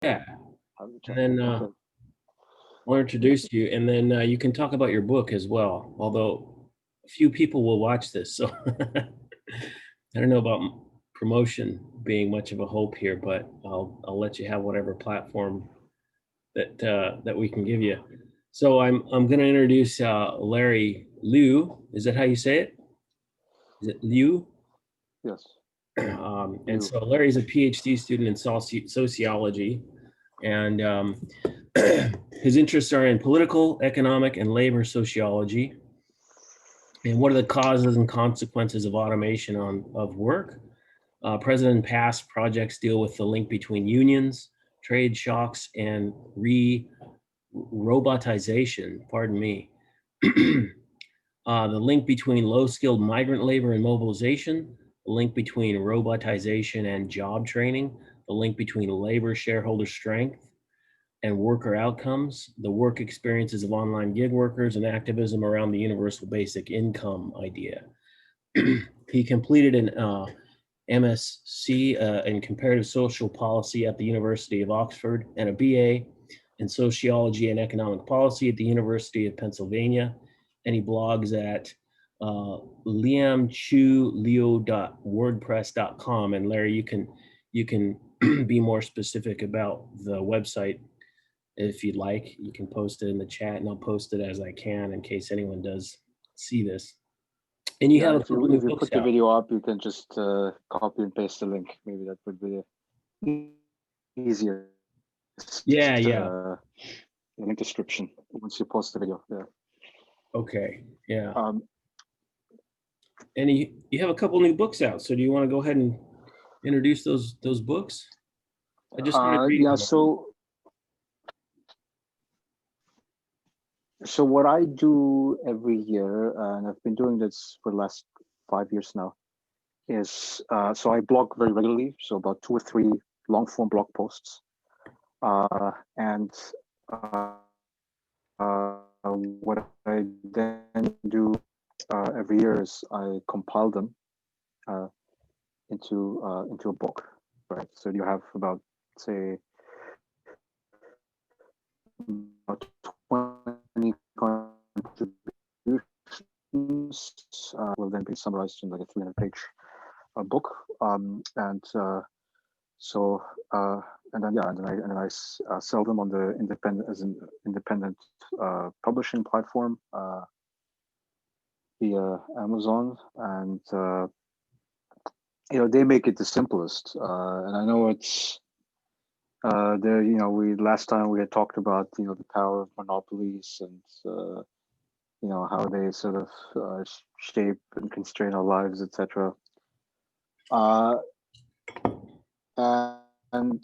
Yeah, How do and chat? then Okay. I'll introduce you, and then you can talk about your book as well. Although a few people will watch this, so I don't know about promotion being much of a hope here, but I'll let you have whatever platform that we can give you. So I'm going to introduce Larry Liu. Is that how you say it? Is it Liu? Yes. And You. so Larry's a PhD student in sociology, and his interests are in political, economic, and labor sociology. And what are the causes and consequences of automation of work? Present and past projects deal with the link between unions, trade shocks, and robotization. Pardon me. The link between low-skilled migrant labor and mobilization, the link between robotization and job training, the link between labor shareholder strength and worker outcomes, the work experiences of online gig workers, and activism around the universal basic income idea. He completed an MSc in comparative social policy at the University of Oxford and a BA in sociology and economic policy at the University of Pennsylvania. And he blogs at liamchuleo.wordpress.com. And Larry, you can be more specific about the website if you'd like. You can post it in the chat, and I'll post it as I can in case anyone does see this. And you Yeah. have a If you couple new books put the out. video up, you can just copy and paste the link. Maybe that would be easiest Yeah, yeah. link description once you post the video. Yeah. Okay. Yeah. Um, And you have a couple new books out. So do you want to go ahead and introduce those books? I just started reading yeah. them. So what I do every year, and I've been doing this for the last 5 years now, is so I blog very regularly. So about 2 or 3 long form blog posts, and what I then do every year is I compile them uh, into a book, right? So you have about, say, about 20 contributions, will then be summarized in like a 300-page book, so and then I sell them on the independent as an independent publishing platform via Amazon, and they make it the simplest. And I know it's there. We last time we had talked about the power of monopolies and how they sort of shape and constrain our lives, etc. Uh, and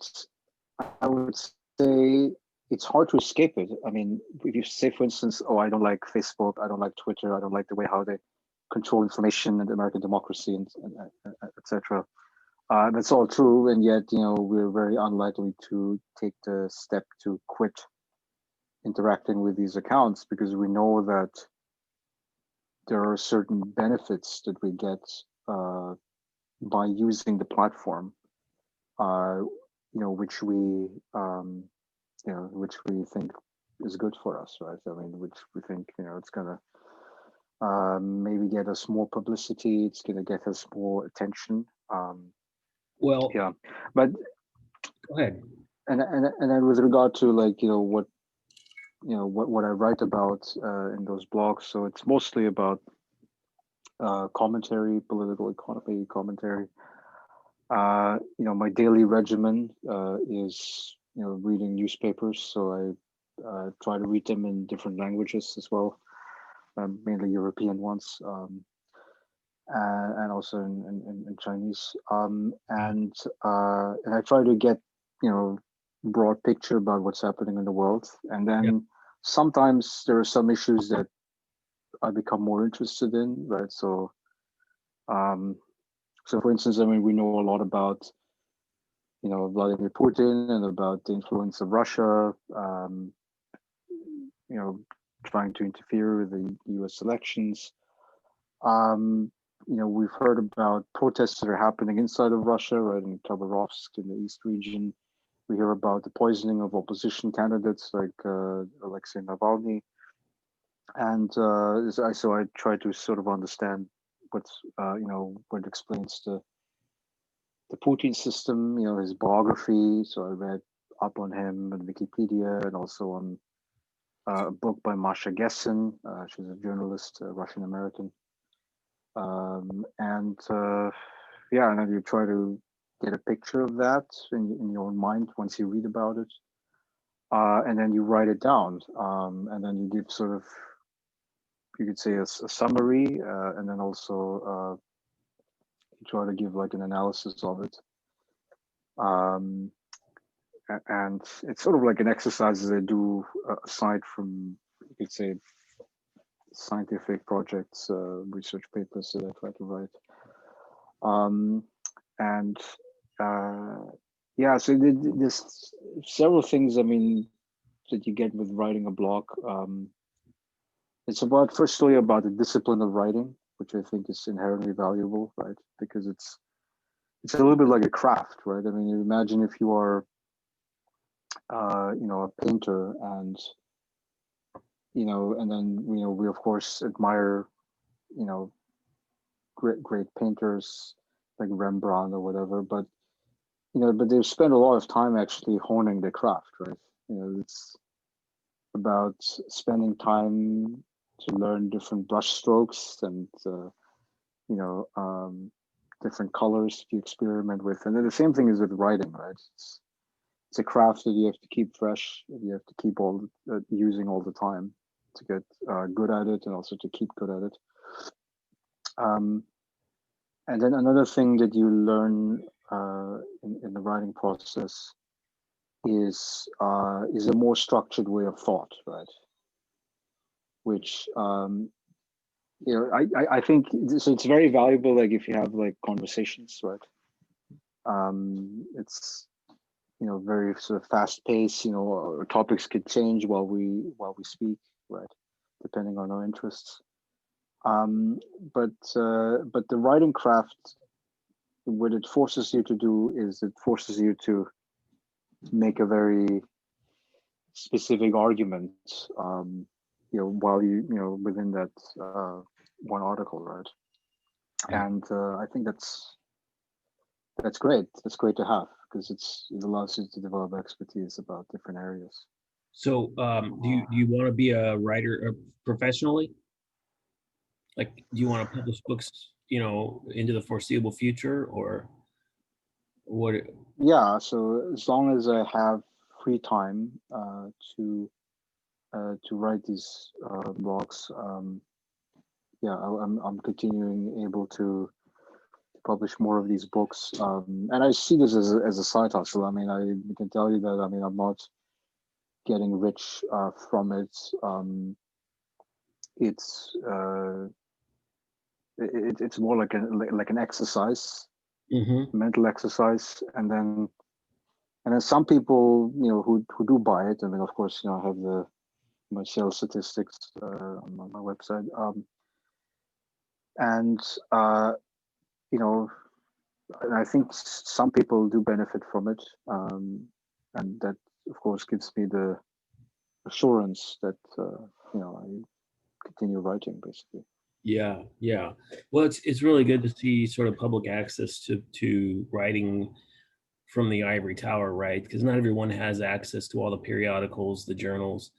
I would say it's hard to escape it. I mean, if you say, for instance, "Oh, I don't like Facebook, I don't like Twitter, I don't like the way how they control information and American democracy and etc." That's all true, and yet we're very unlikely to take the step to quit interacting with these accounts because we know that there are certain benefits that we get uh, by using the platform, uh, which we which we think is good for us, right? I mean, which we think it's gonna maybe get us more publicity. It's gonna get us more attention. Well, Yeah, but go ahead. and then with regard to like what I write about in those blogs, so it's mostly about commentary, political economy commentary. My daily regimen is reading newspapers, so I try to read them in different languages as well, mainly European ones, and also in Chinese. And I try to get broad picture about what's happening in the world, and Yeah. then sometimes there are some issues that I become more interested in, right? Um, so for instance, I mean, we know a lot about Vladimir Putin and about the influence of Russia, you know, trying to interfere with the U.S. elections. Um, we've heard about protests that are happening inside of Russia, right in Khabarovsk in the east region. We hear about the poisoning of opposition candidates like Alexei Navalny, and so I try to sort of understand what's what explains the Putin system, his biography. So I read up on him on Wikipedia and also on a book by Masha Gessen. She's a journalist, Russian American, and and then you try to get a picture of that in your own mind once you read about it, and then you write it down, and then you give sort of, you could say, a summary, and then also you try to give like an analysis of it. Um, and it's sort of like an exercise that I do aside from, you could say, scientific projects, research papers that I try to write. And so there's several things, I mean, that you get with writing a blog. It's about, firstly, about the discipline of writing, which I think is inherently valuable, right? Because it's a little bit like a craft, right? I mean, you imagine if you are, a painter, and and then we of course admire, great painters like Rembrandt or whatever, but but they've spent a lot of time actually honing their craft, right? It's about spending time to learn different brush strokes and different colors to experiment with. And then the same thing is with writing, right? It's a craft that you have to keep fresh, that you have to keep using all the time to get good at it, and also to keep good at it. And then another thing that you learn in the writing process is a more structured way of thought, right? Which I think so. It's very valuable, like if you have like conversations, right? It's very sort of fast paced. Topics could change while we speak, right? Depending on our interests. But the writing craft, what it forces you to do is it forces you to make a very specific argument, while within that one article, right? And I think that's great. That's great to have, because it allows you to develop expertise about different areas. So, do you want to be a writer professionally? Like, do you want to publish books, into the foreseeable future, or what? Yeah. So as long as I have free time to write these blogs, I'm continuing able to publish more of these books, and I see this as a side hustle. I mean, I can tell you that, I mean, I'm not getting rich from it. It's it's more like an exercise, mental exercise, and then some people who do buy it. I mean, of course, I have my sales statistics on my website, and and I think some people do benefit from it, and that of course gives me the assurance that I continue writing, basically. Yeah, yeah. Well, it's really good to see sort of public access to writing from the ivory tower, right? Because not everyone has access to all the periodicals, the journals,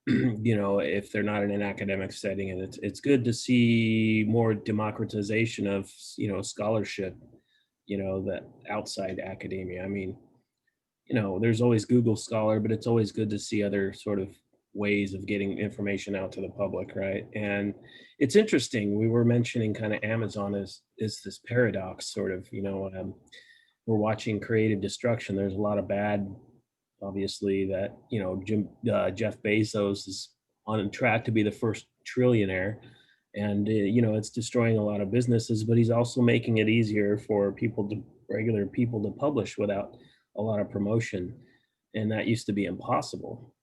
if they're not in an academic setting. And it's good to see more democratization of, scholarship, that outside academia. I mean, there's always Google Scholar, but it's always good to see other sort of ways of getting information out to the public, right? And it's interesting. We were mentioning kind of Amazon is this paradox, sort of. We're watching creative destruction. There's a lot of bad, obviously, that Jeff Bezos is on track to be the first trillionaire, and it's destroying a lot of businesses. But he's also making it easier for regular people to publish without a lot of promotion, and that used to be impossible.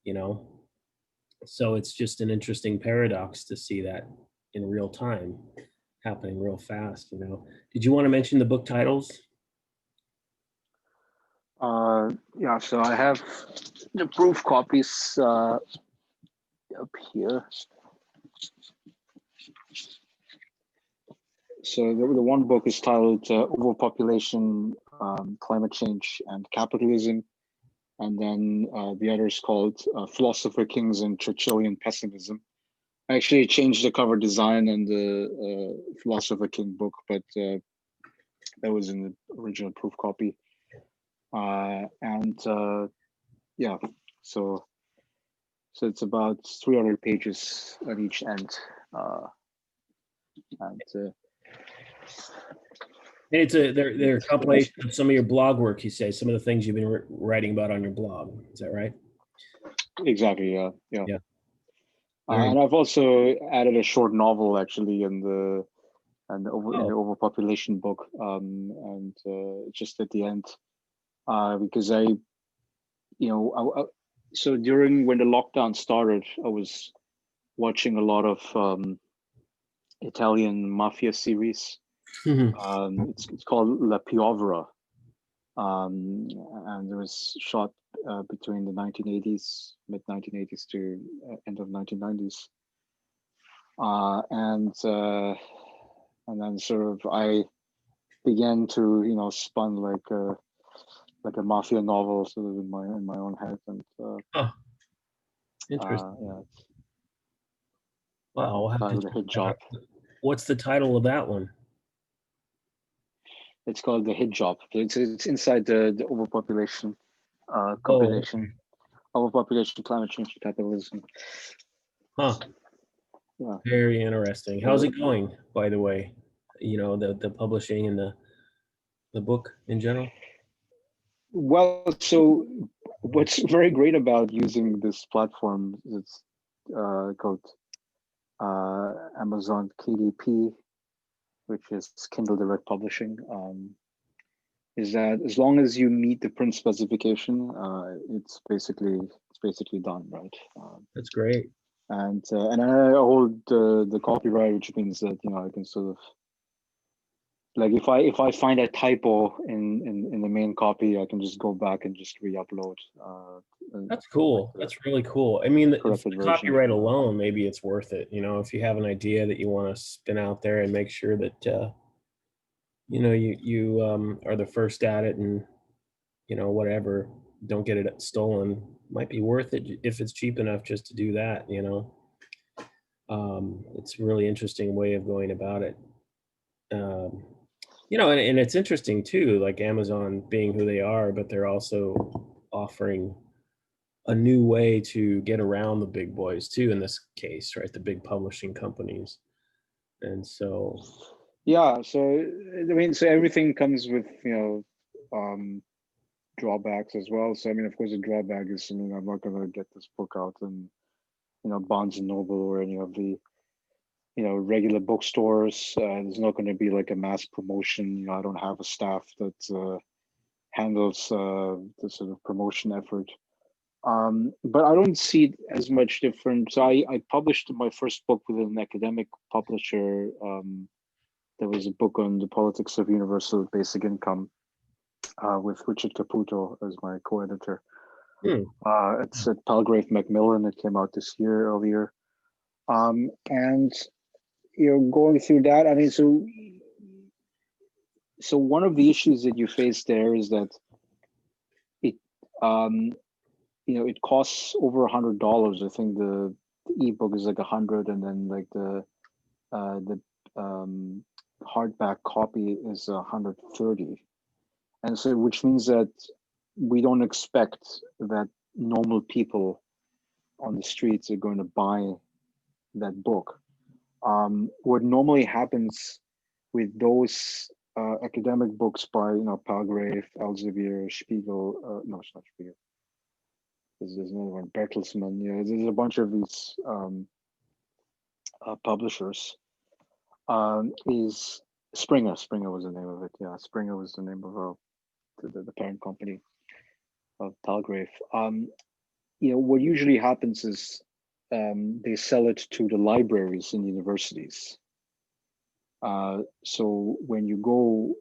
So it's just an interesting paradox to see that in real time, happening real fast. Did you want to mention the book titles? Yeah, so I have the proof copies up here. So the one book is titled Overpopulation, Climate Change, and Capitalism. And then the other is called Philosopher Kings and Churchillian Pessimism. I actually changed the cover design in the Philosopher King book, but that was in the original proof copy. Yeah, so it's about 300 pages at each end. And And they're a compilation of some of your blog work, you say, some of the things you've been writing about on your blog. Is that right? exactly, yeah. Yeah. And I've also added a short novel actually in the overpopulation book, and just at the end, because so during when the lockdown started, I was watching a lot of Italian mafia series. It's called La Piovra, and it was shot between the 1980s, mid 1980s to end of 1990s, and then sort of I began to spun like a mafia novel sort of in my own head, and Interesting. yeah. Wow, we'll have to Titled The check Hit that Job. out. What's the title of that one? It's called The Hit Job. It's inside the overpopulation compilation. Overpopulation, climate change, and capitalism. Huh. Yeah. Very interesting. How's it going, by the way? The publishing and the book in general? Well, so what's very great about using this platform is called Amazon KDP, which is Kindle Direct Publishing. Is that as long as you meet the print specification, it's basically done, right? That's great. And I hold the copyright, which means that I can sort of, like, if I find a typo in the main copy, I can just go back and just re-upload. That's cool. That's really cool. I mean, for the version. copyright alone, maybe it's worth it. If you have an idea that you want to spin out there and make sure that you are the first at it, and whatever, don't get it stolen. Might be worth it if it's cheap enough just to do that. It's a really interesting way of going about it. And it's interesting too, like Amazon being who they are, but they're also offering a new way to get around the big boys too, in this case, right? The big publishing companies. And so, yeah, so I mean, so everything comes with drawbacks as well. So I mean, of course, the drawback is, I'm not going to get this book out in Barnes and Noble or any of the regular bookstores. There's not going to be like a mass promotion. I don't have a staff that handles the sort of promotion effort. But I don't see it as much different. So I published my first book with an academic publisher. There was a book on the politics of universal basic income with Richard Caputo as my co-editor. It's at Palgrave Macmillan. It came out this year earlier. And going through that, I mean, so one of the issues that you face there is that it it costs over $100. I think the ebook is like 100, and then like the hardback copy is 130, and so which means that we don't expect that normal people on the streets are going to buy that book. What normally happens with those academic books by Palgrave, Elsevier, Spiegel, no, it's not Spiegel. There's another one, Bertelsmann. There's a bunch of these publishers. Is Springer? Springer was the name of it. Yeah, Springer was the name of the parent company of Palgrave. What usually happens is they sell it to the libraries in universities. So when you go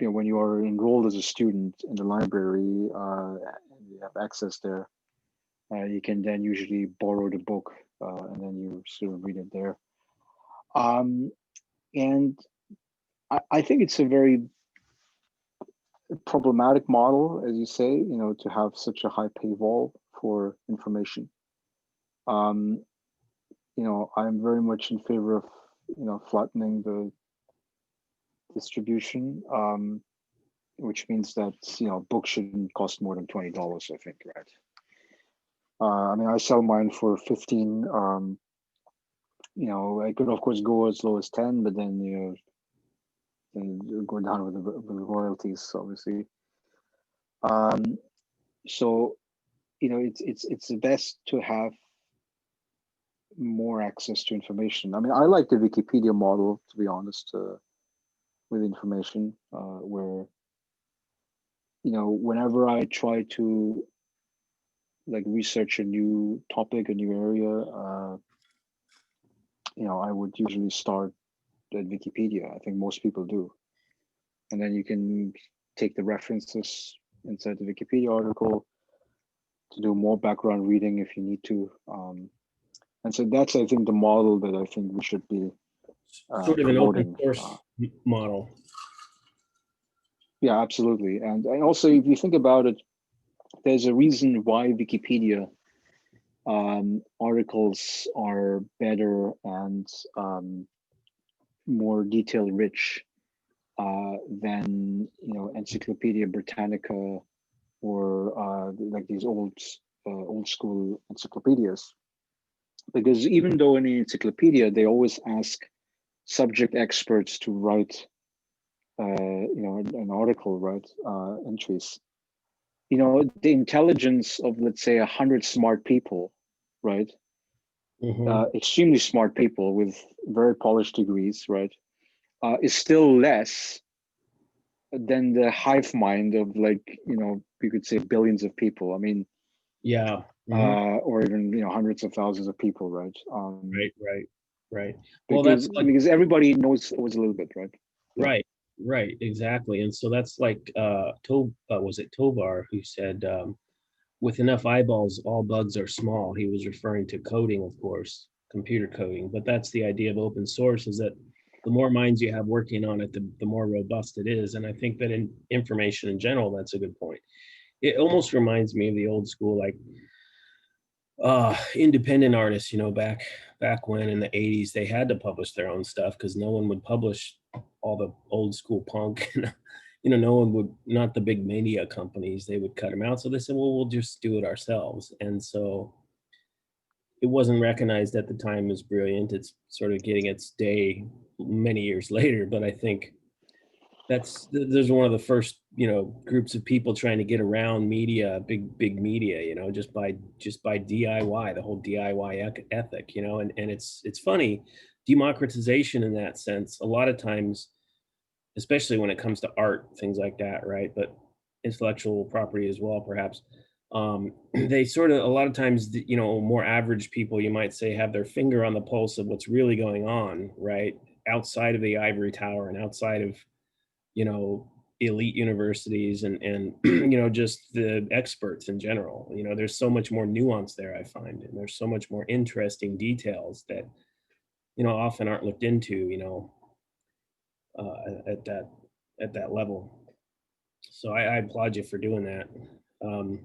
when you are enrolled as a student in the library, and you have access there, you can then usually borrow the book, and then you sort of read it there. Um, and I think it's a very problematic model, as you say, to have such a high paywall for information. Um, I'm very much in favor of, flattening the distribution, which means that, books shouldn't cost more than $20, I think, right? I mean, I sell mine for 15. I could of course go as low as 10, but then then go down with the royalties, obviously. Um, so it's best to have more access to information. I mean, I like the Wikipedia model, to be honest, with information, where whenever I try to like research a new topic, a new area, I would usually start at Wikipedia. I think most people do, and then you can take the references inside the Wikipedia article to do more background reading if you need to. And so that's, I think, the model that I think we should be Sort of an open promoting. source model. Yeah, absolutely. And also, if you think about it, there's a reason why Wikipedia articles are better and more detail rich than Encyclopedia Britannica or like these old school encyclopedias. Because even though in the encyclopedia they always ask subject experts to write an article, right, entries, the intelligence of, let's say, 100 smart people, right, extremely smart people with very polished degrees, right, is still less than the hive mind of, like, you could say billions of people. I mean, Yeah. or even hundreds of thousands of people, right? Right. Well, Because that's like everybody knows always a little bit, right? Yeah. right, exactly. And so that's like was it Tovar who said, with enough eyeballs, all bugs are small. He was referring to coding, of course, computer coding. But that's the idea of open source, is that the more minds you have working on it, the more robust it is. And I think that in information in general, that's a good point. It almost reminds me of the old school, like independent artists, back when in the 80s they had to publish their own stuff because no one would publish all the old school punk. No one would, not the big media companies, they would cut them out. So they said, well, we'll just do it ourselves. And so it wasn't recognized at the time as brilliant. It's sort of getting its day many years later, but I think there's one of the first groups of people trying to get around media, big media, just by DIY, the whole DIY ethic, and it's funny, democratization in that sense a lot of times, especially when it comes to art, things like that, right? But intellectual property as well, perhaps. They sort of, a lot of times, more average people, you might say, have their finger on the pulse of what's really going on, right? Outside of the ivory tower and outside of, you know, elite universities and just the experts in general. There's so much more nuance there, I find, and there's so much more interesting details that, often aren't looked into, at that level. So I applaud you for doing that. Um,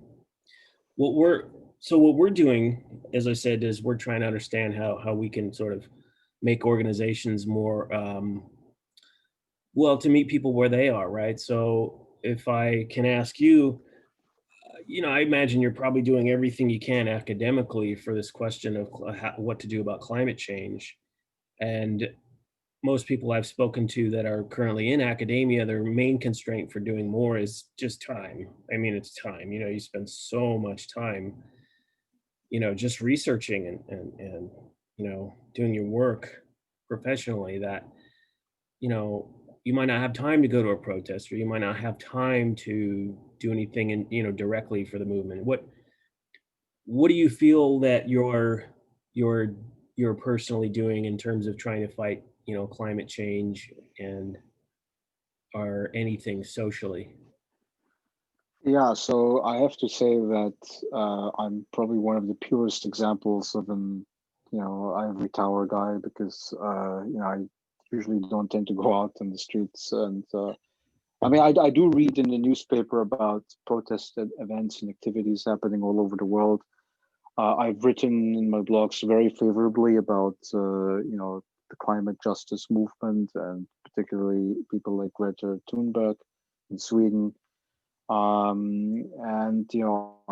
what we're doing, as I said, is we're trying to understand how we can sort of make organizations more well, to meet people where they are, right? So if I can ask you, I imagine you're probably doing everything you can academically for this question of what to do about climate change. And most people I've spoken to that are currently in academia, their main constraint for doing more is just time. I mean, it's time. You spend so much time, just researching and doing your work professionally that, you might not have time to go to a protest, or you might not have time to do anything directly for the movement. What do you feel that you're you're personally doing in terms of trying to fight, climate change and or anything socially? Yeah, so I have to say that I'm probably one of the purest examples of an, ivory tower guy because I usually don't tend to go out in the streets, and I mean I do read in the newspaper about protest events and activities happening all over the world. I've written in my blogs very favorably about the climate justice movement, and particularly people like Greta Thunberg in Sweden, and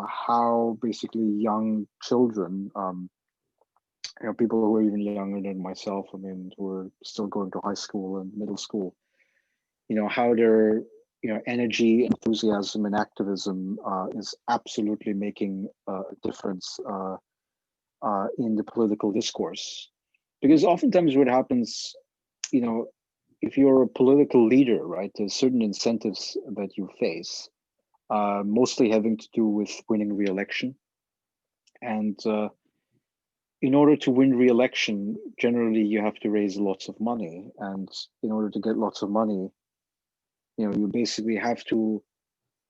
how basically young children, people who are even younger than myself, I mean, who are still going to high school and middle school, how their energy, enthusiasm, and activism is absolutely making a difference in the political discourse. Because oftentimes what happens, you know, if you're a political leader, right, there's certain incentives that you face, mostly having to do with winning re-election. And in order to win re-election, generally you have to raise lots of money. And in order to get lots of money, you basically have to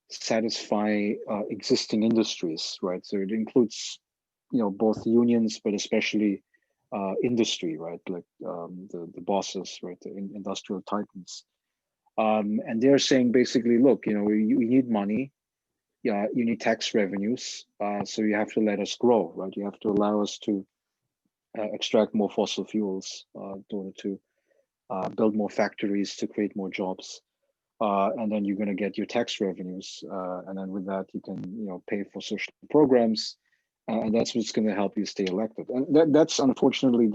satisfy existing industries, right? So it includes, both unions, but especially industry, right? Like the bosses, right? The industrial titans. And they're saying basically, look, we need money. Yeah, you need tax revenues. So you have to let us grow, right? You have to allow us to extract more fossil fuels in order to build more factories to create more jobs. And then you're going to get your tax revenues, and then with that you can pay for social programs, and that's what's going to help you stay elected. And that's unfortunately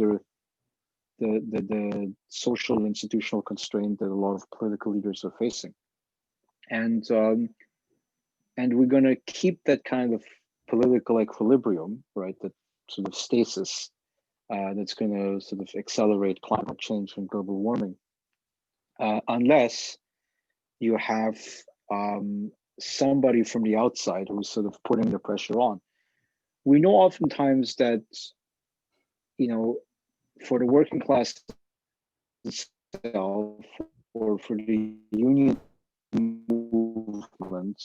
the social institutional constraint that a lot of political leaders are facing, and we're going to keep that kind of political equilibrium, right? That sort of stasis that's going to sort of accelerate climate change and global warming, unless you have somebody from the outside who's sort of putting the pressure on. We know oftentimes that, for the working class itself, or for the union movement,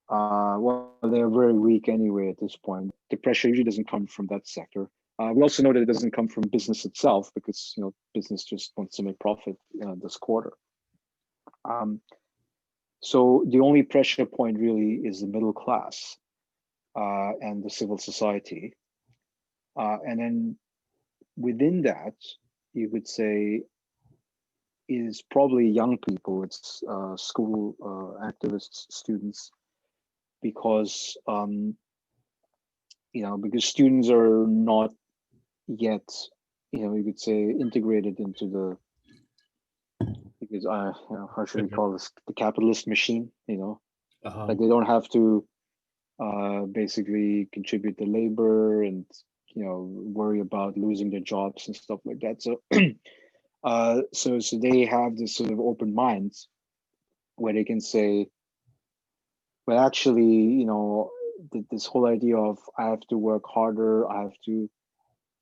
well, they're very weak anyway at this point. The pressure usually doesn't come from that sector. We also know that it doesn't come from business itself, because business just wants to make profit this quarter. So the only pressure point really is the middle class and the civil society. And then within that, you could say, is probably young people. It's school activists, students, because because students are not yet, you could say, integrated into the, because how should we call this, the capitalist machine, like they don't have to basically contribute to labor and worry about losing their jobs and stuff like that. So so they have this sort of open minds where they can say, well, actually, this whole idea of I have to work harder, I have to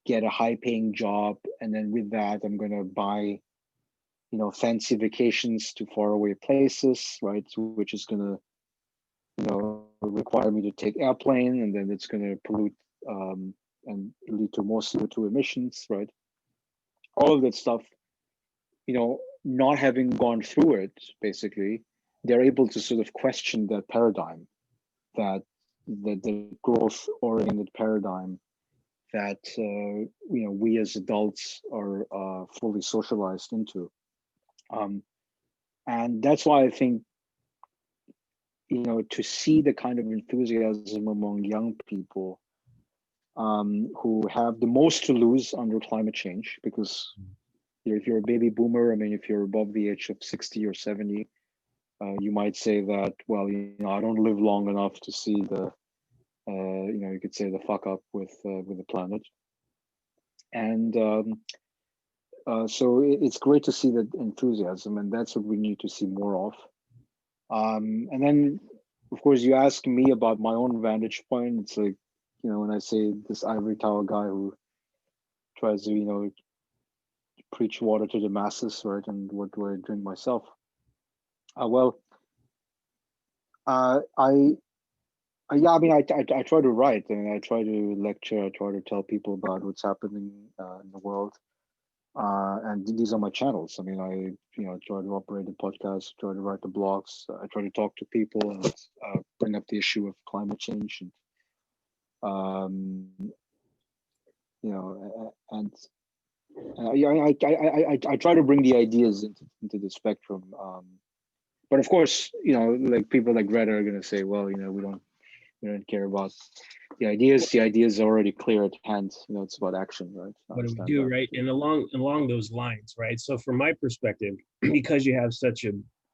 get a high paying job, and then with that I'm going to buy fancy vacations to faraway places, right, which is going to require me to take airplane, and then it's going to pollute and lead to more CO2 emissions, right? All of that stuff, not having gone through it, basically, they're able to sort of question that paradigm, that the growth oriented paradigm that we as adults are fully socialized into, and that's why I think to see the kind of enthusiasm among young people who have the most to lose under climate change, because if you're a baby boomer, I mean, if you're above the age of 60 or 70, you might say that, well, I don't live long enough to see the, you could say, the fuck up with the planet. And so it's great to see that enthusiasm, and that's what we need to see more of. And then, of course, you ask me about my own vantage point. It's like, when I say this ivory tower guy who tries to, preach water to the masses, right? And what do I drink myself? Well, I yeah, I mean, I try to write and I try to lecture. I try to tell people about what's happening in the world. And these are my channels. I mean, I try to operate the podcast, try to write the blogs. I try to talk to people and bring up the issue of climate change and um, and yeah, I try to bring the ideas into the spectrum. But of course, like people like Greta are going to say, well, we don't care about the ideas. The ideas are already clear at hand. It's about action, right? I What do we understand do, that. right? And along those lines, right? So from my perspective, because you have such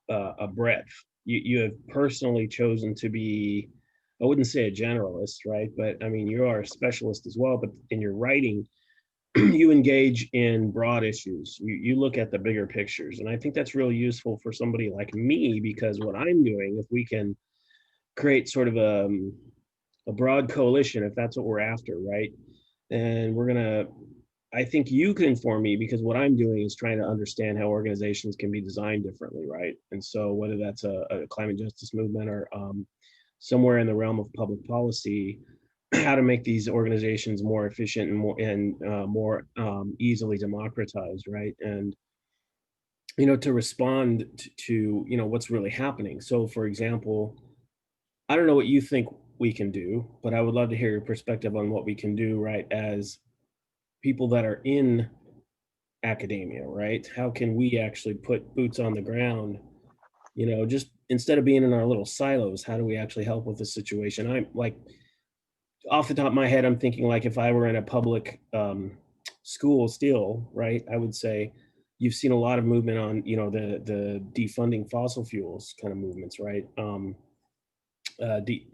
a breadth, you have personally chosen to be, I wouldn't say a generalist, right? But I mean, you are a specialist as well. But in your writing, you engage in broad issues. You look at the bigger pictures, and I think that's really useful for somebody like me, because what I'm doing, if we can create sort of a broad coalition, if that's what we're after, right? And we're gonna, I think you can inform me, because what I'm doing is trying to understand how organizations can be designed differently, right? And so whether that's a climate justice movement or somewhere in the realm of public policy, how to make these organizations more efficient and more easily democratized, right? And to respond to what's really happening. So, for example, I don't know what you think we can do, but I would love to hear your perspective on what we can do, right, as people that are in academia, right? How can we actually put boots on the ground? Just instead of being in our little silos, how do we actually help with the situation? I'm like, off the top of my head, I'm thinking like if I were in a public school still, right? I would say you've seen a lot of movement on, the defunding fossil fuels kind of movements, right? De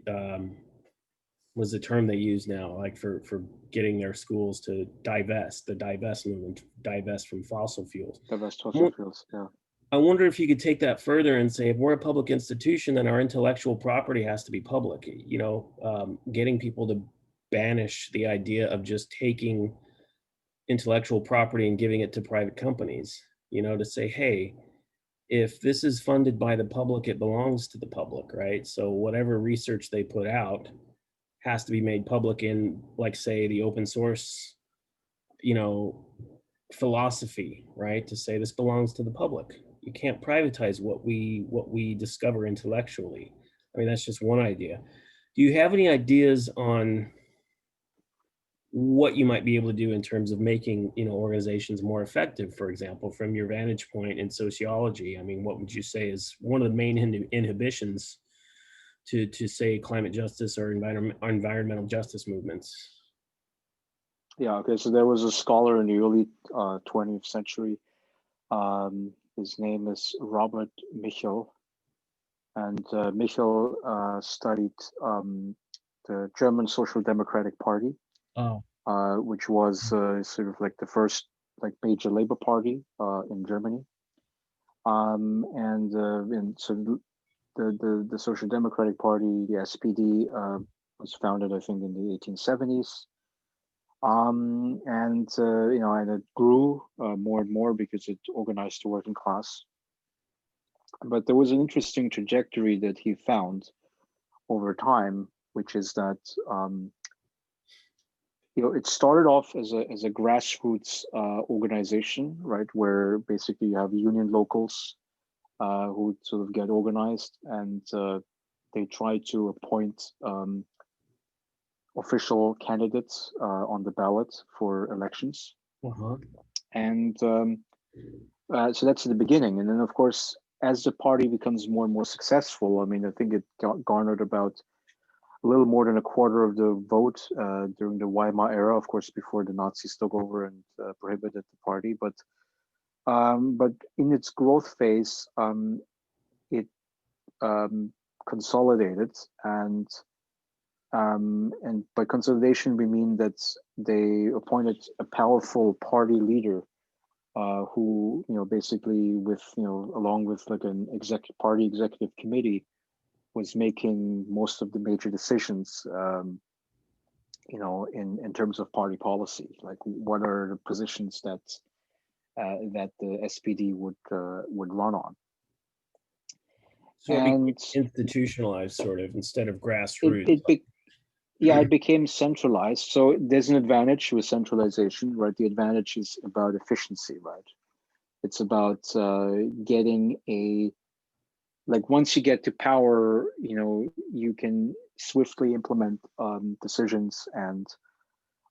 Was the term they use now, like for getting their schools to divest movement, divest from fossil fuels. The best I fossil won- fuels. Yeah. I wonder if you could take that further and say, if we're a public institution, then our intellectual property has to be public. Getting people to banish the idea of just taking intellectual property and giving it to private companies. To say, hey, if this is funded by the public, it belongs to the public, right? So whatever research they put out has to be made public in, like, say, the open source, you know, philosophy, right? To say this belongs to the public. You can't privatize what we discover intellectually. I mean, that's just one idea. Do you have any ideas on what you might be able to do in terms of making organizations more effective, for example, from your vantage point in sociology? I mean, what would you say is one of the main inhibitions to say climate justice or environmental justice movements? Yeah. Okay. So there was a scholar in the early 20th century. His name is Robert Michel, and Michel studied the German Social Democratic Party, Oh, which was sort of like the first like major labor party in Germany. And so the Social Democratic Party, the SPD, was founded, I think, in the 1870s. And it grew more and more because it organized the working class. But there was an interesting trajectory that he found over time, which is that it started off as a grassroots organization, right, where basically you have union locals who sort of get organized, and they try to appoint official candidates on the ballot for elections. uh-huh. And so that's the beginning. And then, of course, as the party becomes more and more successful, I mean, I think it garnered about a little more than a quarter of the vote during the Weimar era, of course, before the Nazis took over and prohibited the party. But in its growth phase, it consolidated, and by consolidation we mean that they appointed a powerful party leader who basically with along with like an party executive committee was making most of the major decisions in terms of party policy, like what are the positions that the SPD would run on. So it became And institutionalized sort of instead of it, grassroots. it be, yeah, it became centralized. So there's an advantage with centralization, right? The advantage is about efficiency, right? It's about getting a, like, once you get to power, you can swiftly implement decisions. And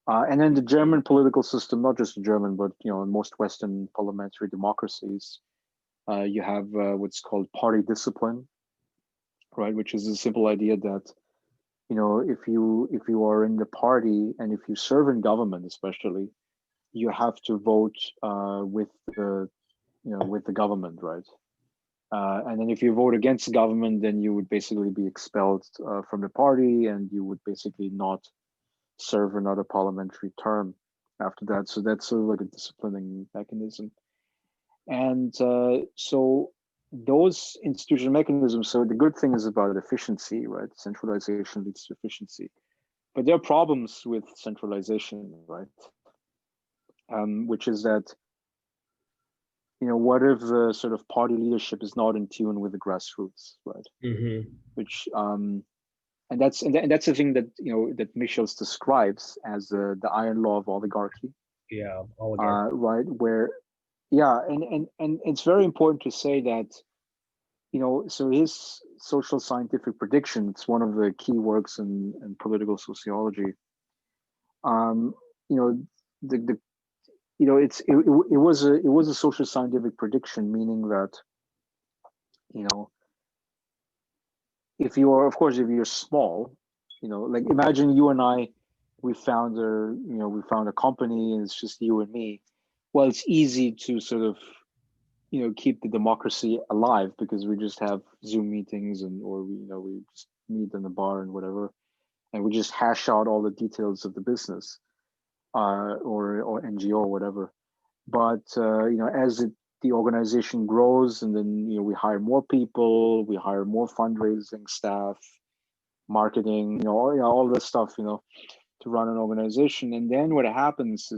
then the German political system, not just the German, but in most Western parliamentary democracies, you have what's called party discipline, right? Which is a simple idea that if you are in the party and if you serve in government, especially, you have to vote with the government, right? And then if you vote against the government, then you would basically be expelled from the party, and you would basically not serve another parliamentary term after that. So that's sort of like a disciplining mechanism. And so those institutional mechanisms, so the good thing is about efficiency, right? Centralization leads to efficiency. But there are problems with centralization, right? Which is that, what if the sort of party leadership is not in tune with the grassroots, right? Mm-hmm. Which and that's the thing that that Michels describes as the iron law of oligarchy. Yeah, oligarchy. Right, where, yeah, and it's very important to say that so his social scientific prediction, it's one of the key works in political sociology. um you know the it was a social scientific prediction, meaning that you know if you're, of course, if you're small, like, imagine you and I, we found a company and it's just you and me. Well, it's easy to sort of keep the democracy alive because we just have Zoom meetings, or we just meet in the bar and whatever, and we just hash out all the details of the business, or NGO or whatever. But as the organization grows, and then we hire more people, we hire more fundraising staff, marketing, all this stuff, to run an organization. And then what happens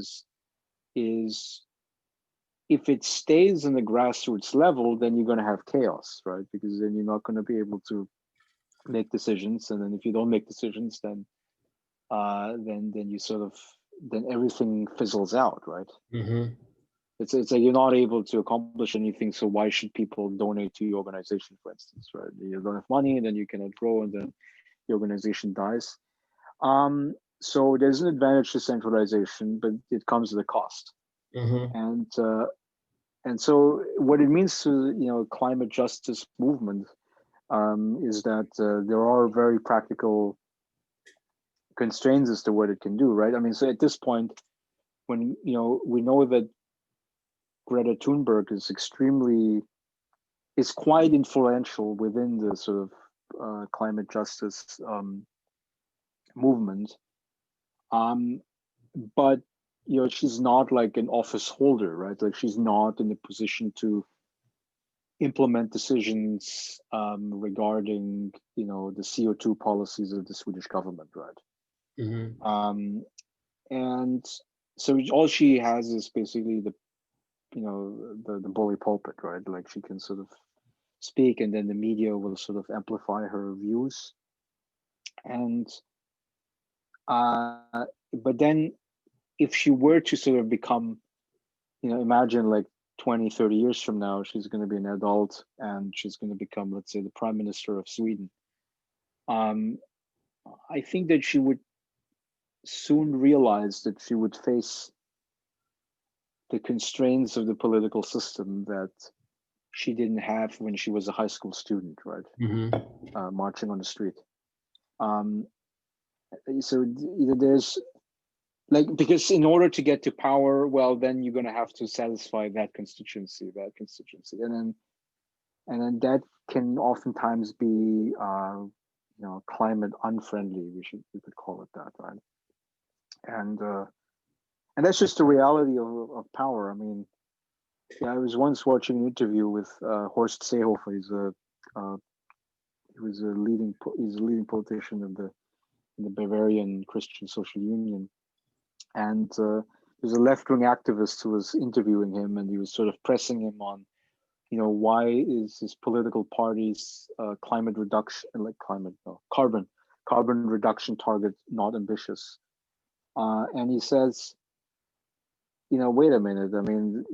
is if it stays in the grassroots level, then you're going to have chaos, right? Because then you're not going to be able to make decisions, and then if you don't make decisions, then you sort of, then everything fizzles out, right? Mm-hmm. It's like you're not able to accomplish anything. So why should people donate to your organization, for instance, right? You don't have money, and then you cannot grow, and then the organization dies. So there's an advantage to centralization, but it comes at a cost. Mm-hmm. And so what it means to climate justice movement is that there are very practical constraints as to what it can do, right? I mean, so at this point, when we know that Greta Thunberg is quite influential within the sort of climate justice movement, but she's not like an office holder, right? Like, she's not in a position to implement decisions regarding the CO2 policies of the Swedish government, right? Mm-hmm. And so all she has is basically the bully pulpit, right? Like, she can sort of speak, and then the media will sort of amplify her views. And but then if she were to sort of become, imagine like 20-30 years from now, she's going to be an adult and she's going to become, let's say, the prime minister of Sweden. I think that she would soon realize that she would face the constraints of the political system that she didn't have when she was a high school student, right? Mm-hmm. Marching on the street. So there's, like, because in order to get to power, well, then you're going to have to satisfy that constituency, and then that can oftentimes be climate unfriendly. We could call it that, right? And that's just the reality of power. I mean, yeah, I was once watching an interview with Horst Seehofer. He's a leading politician in the Bavarian Christian Social Union, and there's a left-wing activist who was interviewing him, and he was sort of pressing him on why is his political party's climate reduction, like climate, no, carbon reduction target not ambitious? And he says, wait a minute. I mean,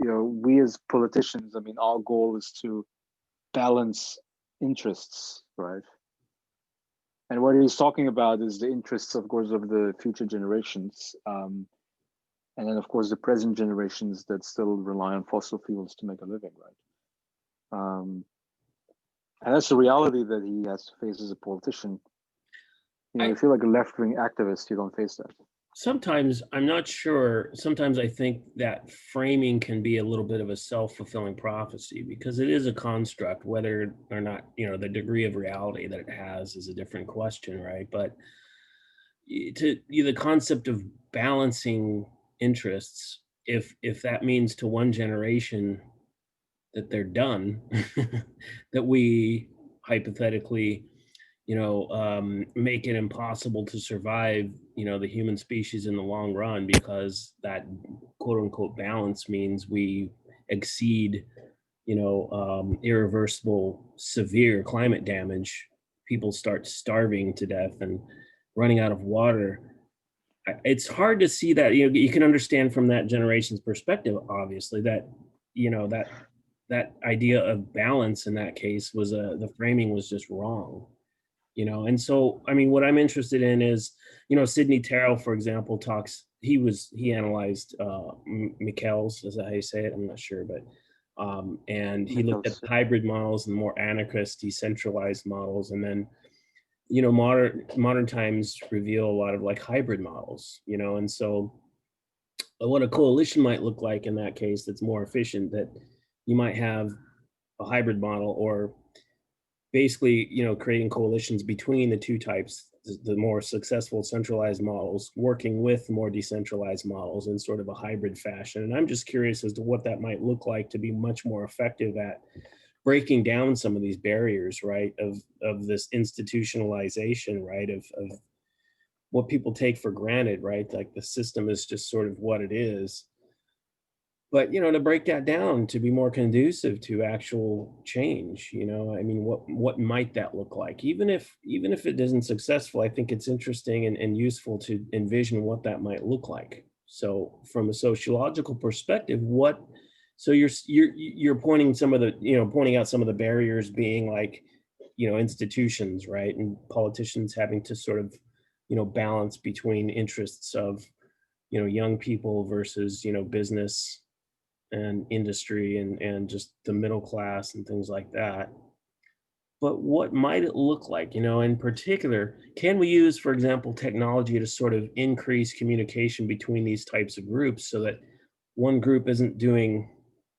we as politicians, I mean, our goal is to balance interests, right? And what he's talking about is the interests, of course, of the future generations. And then, of course, the present generations that still rely on fossil fuels to make a living, right? And that's the reality that he has to face as a politician. You feel like a left-wing activist, you don't face that. Sometimes I'm not sure. Sometimes I think that framing can be a little bit of a self-fulfilling prophecy because it is a construct, whether or not, the degree of reality that it has is a different question, right? But the concept of balancing interests, if that means to one generation that they're done, that we hypothetically make it impossible to survive, the human species in the long run because that quote unquote balance means we exceed, irreversible, severe climate damage. People start starving to death and running out of water. It's hard to see that, you can understand from that generation's perspective, obviously, that, that idea of balance in that case was the framing was just wrong. And so, I mean, what I'm interested in is, Sidney Terrell, for example, he analyzed Mikkel's, is that how you say it? I'm not sure, but and he looked at hybrid models and more anarchist, decentralized models, and then modern times reveal a lot of like hybrid models, and so what a coalition might look like in that case that's more efficient, that you might have a hybrid model, or basically, creating coalitions between the two types, the more successful centralized models working with more decentralized models in sort of a hybrid fashion. And I'm just curious as to what that might look like to be much more effective at breaking down some of these barriers, right, of this institutionalization, right, of what people take for granted, right, like the system is just sort of what it is. But to break that down to be more conducive to actual change, I mean, what might that look like? Even if it isn't successful, I think it's interesting and useful to envision what that might look like. So from a sociological perspective, so you're pointing pointing out some of the barriers being like, institutions, right? And politicians having to sort of, balance between interests of, young people versus, business and industry and just the middle class and things like that. But what might it look like, in particular? Can we use, for example, technology to sort of increase communication between these types of groups so that one group isn't doing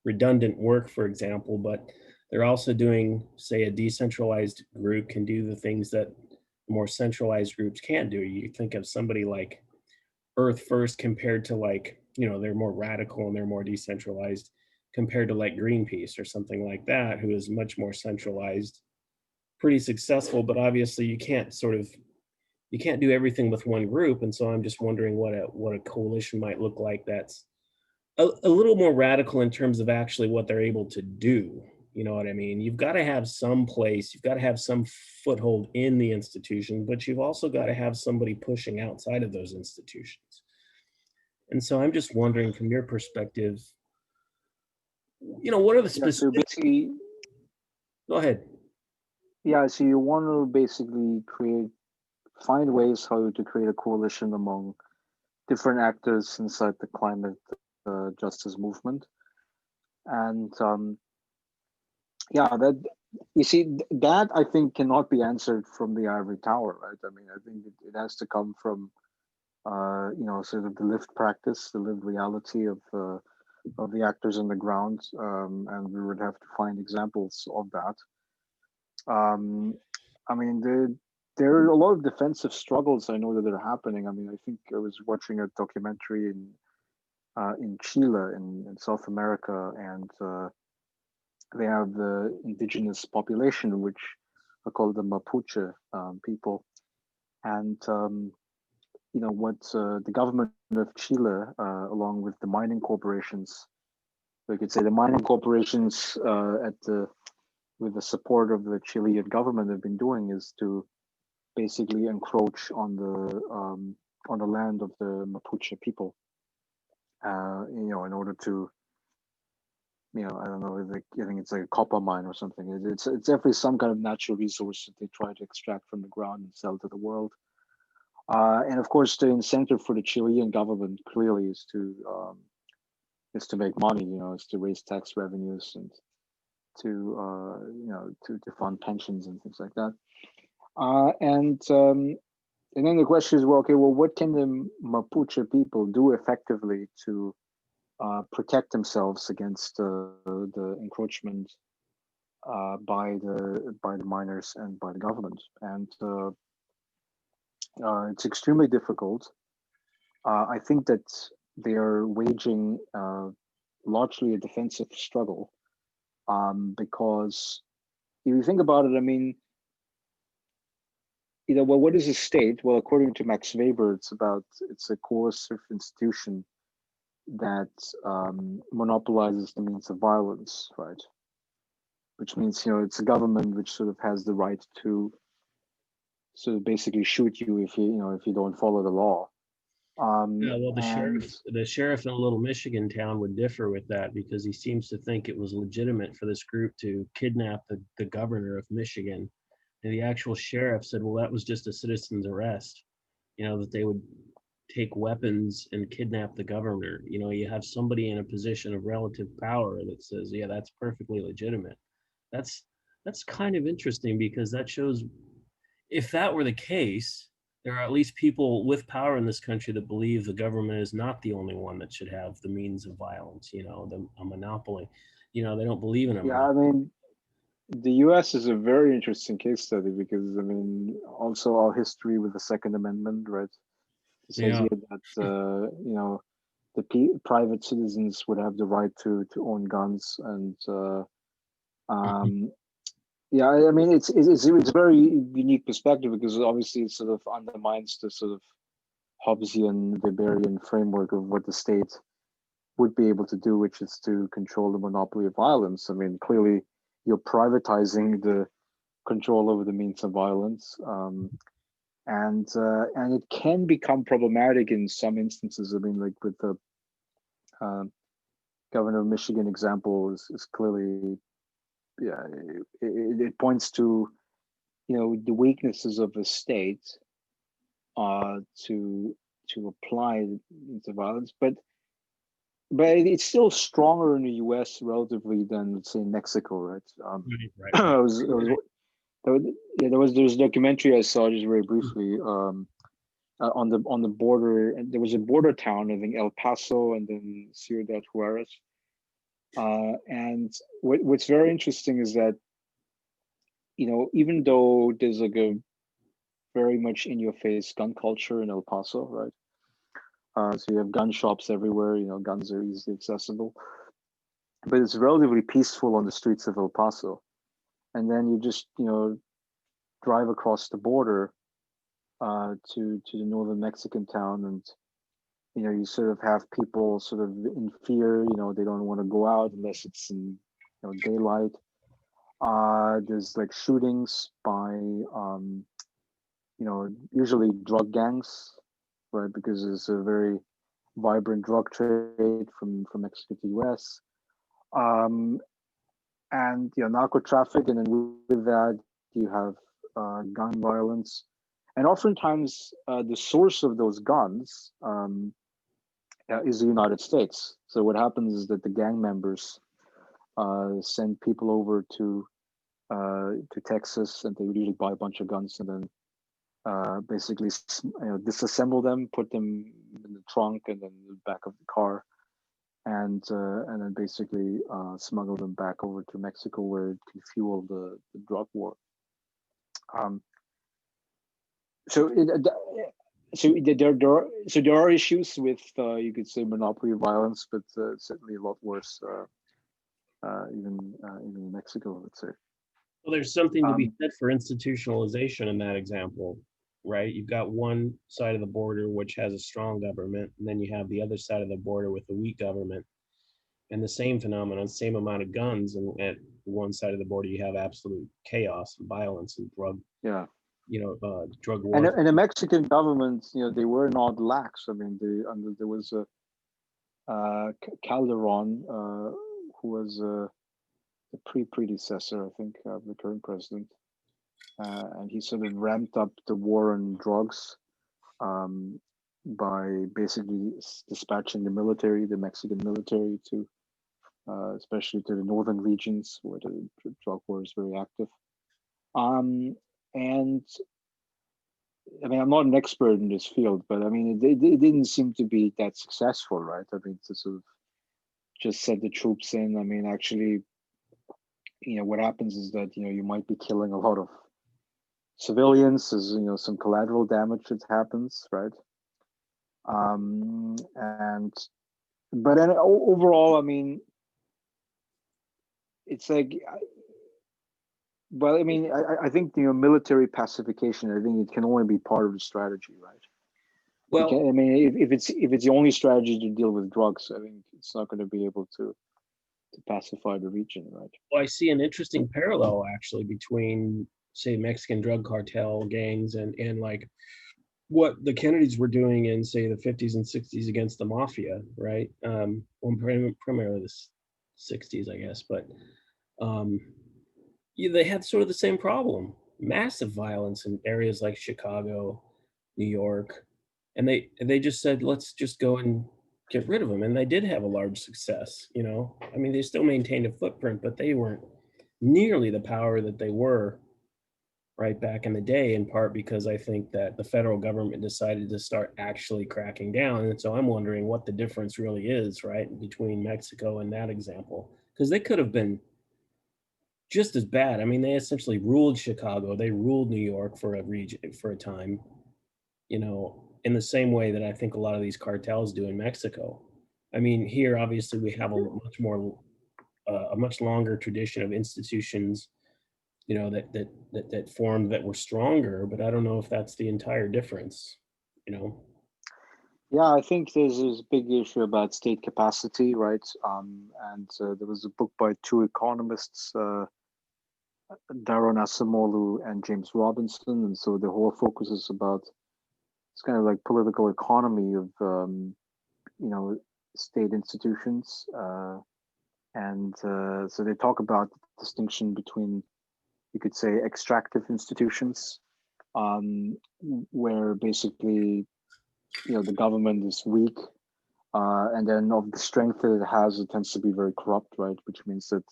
redundant work, for example, but they're also doing, say, a decentralized group can do the things that more centralized groups can't do? You think of somebody like Earth First compared to like, they're more radical and they're more decentralized compared to like Greenpeace or something like that, who is much more centralized, pretty successful, but obviously you can't do everything with one group. And so I'm just wondering what a coalition might look like that's a little more radical in terms of actually what they're able to do. You know what I mean? You've got to have some place, you've got to have some foothold in the institution, but you've also got to have somebody pushing outside of those institutions. And so I'm just wondering, from your perspective, what are the specific? So basically, go ahead. Yeah, so you want to basically find ways how to create a coalition among different actors inside the climate justice movement. And that you see, that I think cannot be answered from the ivory tower, right? I mean, I think it has to come from sort of the lived practice, the lived reality of the actors on the ground, and we would have to find examples of that. I mean, there are a lot of defensive struggles I know that are happening. I mean, I think I was watching a documentary in Chile in South America, and they have the indigenous population, which are called the Mapuche people, and what the government of Chile, along with the mining corporations, we could say the mining corporations with the support of the Chilean government have been doing is to basically encroach on the land of the Mapuche people, in order to, I don't know, I think it's like a copper mine or something. It's definitely some kind of natural resource that they try to extract from the ground and sell to the world. And of course, the incentive for the Chilean government clearly is to make money. Is to raise tax revenues and to fund pensions and things like that. And then the question is, well, okay, well, what can the Mapuche people do effectively to protect themselves against the encroachment by the miners and by the government? And it's extremely difficult. I think that they are waging largely a defensive struggle, because if you think about it, I mean, well, what is a state? Well, according to Max Weber, it's a coercive institution that monopolizes the means of violence, right? Which means, it's a government which sort of has the right to sort of basically shoot you if you don't follow the law. Yeah, well, And the sheriff in a little Michigan town would differ with that because he seems to think it was legitimate for this group to kidnap the governor of Michigan. And the actual sheriff said, well, that was just a citizen's arrest, that they would take weapons and kidnap the governor. You have somebody in a position of relative power that says, yeah, that's perfectly legitimate. That's kind of interesting because that shows if that were the case, there are at least people with power in this country that believe the government is not the only one that should have the means of violence, a monopoly. They don't believe in a yeah, I monopoly. mean, the U.S. is a very interesting case study because, I mean, also our history with the Second Amendment, right? This Yeah. idea that the private citizens would have the right to own guns, and yeah, I mean, it's a very unique perspective because obviously it sort of undermines the sort of Hobbesian Weberian framework of what the state would be able to do, which is to control the monopoly of violence. I mean, clearly you're privatizing the control over the means of violence, and it can become problematic in some instances. I mean, like with the governor of Michigan example is clearly, yeah, it points to the weaknesses of the state to apply into violence, but it's still stronger in the U.S. relatively than, let's say, Mexico, right? Right. There was a documentary I saw just very briefly on the border, and there was a border town, I think El Paso and then Ciudad Juarez. And what's very interesting is that even though there's like a very much in your face gun culture in El Paso, right? So you have gun shops everywhere. Guns are easily accessible, but it's relatively peaceful on the streets of El Paso. And then you just drive across the border to the northern Mexican town, and you sort of have people sort of in fear. They don't want to go out unless it's in daylight. There's like shootings by usually drug gangs, right? Because there's a very vibrant drug trade from Mexico to the US. And narco traffic, and then with that you have gun violence, and oftentimes the source of those guns is the United States. So what happens is that the gang members send people over to Texas, and they usually buy a bunch of guns and then basically disassemble them, put them in the trunk and then the back of the car, and then basically smuggle them back over to Mexico, where it can fuel the drug war. So there are issues with you could say monopoly violence, but certainly a lot worse even in Mexico, let's say. Well, there's something to be said for institutionalization in that example, right? You've got one side of the border which has a strong government, and then you have the other side of the border with a weak government. And the same phenomenon, same amount of guns, and at one side of the border you have absolute chaos and violence and Yeah. drug warfare. And the Mexican government, they were not lax. I mean, there was a Calderon, who was the predecessor, I think, of the current president, and he sort of ramped up the war on drugs, um, by basically dispatching the Mexican military to, especially to the northern regions where the drug war is very active. Um, and I mean, I'm not an expert in this field, but I mean, it didn't seem to be that successful, right? I mean, to sort of just set the troops in. I mean, actually, what happens is that you might be killing a lot of civilians, as some collateral damage that happens, right? And but then overall, I mean, it's like, well, I mean, I think military pacification. I think it can only be part of the strategy, right? You can. Well, I mean, if it's the only strategy to deal with drugs, I think it's not going to be able to pacify the region, right? I see an interesting parallel actually between, say, Mexican drug cartel gangs and like what the Kennedys were doing in, say, the 50s and 60s against the mafia, right? Well, primarily the 60s, I guess, but um, yeah, they had sort of the same problem: massive violence in areas like Chicago, New York, and they just said, let's just go and get rid of them, and they did have a large success. I mean, they still maintained a footprint, but they weren't nearly the power that they were right back in the day, in part because I think that the federal government decided to start actually cracking down. And so I'm wondering what the difference really is, right, between Mexico and that example, because they could have been just as bad. I mean, they essentially ruled Chicago, they ruled New York for a region for a time, in the same way that I think a lot of these cartels do in Mexico. I mean, here obviously we have a much longer tradition of institutions, that formed, that were stronger, but I don't know if that's the entire difference, you know. Yeah, I think there's this big issue about state capacity, right? And there was a book by two economists, Daron Acemoglu and James Robinson, and so the whole focus is about, it's kind of like political economy of, you know state institutions, and so they talk about the distinction between, you could say, extractive institutions, um, where basically the government is weak, and then of the strength that it has, it tends to be very corrupt, right? Which means that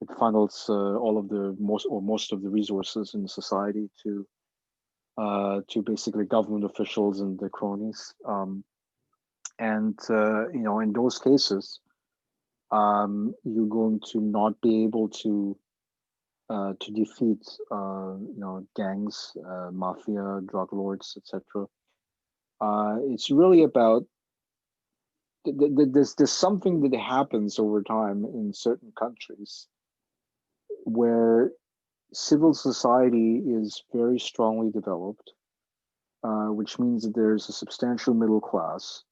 it funnels all of the most of the resources in society to basically government officials and the cronies. And in those cases, you're going to not be able to defeat gangs, mafia, drug lords, etc. It's really about, there's something that happens over time in certain countries where civil society is very strongly developed, which means that there's a substantial middle class,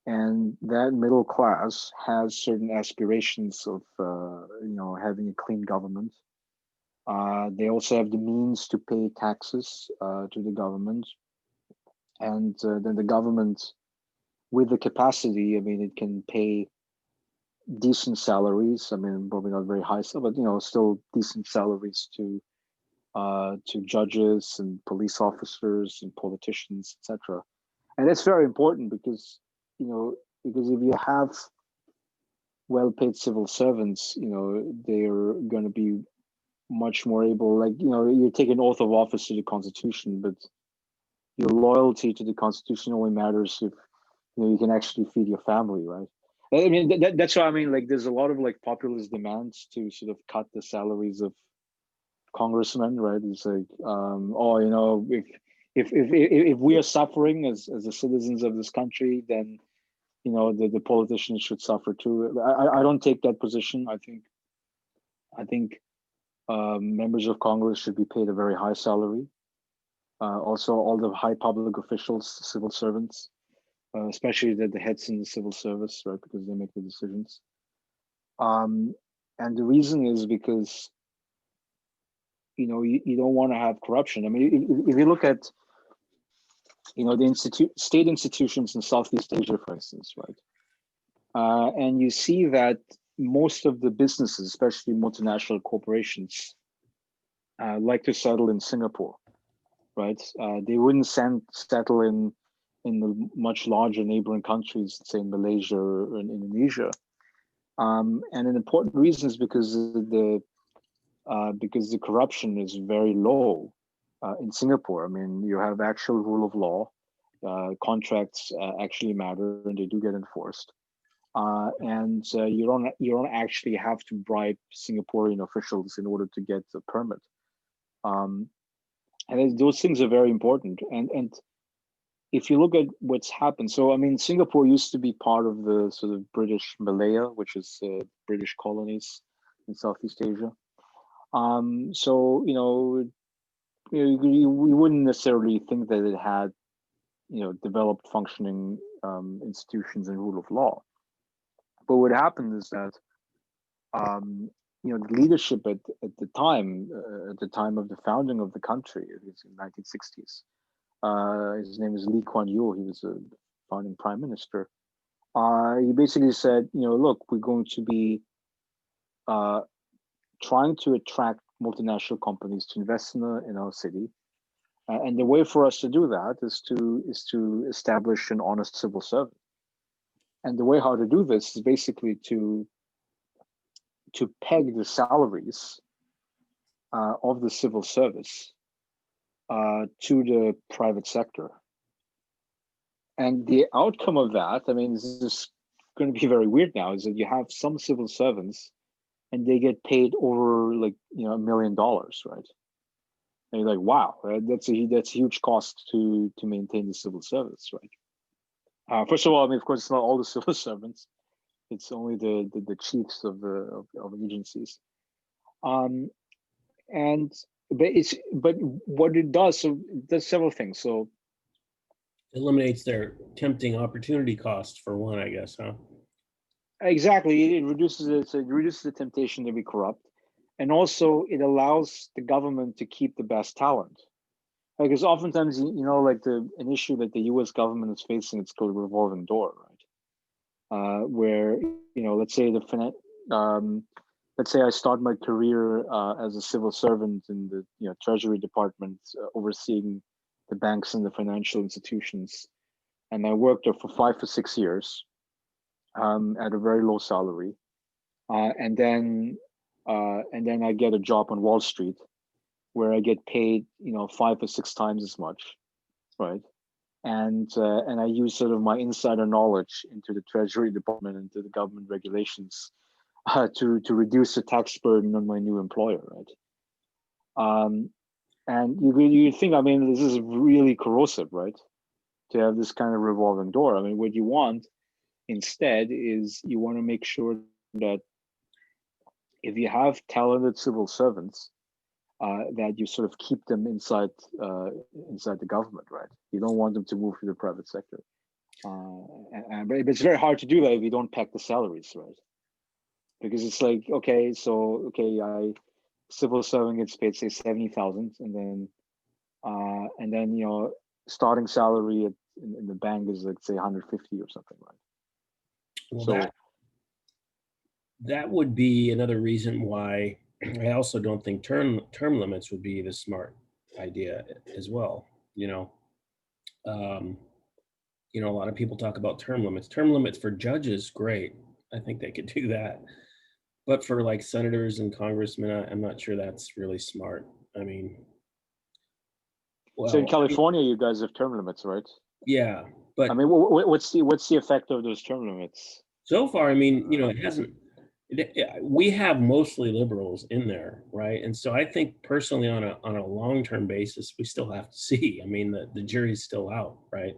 and that middle class has certain aspirations of having a clean government. They also have the means to pay taxes to the government, and then the government, with the capacity, I mean, it can pay decent salaries. I mean, probably not very high, but still decent salaries to judges and police officers and politicians, etc. And that's very important because you know because if you have well-paid civil servants, they're going to be much more able. Like, you take an oath of office to the Constitution, but your loyalty to the Constitution only matters if you can actually feed your family, right? I mean, that's what I mean. Like, there's a lot of like populist demands to sort of cut the salaries of congressmen, right? It's like, oh, if we are suffering as the citizens of this country, then the politicians should suffer too. I don't take that position. I think members of Congress should be paid a very high salary. Also, all the high public officials, civil servants, especially the heads in the civil service, right? Because they make the decisions. And the reason is because you don't want to have corruption. I mean, if you look at the state institutions in Southeast Asia, for instance, right? And you see that most of the businesses, especially multinational corporations, like to settle in Singapore, right? They wouldn't settle in the much larger neighboring countries, say in Malaysia or in Indonesia. And an important reason is because the corruption is very low in Singapore. I mean, you have actual rule of law. Contracts actually matter, and they do get enforced. And you don't actually have to bribe Singaporean officials in order to get a permit. And those things are very important. And if you look at what's happened, so I mean, Singapore used to be part of the sort of British Malaya, which is British colonies in Southeast Asia. So we wouldn't necessarily think that it had developed functioning institutions and rule of law. But what happened is that the leadership at the time of the founding of the country, it was in 1960s. His name is Lee Kuan Yew. He was a founding prime minister. He basically said, look, we're going to be trying to attract multinational companies to invest in our city. And the way for us to do that is to establish an honest civil servant. And the way how to do this is basically to peg the salaries of the civil service to the private sector. And the outcome of that, I mean, this is going to be very weird now, is that you have some civil servants and they get paid over like $1 million, right? And you're like, wow, that's a huge cost to maintain the civil service, right? First of all, I mean, of course, it's not all the civil servants; it's only the chiefs of agencies. But what it does, so it does several things. So eliminates their tempting opportunity cost for one, I guess, huh? Exactly, it reduces the temptation to be corrupt, and also it allows the government to keep the best talent. Because oftentimes, like an issue that the U.S. government is facing, it's called a revolving door, right? Where let's say let's say I start my career as a civil servant in the Treasury Department, overseeing the banks and the financial institutions, and I worked there for 5 or 6 years at a very low salary, and then I get a job on Wall Street, where I get paid 5 or 6 times as much, right? And I use sort of my insider knowledge into the Treasury Department and to the government regulations to reduce the tax burden on my new employer, right? And you think, I mean, this is really corrosive, right? To have this kind of revolving door. I mean, what you want instead is you want to make sure that if you have talented civil servants, that you sort of keep them inside the government, right? You don't want them to move to the private sector. But it's very hard to do that if you don't pack the salaries, right? Because it's like, civil servant gets paid say 70,000, and then starting salary in the bank is like say 150 or something, right? Well, So that would be another reason why I also don't think term limits would be the smart idea as well. A lot of people talk about term limits. Term limits for judges, great. I think they could do that. But for like senators and congressmen, I'm not sure that's really smart. I mean, so in California, you guys have term limits, right? Yeah, but I mean, what's the effect of those term limits? So far, I mean, it hasn't. We have mostly liberals in there, right? And so I think personally, on a long-term basis, we still have to see. I mean, the jury's still out, right?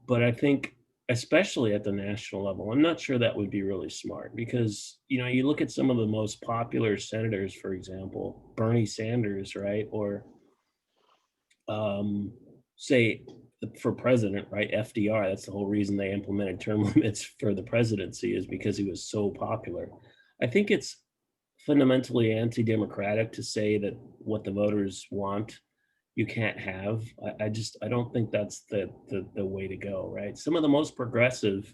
But I think, especially at the national level, I'm not sure that would be really smart because you look at some of the most popular senators, for example, Bernie Sanders, right, or say for president, right? FDR, that's the whole reason they implemented term limits for the presidency, is because he was so popular. I think it's fundamentally anti-democratic to say that what the voters want you can't have. I don't think that's the way to go, right? Some of the most progressive,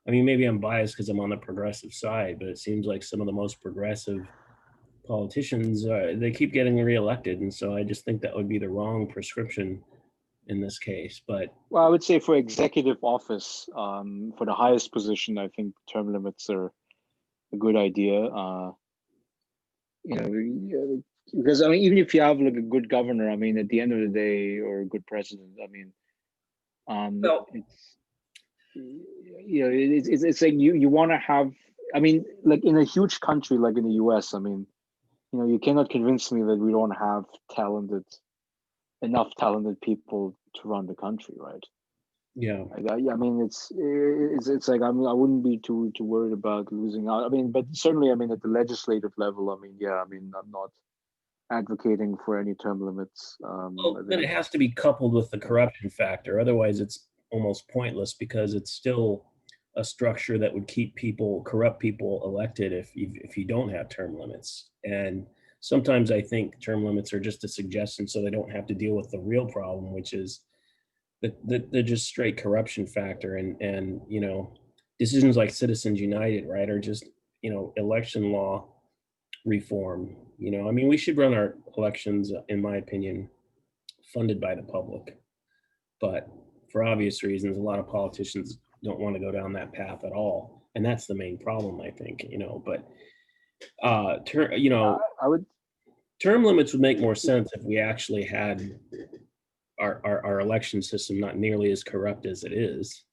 I mean, maybe I'm biased because I'm on the progressive side, but it seems like some of the most progressive politicians, they keep getting reelected, and so I just think that would be the wrong prescription in this case. But Well, I would say for executive office, for the highest position, I think term limits are a good idea. Because I mean, even if you have like a good governor, I mean, at the end of the day, or a good president, I mean, well, it's it's like you want to have. I mean, like in a huge country like in the U.S., I mean, you cannot convince me that we don't have enough talented people to run the country, right? yeah, I mean, it's like, I mean, I wouldn't be too worried about losing out. I mean, but certainly, I mean, at the legislative level, I mean, yeah, I mean, I'm not advocating for any term limits. well, I then it think, has to be coupled with the corruption factor. Otherwise, it's almost pointless because it's still a structure that would keep corrupt people elected if you don't have term limits. And sometimes I think term limits are just a suggestion so they don't have to deal with the real problem, which is the just straight corruption factor. And decisions like Citizens United, right, are just election law reform. I mean, we should run our elections, in my opinion, funded by the public. But for obvious reasons, a lot of politicians don't want to go down that path at all, and that's the main problem, I think. But I would, term limits would make more sense if we actually had our election system not nearly as corrupt as it is.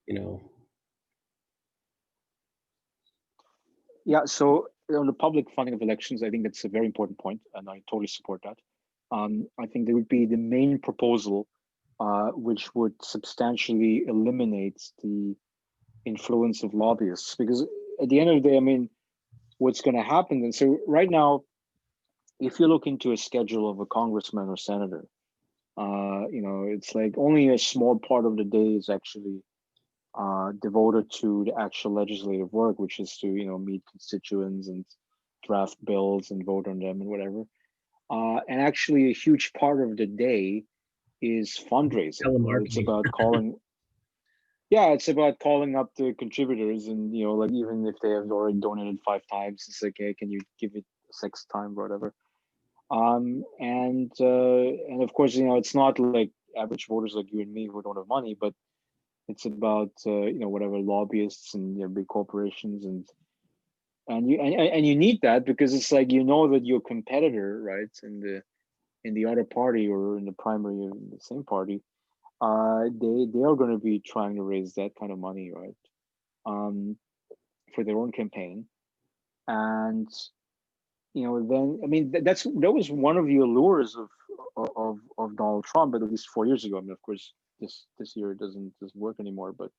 You know, yeah. So on the public funding of elections, I think that's a very important point, and I totally support that. I think there would be the main proposal, which would substantially eliminate the influence of lobbyists, because at the end of the day, I mean, what's going to happen? And so right now, if you look into a schedule of a congressman or senator, it's like only a small part of the day is actually devoted to the actual legislative work, which is to meet constituents and draft bills and vote on them and whatever. And actually, a huge part of the day is fundraising. Right? It's telemarketing. about calling. Yeah, it's about calling up the contributors, and like even if they have already donated 5 times, it's like, hey, can you give it a sixth time or whatever? And of course, it's not like average voters like you and me who don't have money, but it's about whatever lobbyists and big corporations, and you need that, because it's like that your competitor, right, in the other party or in the primary or in the same party, they are going to be trying to raise that kind of money, right, um, for their own campaign. And then I mean that was one of the allures of Donald Trump, at least 4 years ago. I mean, of course, this year it doesn't work anymore, but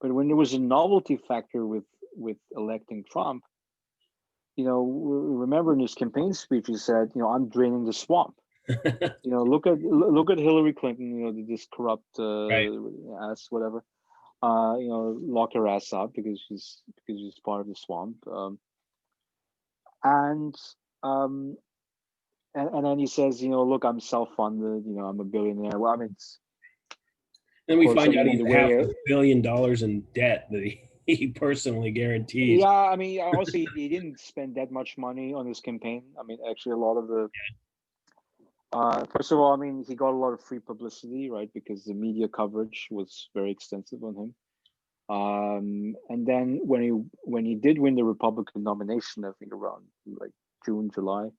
when there was a novelty factor with electing Trump, remember in his campaign speech he said, I'm draining the swamp. Look at Hillary Clinton, this corrupt Right. ass, whatever. Lock her ass up because she's part of the swamp. And um, and then he says, look, I'm self-funded. I'm a billionaire. Well, I mean, Then of we course, I find out mean, in he's the half way, $1 billion in debt that he personally guarantees. yeah. I mean, also he didn't spend that much money on his campaign. I mean, actually, a lot of the first of all, I mean, he got a lot of free publicity, right? Because the media coverage was very extensive on him. And then when he did win the Republican nomination, I think around like June, July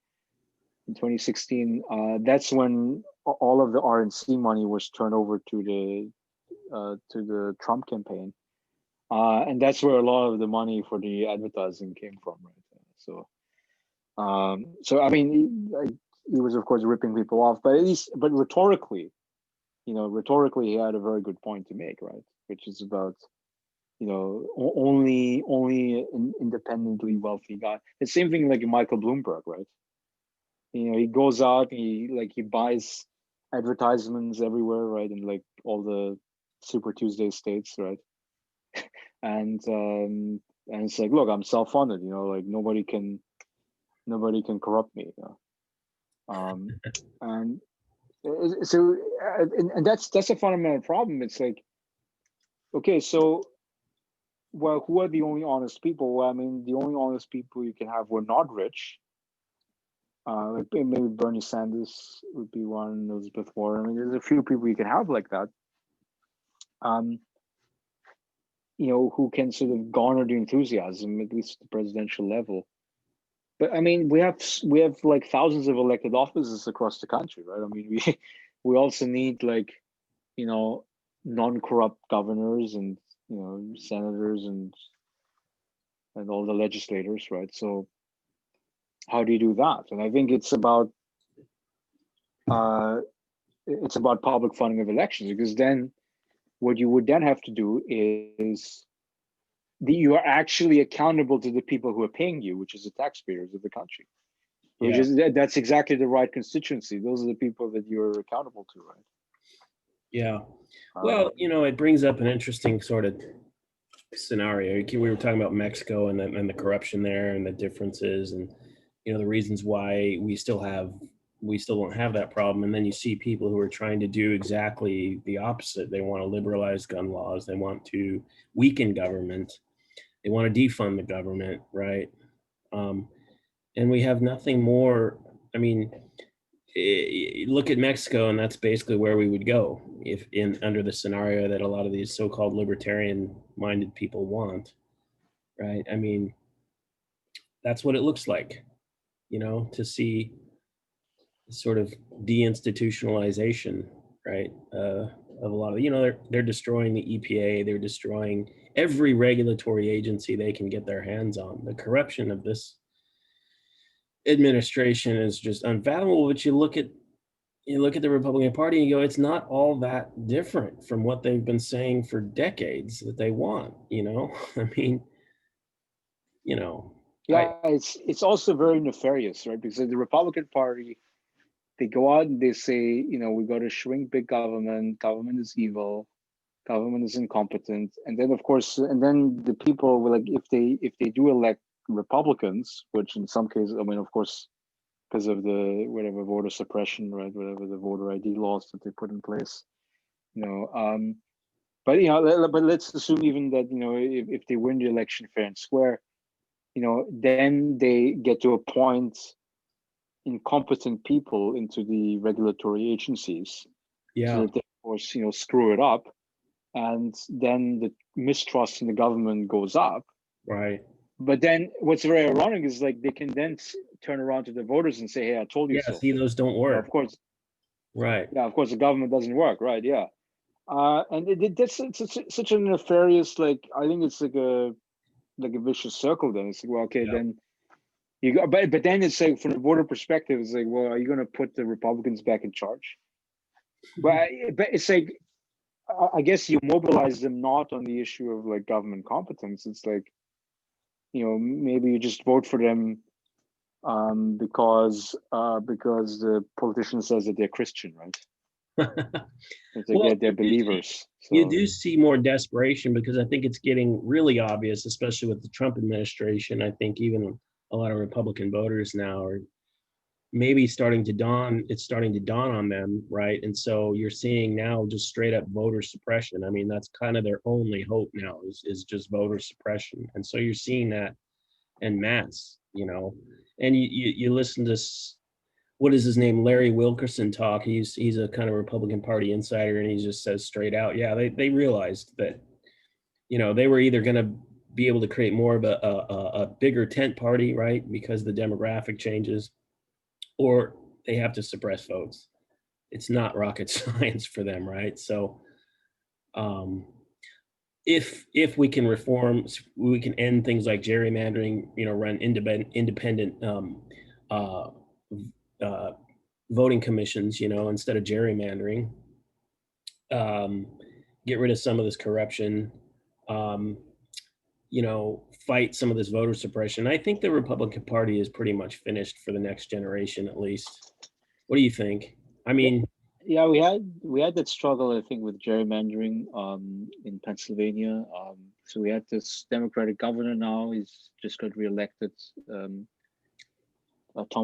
in 2016, that's when all of the RNC money was turned over to the Trump campaign, and that's where a lot of the money for the advertising came from, right? So I mean, he was of course ripping people off, but rhetorically, rhetorically, he had a very good point to make, right? Which is about only an independently wealthy guy. The same thing like Michael Bloomberg, right? He goes out, he buys. advertisements everywhere, right? In like all the Super Tuesday states, right? And it's like, look, I'm self-funded, like nobody can corrupt me, and so and that's a fundamental problem. It's like, okay, so, well, who are the only honest people? Well, I mean, the only honest people you can have were not rich. Like maybe Bernie Sanders would be one, Elizabeth Warren. I mean, there's a few people you can have like that, who can sort of garner the enthusiasm, at least at the presidential level. But I mean, we have like thousands of elected offices across the country, right? I mean, we also need, like, non-corrupt governors and senators and all the legislators, right? So how do you do that? And I think it's about public funding of elections, because then what you would then have to do is you are actually accountable to the people who are paying you, which is the taxpayers of the country. Which is that's exactly the right constituency. Those are the people that you're accountable to, right? Yeah. Well, it brings up an interesting sort of scenario. We were talking about Mexico and the corruption there and the differences, and the reasons why we still don't have that problem. And then you see people who are trying to do exactly the opposite. They want to liberalize gun laws. They want to weaken government. They want to defund the government, right? And we have nothing more. I mean, look at Mexico, and that's basically where we would go if under the scenario that a lot of these so-called libertarian-minded people want, right? I mean, that's what it looks like, to see sort of deinstitutionalization, right? Of a lot of, they're destroying the EPA, they're destroying every regulatory agency they can get their hands on. The corruption of this administration is just unfathomable. But you look at the Republican Party and you go, it's not all that different from what they've been saying for decades that they want. I mean, yeah, it's also very nefarious, right? Because the Republican Party, they go out and they say, we got to shrink big government. Government is evil. Government is incompetent. And then, of course, the people will, like, if they do elect Republicans, which in some cases, I mean, of course, because of the whatever voter suppression, right? Whatever the voter ID laws that they put in place, but but let's assume even that if they win the election fair and square, then they get to appoint incompetent people into the regulatory agencies, so that they, of course, screw it up, and then the mistrust in the government goes up, right? But then what's very ironic is, like, they can then turn around to the voters and say, hey, I told you so. See, those don't work. Of course. Right. Yeah, of course, the government doesn't work, right? Yeah. And that's such a nefarious, like, I think it's like a vicious circle. Then it's like, well, okay, then you go, but then it's like, from the voter perspective, it's like, well, are you going to put the Republicans back in charge? But it's like, I guess you mobilize them not on the issue of, like, government competence. It's like, maybe you just vote for them because the politician says that they're Christian, right? They're believers. So you do see more desperation, because I think it's getting really obvious, especially with the Trump administration. I think even a lot of Republican voters now are maybe starting to dawn on them, right? And so you're seeing now just straight up voter suppression. I mean, that's kind of their only hope now is just voter suppression. And so you're seeing that en masse, and you listen to, what is his name, Larry Wilkerson talk. He's a kind of Republican Party insider, and he just says straight out, they realized that, they were either going to be able to create more of a bigger tent party, right, because the demographic changes, or they have to suppress votes. It's not rocket science for them, right? So if we can reform, we can end things like gerrymandering, run independent voting commissions, instead of gerrymandering, get rid of some of this corruption, fight some of this voter suppression. I think the Republican Party is pretty much finished for the next generation, at least. What do you think? I mean, Yeah, we had that struggle, I think, with gerrymandering in Pennsylvania. So we had this Democratic governor now. He's just got reelected, Tom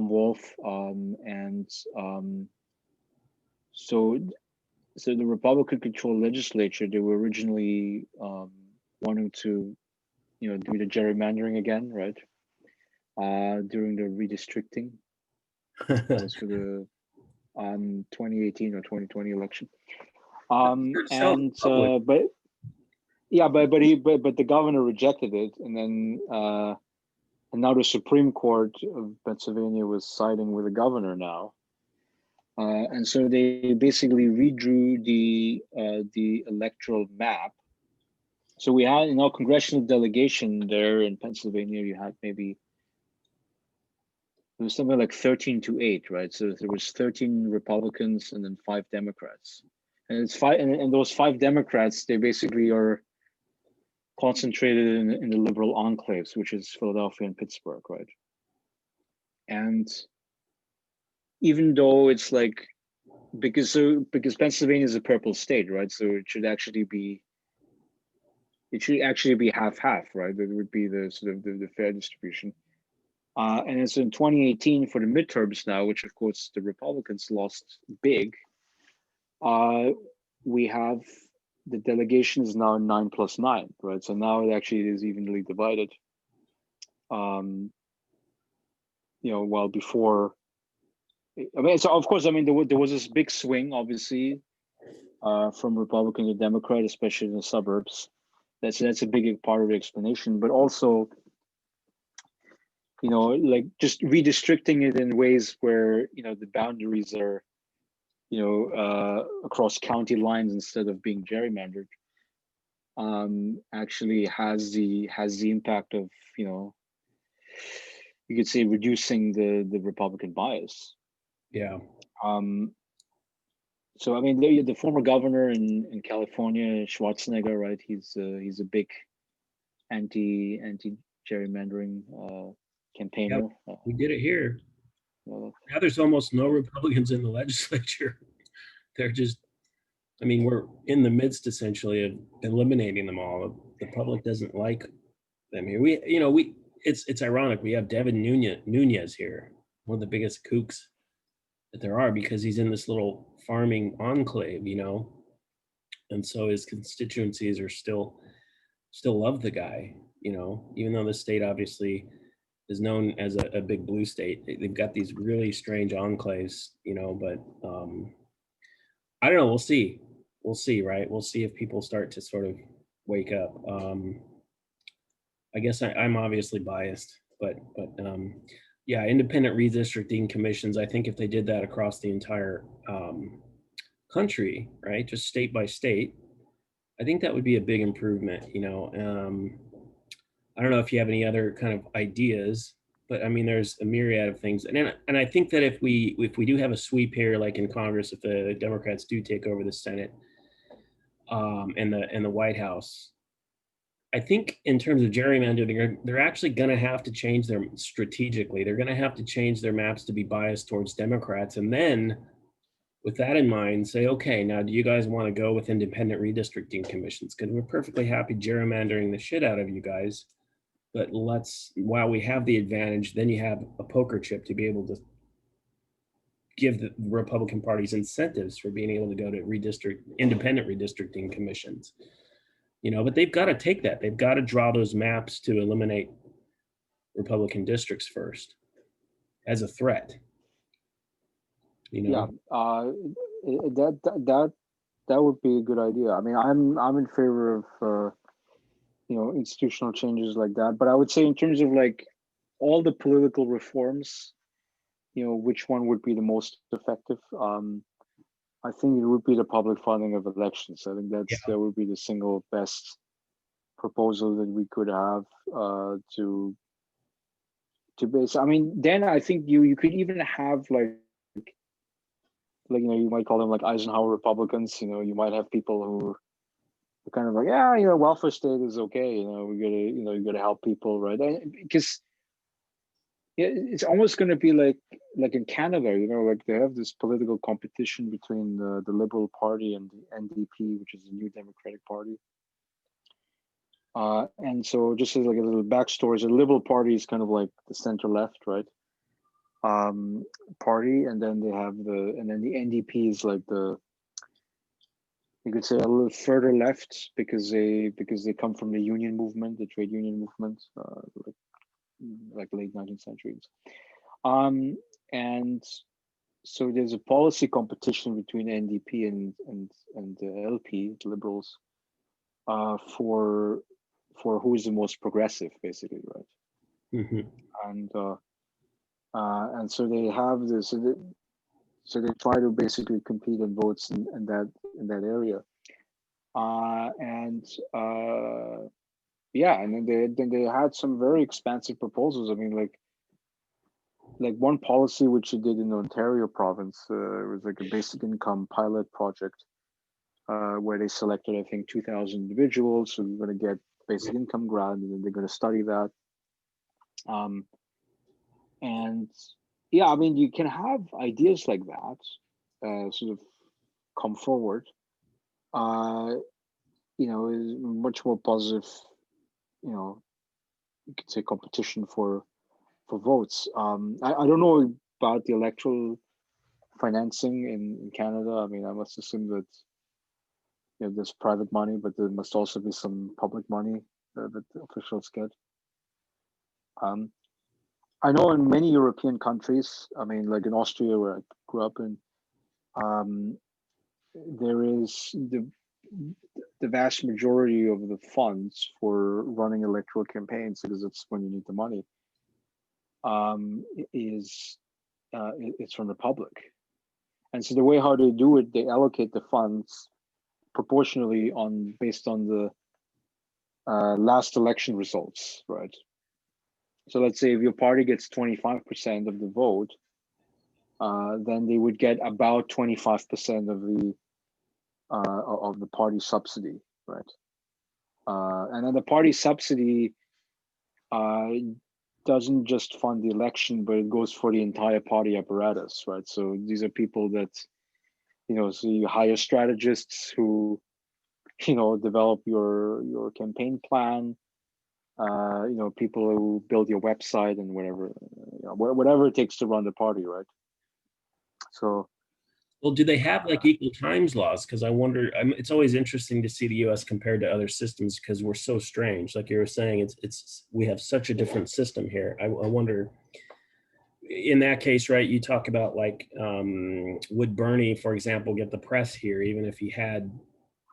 Wolf, and um, so so the Republican-controlled legislature, they were originally wanting to, do the gerrymandering again, right? During the redistricting, that was for the 2018 or 2020 election. South And Republic. but yeah, but the governor rejected it, and now the Supreme Court of Pennsylvania was siding with the governor now, and so they basically redrew the electoral map. So we had in our congressional delegation there in Pennsylvania, you had maybe it was something like 13-8, right? So there was 13 Republicans and then 5 Democrats, and it's five, and those 5 Democrats, they basically are concentrated in the liberal enclaves, which is Philadelphia and Pittsburgh, right? And even though it's like because Pennsylvania is a purple state, right? So it should actually be half-half, right? That would be the sort of the fair distribution. And it's in 2018 for the midterms now, which of course the Republicans lost big. We have the delegation is now 9+9, right? So now it actually is evenly divided. While before, I mean, so of course, I mean, there was this big swing, obviously, from Republican to Democrat, especially in the suburbs. That's a big part of the explanation, but also, like just redistricting it in ways where the boundaries are, across county lines instead of being gerrymandered, actually has the impact of you could say reducing the Republican bias. Yeah. Um, so I mean, the former governor in California, Schwarzenegger, right? He's a big anti gerrymandering Yep. campaigner. We did it here. Uh, Now there's almost no Republicans in the legislature. They're just, I mean, we're in the midst essentially of eliminating them all. The public doesn't like them here. It's ironic. We have Devin Nunez here, one of the biggest kooks that there are, because he's in this little farming enclave, and so his constituencies are still love the guy, even though the state obviously is known as a big blue state. They've got these really strange enclaves, but I don't know. We'll see, right? We'll see if people start to sort of wake up. I guess I'm obviously biased, but yeah, independent redistricting commissions. I think if they did that across the entire country, right, just state by state, I think that would be a big improvement. I don't know if you have any other kind of ideas, but I mean, there's a myriad of things, and I think that if we do have a sweep here, like in Congress, if the Democrats do take over the Senate and the White House, I think in terms of gerrymandering, they're actually going to have to change their strategically. They're going to have to change their maps to be biased towards Democrats, and then with that in mind, say, okay, now do you guys want to go with independent redistricting commissions? Because we're perfectly happy gerrymandering the shit out of you guys. But while we have the advantage, then you have a poker chip to be able to give the Republican parties incentives for being able to go to independent redistricting commissions. But they've got to take that. They've got to draw those maps to eliminate Republican districts first as a threat. yeah, that would be a good idea. I mean, I'm in favor of institutional changes like that. But I would say in terms of like all the political reforms, which one would be the most effective? I think it would be the public funding of elections. I think that would be the single best proposal that we could have to base. I mean, then I think you could even have like you might call them like Eisenhower Republicans. You might have people who are kind of like, yeah, welfare state is okay. We gotta you gotta help people, right? Because Yeah, it's almost going to be like in Canada, like they have this political competition between the Liberal Party and the NDP, which is the New Democratic Party. And so just as like a little backstory, the Liberal Party is kind of like the center left, right? Party, and then the NDP is like you could say a little further left because they come from the union movement, the trade union movement, like late 19th century. And so there's a policy competition between NDP and the LP, the Liberals, for who is the most progressive, basically, right? Mm-hmm. And so they have this. So they try to basically compete in votes in that area. Yeah, and then they had some very expansive proposals. I mean, like one policy which they did in the Ontario province was like a basic income pilot project where they selected, I think, 2,000 individuals who are going to get basic income grant, and then they're going to study that. And yeah, I mean, you can have ideas like that sort of come forward. Is much more positive, you could say, competition for votes. I don't know about the electoral financing in Canada. I mean, I must assume that there's private money, but there must also be some public money that the officials get. I know in many European countries, I mean, like in Austria, where I grew up in, there is the vast majority of the funds for running electoral campaigns, because it's when you need the money, it's from the public. And so the way how they do it, they allocate the funds proportionally based on the last election results, right? So let's say if your party gets 25% of the vote, then they would get about 25% of the party subsidy, right? And then the party subsidy doesn't just fund the election, but it goes for the entire party apparatus, right? So these are people that, so you hire strategists who, develop your campaign plan, people who build your website and whatever it takes to run the party, right? So, well, do they have like equal times laws? Because I wonder. It's always interesting to see the U.S. compared to other systems because we're so strange. Like you were saying, we have such a different system here. I wonder. In that case, right? You talk about like would Bernie, for example, get the press here, even if he had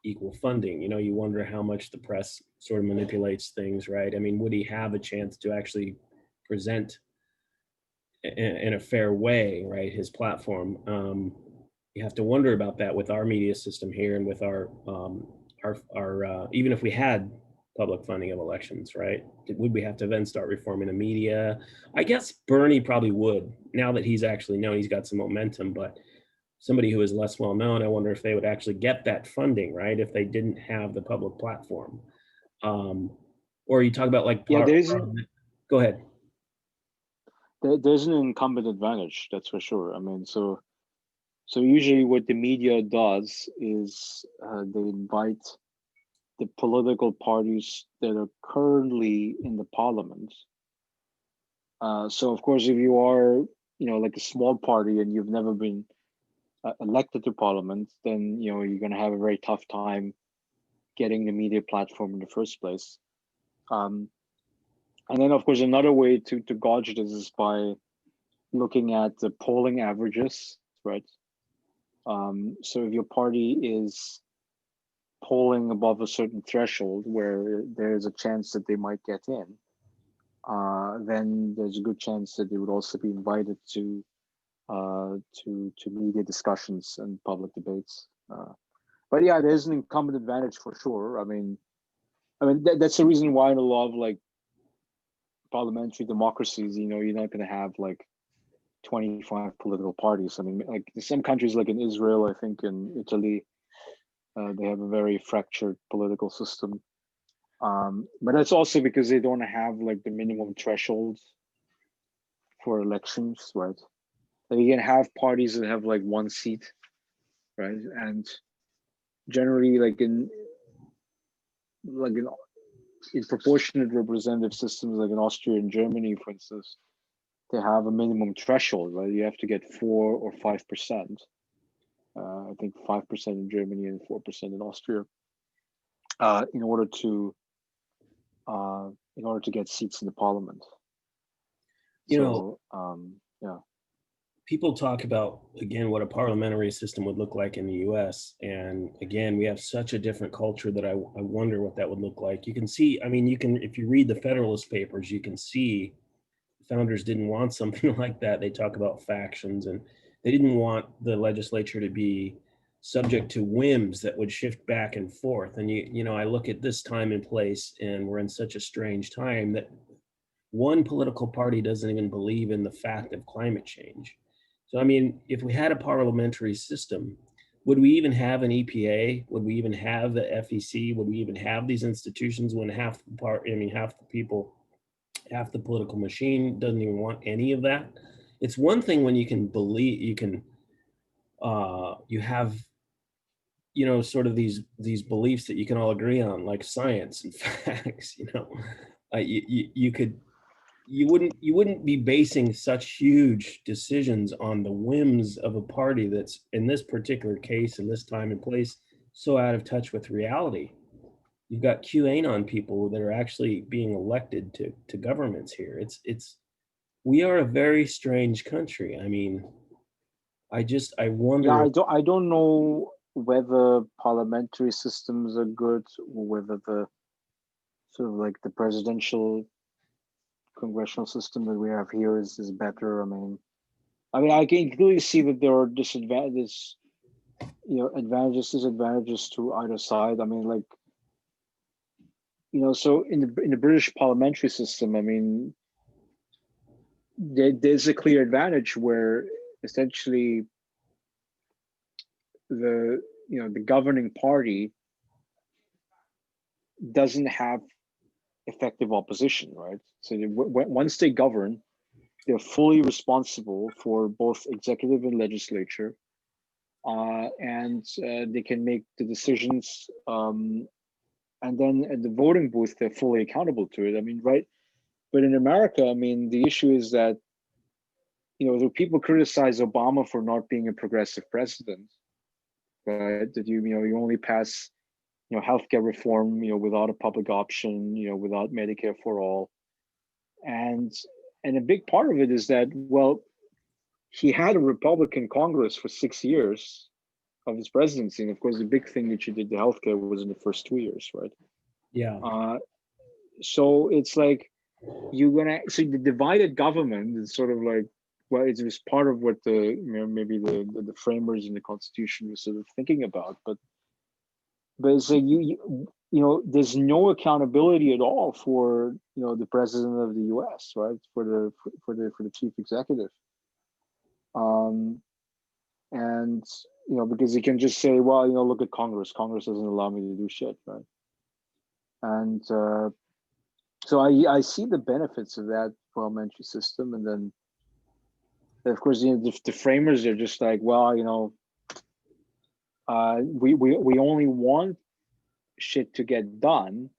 equal funding? You wonder how much the press sort of manipulates things, right? I mean, would he have a chance to actually present in a fair way, right, his platform? You have to wonder about that with our media system here and with our even if we had public funding of elections, right? Would we have to then start reforming the media? I guess Bernie probably would, now that he's actually known, he's got some momentum, but somebody who is less well known, I wonder if they would actually get that funding, right, if they didn't have the public platform. Or you talk about like yeah, go ahead. There's an incumbent advantage, that's for sure. I mean, so usually what the media does is they invite the political parties that are currently in the parliament. So of course, if you are, like a small party and you've never been elected to parliament, then you're going to have a very tough time getting the media platform in the first place. And then of course another way to gauge this is by looking at the polling averages, right? So if your party is polling above a certain threshold where there's a chance that they might get in, then there's a good chance that they would also be invited to media discussions and public debates. But yeah, there's an incumbent advantage for sure. I mean, that's the reason why in a lot of like parliamentary democracies, you're not going to have like 25 political parties. I mean, like some countries, like in Israel, I think in Italy, they have a very fractured political system. But that's also because they don't have like the minimum thresholds for elections, right? Like you can have parties that have like one seat, right? And generally, like in proportionate representative systems, like in Austria and Germany, for instance, they have a minimum threshold, right? You have to get 4 or 5%. I think 5% in Germany and 4% in Austria, uh, in order to get seats in the parliament. You know, So yeah. people talk about, again, what a parliamentary system would look like in the US. And again, we have such a different culture that I wonder what that would look like. You can see, I mean, if you read the Federalist Papers, you can see founders didn't want something like that. They talk about factions, and they didn't want the legislature to be subject to whims that would shift back and forth. And I look at this time and place, and we're in such a strange time that one political party doesn't even believe in the fact of climate change. So, I mean, if we had a parliamentary system, would we even have an EPA? Would we even have the FEC? Would we even have these institutions when half the people, half the political machine doesn't even want any of that? It's one thing when you have, sort of these beliefs that you can all agree on, like science and facts. You could you wouldn't be basing such huge decisions on the whims of a party that's, in this particular case, in this time and place, so out of touch with reality. You've got QAnon people that are actually being elected to governments here. We are a very strange country. I mean, I Yeah, wonder. I don't know whether parliamentary systems are good or whether the sort of like the presidential congressional system that we have here is better. I mean, I can clearly see that there are disadvantages, advantages, disadvantages to either side. I mean, like, so in the British parliamentary system, I mean, there's a clear advantage where essentially the governing party doesn't have effective opposition, right? So once they govern, they're fully responsible for both executive and legislature, and they can make the decisions. And then at the voting booth, they're fully accountable to it. I mean, right? But in America, I mean, the issue is that the people criticize Obama for not being a progressive president, right? That you only pass healthcare reform, without a public option, without Medicare for all. And a big part of it is that, well, he had a Republican Congress for 6 years of his presidency. And of course, the big thing that you did, the healthcare, was in the first 2 years, right? Yeah. So it's like so the divided government is sort of like, well, it was part of what maybe the framers in the Constitution were sort of thinking about, but it's like there's no accountability at all for the president of the U.S., right? For the chief executive, and because you can just say, well, look at Congress. Congress doesn't allow me to do shit, right? And so I see the benefits of that parliamentary system, and then of course the framers are just like, well, we only want shit to get done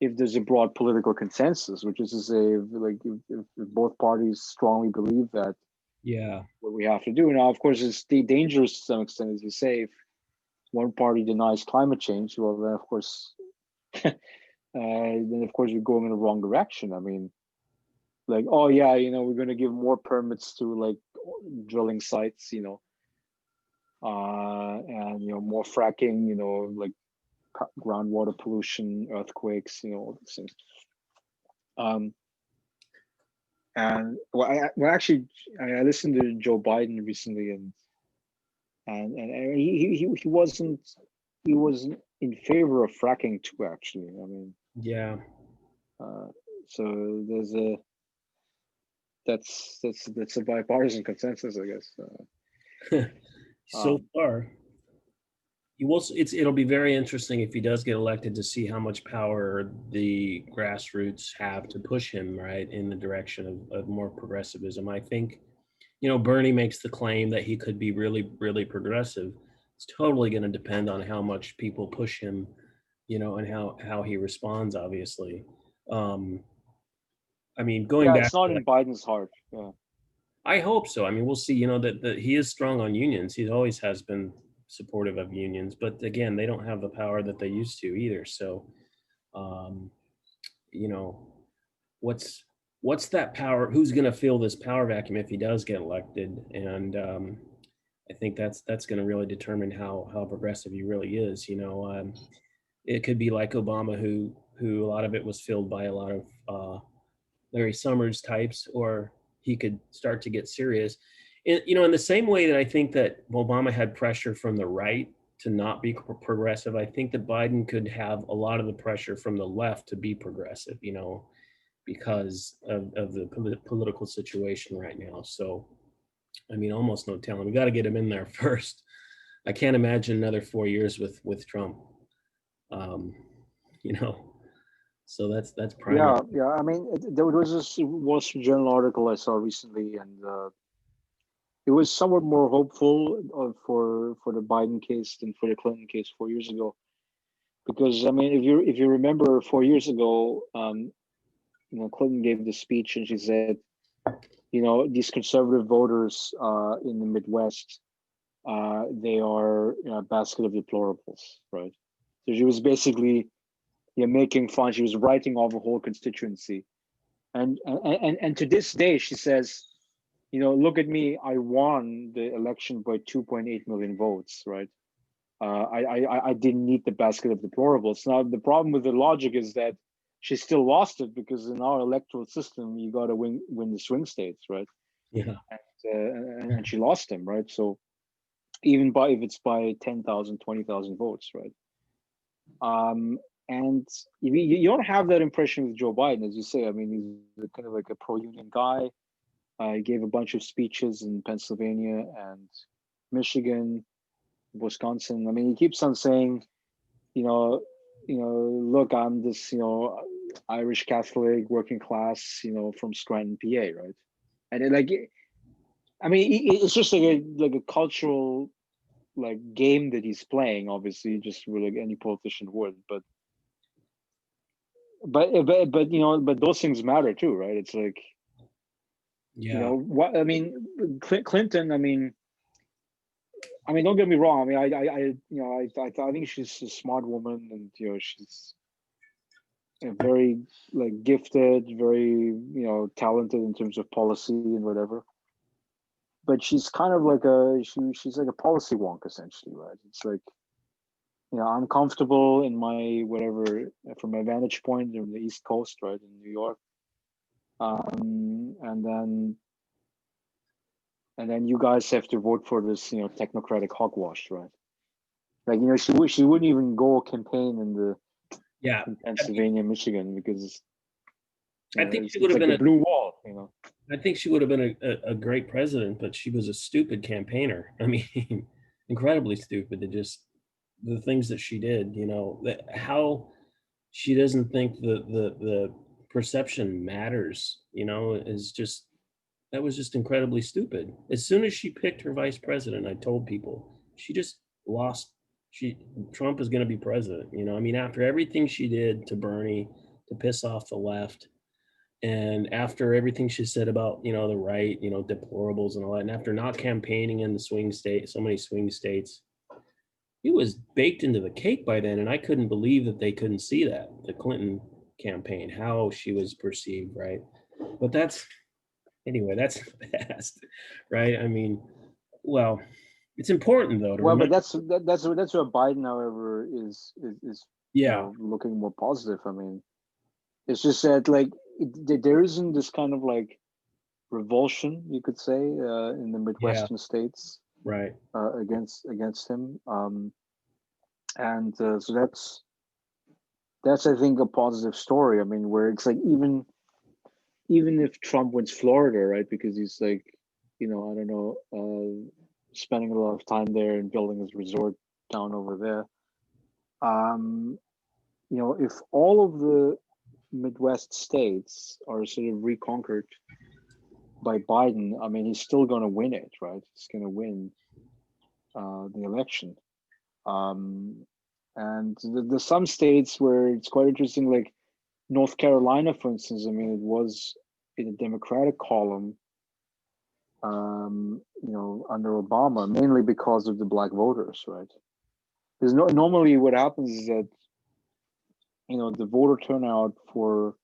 if there's a broad political consensus, which is to say, like if both parties strongly believe that, Yeah. what we have to do now. Of course, it's dangerous to some extent, as you say, if one party denies climate change. Well, then of course, we're going in the wrong direction. I mean, like, oh yeah, we're going to give more permits to like drilling sites, and more fracking, like groundwater pollution, earthquakes, all these things. And actually, I listened to Joe Biden recently, and he wasn't in favor of fracking too. Actually, I mean, Yeah. so there's that's a bipartisan consensus, I guess. So far. It'll be very interesting if he does get elected to see how much power the grassroots have to push him right in the direction of more progressivism. I think, Bernie makes the claim that he could be really, really progressive. It's totally going to depend on how much people push him, and how he responds, obviously. Um, I mean, going Yeah, back it's not to, in like, Biden's heart. Yeah. I hope so. I mean, we'll see. That he is strong on unions. He always has been supportive of unions, but again, they don't have the power that they used to either. So, um, you know, what's what's that power? Who's going to fill this power vacuum if he does get elected? And I think that's going to really determine how progressive he really is. It could be like Obama, who a lot of it was filled by a lot of Larry Summers types, or he could start to get serious. In the same way that I think that Obama had pressure from the right to not be progressive, I think that Biden could have a lot of the pressure from the left to be progressive, because of the political situation right now. So, I mean, almost no telling. We got to get him in there first. I can't imagine another 4 years with Trump. Um, you know, so that's primary. Yeah, yeah. I mean, there was this Wall Street Journal article I saw recently, and it was somewhat more hopeful for the Biden case than for the Clinton case 4 years ago. Because I mean, if you remember 4 years ago, Clinton gave the speech and she said, these conservative voters in the Midwest, they are a basket of deplorables, right? So she was basically making fun. She was writing off a whole constituency, and to this day she says, look at me, I won the election by 2.8 million votes, right? I didn't need the basket of deplorables. Now the problem with the logic is that she still lost it, because in our electoral system you got to win the swing states, right? Yeah. And she lost them, right? So even if it's by 10,000, 20,000 votes, right? And you don't have that impression with Joe Biden, as you say. I mean, he's kind of like a pro-union guy. He gave a bunch of speeches in Pennsylvania and Michigan, Wisconsin. I mean, he keeps on saying, you know, look, I'm this, Irish Catholic working class, from Scranton, PA, right? And I mean, it's just like a cultural game that he's playing. Obviously, just like any politician would, but those things matter too, right? It's like, Yeah. what I mean, Clinton. I mean, don't get me wrong. I mean, I think she's a smart woman, and she's very gifted, very talented in terms of policy and whatever. But she's kind of like she's like a policy wonk, essentially, right? It's like, I'm comfortable in my whatever, from my vantage point in the East Coast, right, in New York, and then you guys have to vote for this technocratic hogwash, right? Like, she wouldn't even go campaign Yeah. in I think, Pennsylvania, Michigan, because I think she would it's have like been the a blue wall. I think she would have been a great president, but she was a stupid campaigner. I mean, incredibly stupid to just the things that she did, how she doesn't think the perception matters, is just that was just incredibly stupid. As soon as she picked her vice president, I told people she just lost. She Trump is going to be president. I mean, after everything she did to Bernie to piss off the left, and after everything she said about the right, deplorables and all that, and after not campaigning in the swing state, so many swing states, it was baked into the cake by then, and I couldn't believe that they couldn't see that the Clinton campaign, how she was perceived, right? But that's the past, right? I mean, well, it's important though to Well, remember. but that's where Biden, however, is Yeah, looking more positive. I mean, it's just that there isn't this kind of revulsion, you could say, in the yeah, Midwestern states right. against him, and so that's I think a positive story. I mean, where it's like, even if Trump wins Florida, right, because he's like, I don't know, spending a lot of time there and building his resort, down over there. If all of the Midwest states are sort of reconquered by Biden, I mean, he's still going to win it, right? He's going to win the election. And there's some states where it's quite interesting, like North Carolina, for instance. I mean, it was in a Democratic column, under Obama, mainly because of the black voters, right? Because normally what happens is that, the voter turnout for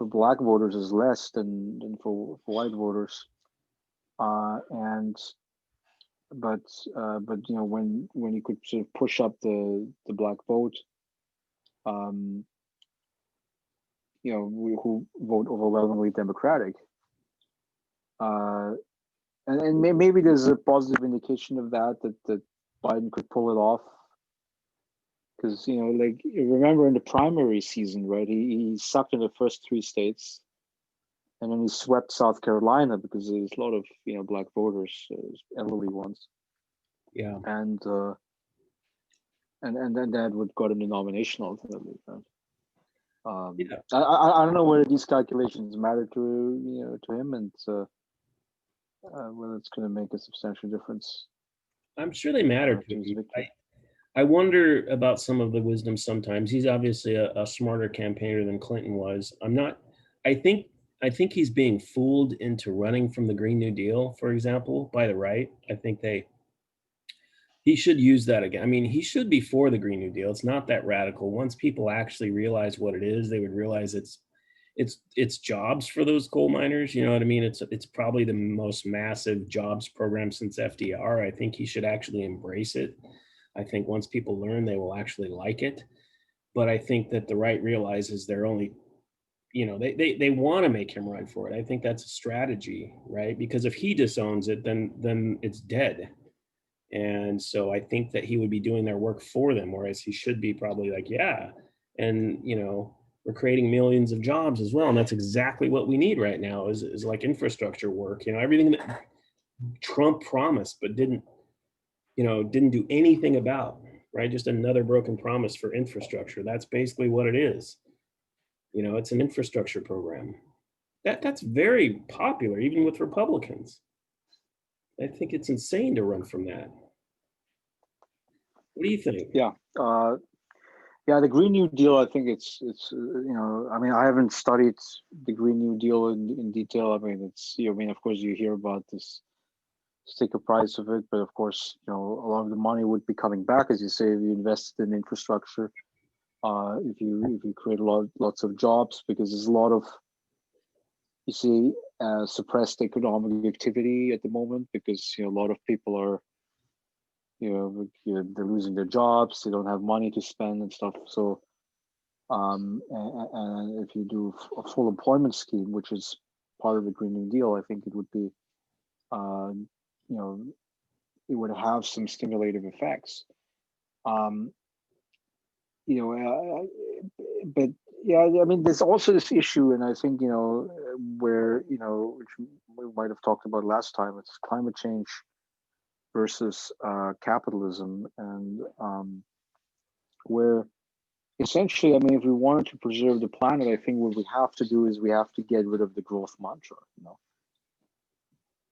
black voters is less than for white voters. And but when you could sort of push up the black vote, who vote overwhelmingly Democratic, and maybe there's a positive indication of that Biden could pull it off, because like, remember in the primary season, right? He sucked in the first 3 states, and then he swept South Carolina because there's a lot of black voters, elderly ones. Yeah. And then that would got him the nomination ultimately. Right? Yeah. I don't know whether these calculations matter to him, and whether it's going to make a substantial difference. I'm sure they matter to his him. victory. I wonder about some of the wisdom sometimes. He's obviously a smarter campaigner than Clinton was. I think he's being fooled into running from the Green New Deal, for example, by the right. I think he should use that again. I mean, he should be for the Green New Deal. It's not that radical. Once people actually realize what it is, they would realize it's jobs for those coal miners. You know what I mean? It's probably the most massive jobs program since FDR. I think he should actually embrace it. I think once people learn, they will actually like it. But I think that the right realizes they're only, they want to make him run for it. I think that's a strategy, right? Because if he disowns it, then it's dead. And so I think that he would be doing their work for them, whereas he should be probably like, yeah, and we're creating millions of jobs as well, and that's exactly what we need right now is like infrastructure work. Everything that Trump promised but didn't do anything about, right? Just another broken promise for infrastructure. That's basically what it is. It's an infrastructure program. That's very popular, even with Republicans. I think it's insane to run from that. What do you think? Yeah. The Green New Deal, I think it's I mean, I haven't studied the Green New Deal in detail. I mean, of course you hear about this sticker price of it, but of course, a lot of the money would be coming back, as you say, if you invested in infrastructure, if you create lots of jobs, because there's a lot of, you see, suppressed economic activity at the moment, because a lot of people are they're losing their jobs, they don't have money to spend and stuff. So and if you do a full employment scheme, which is part of the Green New Deal, I think it would be it would have some stimulative effects. But yeah, I mean, there's also this issue, and I think where which we might have talked about last time. It's climate change versus capitalism, and where essentially, I mean, if we wanted to preserve the planet, I think what we have to do is we have to get rid of the growth mantra,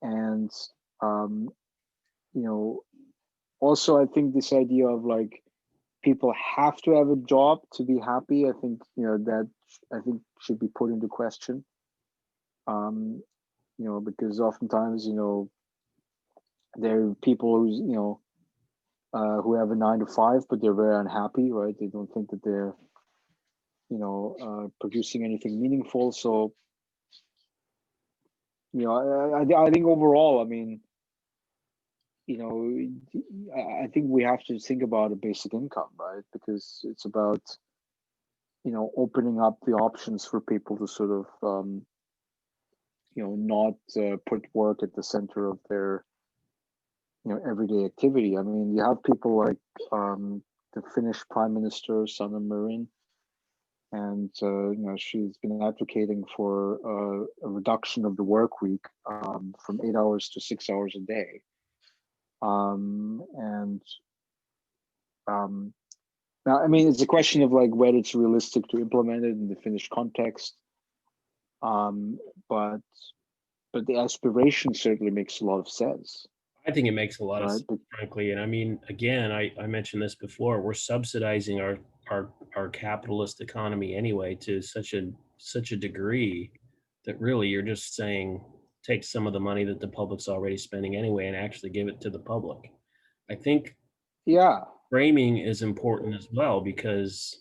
and also I think this idea of like people have to have a job to be happy, I think that should be put into question, because oftentimes there are people who have a 9 to 5, but they're very unhappy, right? They don't think that they're producing anything meaningful. So I think overall, I mean, I think we have to think about a basic income, right? Because it's about opening up the options for people to sort of not put work at the center of their everyday activity. I mean, you have people like the Finnish Prime Minister Sanna Marin, and she's been advocating for a reduction of the work week from 8 hours to 6 hours a day, and Now, I mean, it's a question of like whether it's realistic to implement it in the Finnish context. Um, but the aspiration certainly makes a lot of sense, I think it makes a lot of right? sense, frankly. And I mean, again, I mentioned this before. We're subsidizing our capitalist economy anyway to such a degree that really you're just saying take some of the money that the public's already spending anyway and actually give it to the public. I think Yeah, framing is important as well because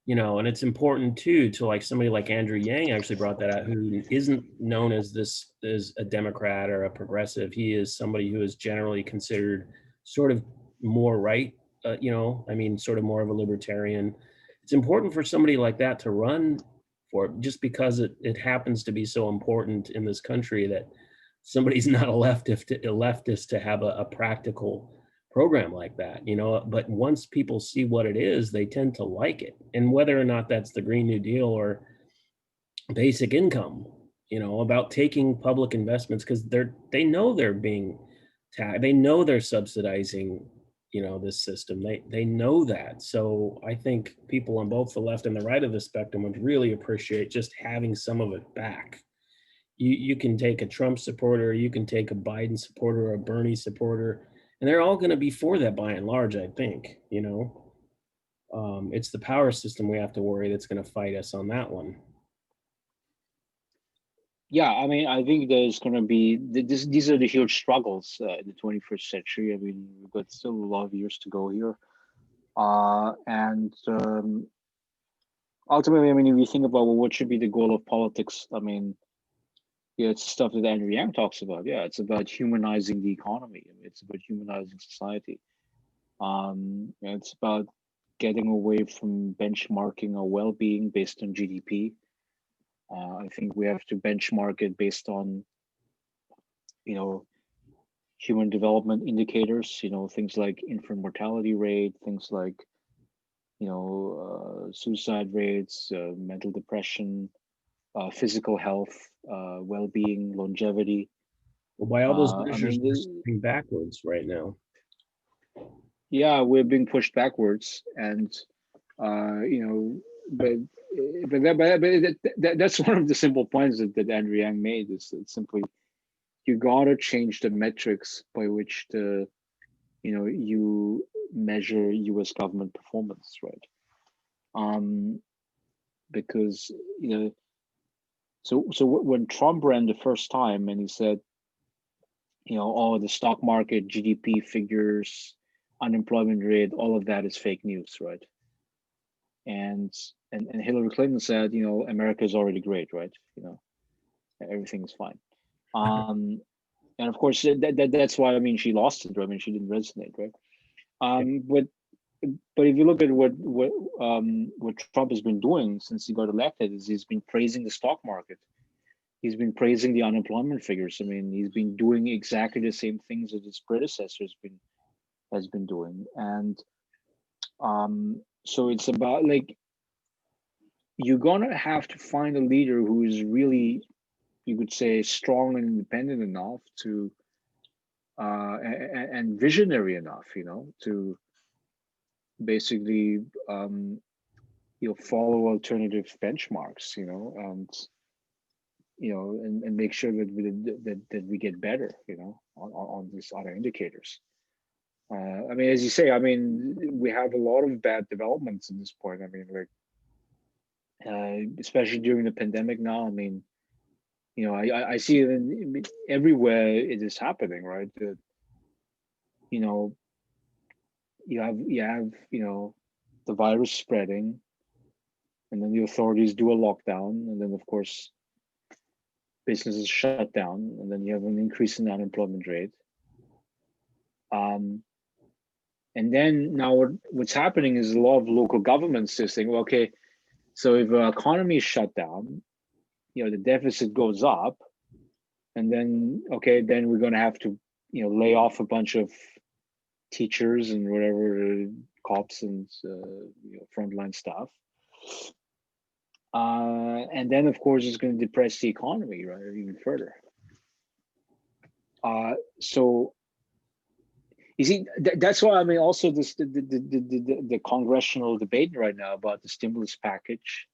and it's important too to like somebody like Andrew Yang actually brought that out, who isn't known as this as a Democrat or a progressive. He is somebody who is generally considered sort of more right, I mean, sort of more of a libertarian. It's important for somebody like that to run for it just because it happens to be so important in this country that somebody's not a leftist to have a practical program like that, but once people see what it is, they tend to like it. And whether or not that's the Green New Deal or basic income, about taking public investments because they know they're being they know they're subsidizing, this system. They know that. So I think people on both the left and the right of the spectrum would really appreciate just having some of it back. You can take a Trump supporter, you can take a Biden supporter or a Bernie supporter, and they're all going to be for that by and large, I think. It's the power system we have to worry that's going to fight us on that one. yeah. I mean, I think there's going to be these are the huge struggles in the 21st century. I mean, we've got still a lot of years to go here, and ultimately, I mean, if you think about, well, what should be the goal of politics, I mean, yeah, it's stuff that Andrew Yang talks about. Yeah, it's about humanizing the economy. I mean, it's about humanizing society. It's about getting away from benchmarking our well-being based on GDP. I think we have to benchmark it based on, human development indicators. Things like infant mortality rate, things like, suicide rates, mental depression, physical health, well-being, longevity. Well, by all those I measures, mean, we're slipping backwards right now. yeah, we're being pushed backwards, and but that's one of the simple points that Andrew Yang made. Is it's simply you gotta change the metrics by which you measure U.S. government performance, right? Because so when Trump ran the first time and he said, oh, the stock market, GDP figures, unemployment rate, all of that is fake news, right? And Hillary Clinton said, America is already great, right? Everything's fine. And of course that's why, I mean, she lost it, right? I mean, she didn't resonate, right? But if you look at what Trump has been doing since he got elected, is he's been praising the stock market. He's been praising the unemployment figures. I mean, he's been doing exactly the same things that his predecessor has been doing. And so it's about, like, you're gonna have to find a leader who is really, you could say, strong and independent enough to and visionary enough, to basically follow alternative benchmarks, and make sure that we get better, on these other indicators. I mean, as you say, I mean, we have a lot of bad developments at this point. I mean, like, especially during the pandemic now. I mean, I see it everywhere it is happening, right? That, you have the virus spreading, and then the authorities do a lockdown, and then of course businesses shut down, and then you have an increase in the unemployment rate. And then now what's happening is a lot of local governments just saying, well, okay, so if the economy is shut down, the deficit goes up, and then, okay, then we're going to have to, lay off a bunch of teachers and whatever, cops and frontline staff. And then, of course, it's going to depress the economy, right, even further. So You see, that's why I mean, also this the congressional debate right now about the stimulus package,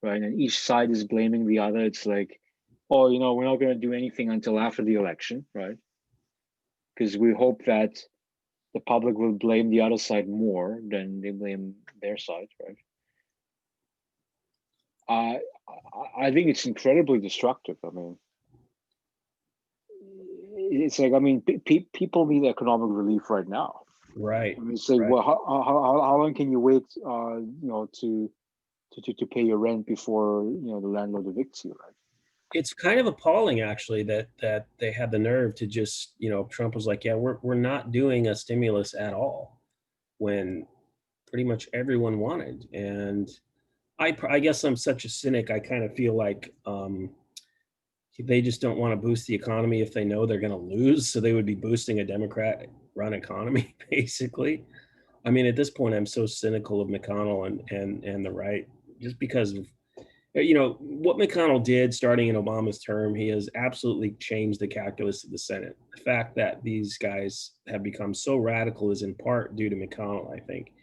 right? And each side is blaming the other. It's like, oh, you know, we're not going to do anything until after the election, right? Because we hope that the public will blame the other side more than they blame their side, right? I think it's incredibly destructive. I mean, it's like, I mean, people need economic relief right now. Right, I mean, it's like, right. well, how long can you wait, you know, to pay your rent before, you know, the landlord evicts you, right? It's kind of appalling actually that they had the nerve to just, Trump was like, "Yeah, we're not doing a stimulus at all," when pretty much everyone wanted. And I guess I'm such a cynic. I kind of feel like they just don't want to boost the economy if they know they're going to lose. So they would be boosting a Democrat-run economy, basically. I mean, at this point, I'm so cynical of McConnell and the right, just because of what McConnell did starting in Obama's term. He has absolutely changed the calculus of the Senate. The fact that these guys have become so radical is in part due to McConnell, I think.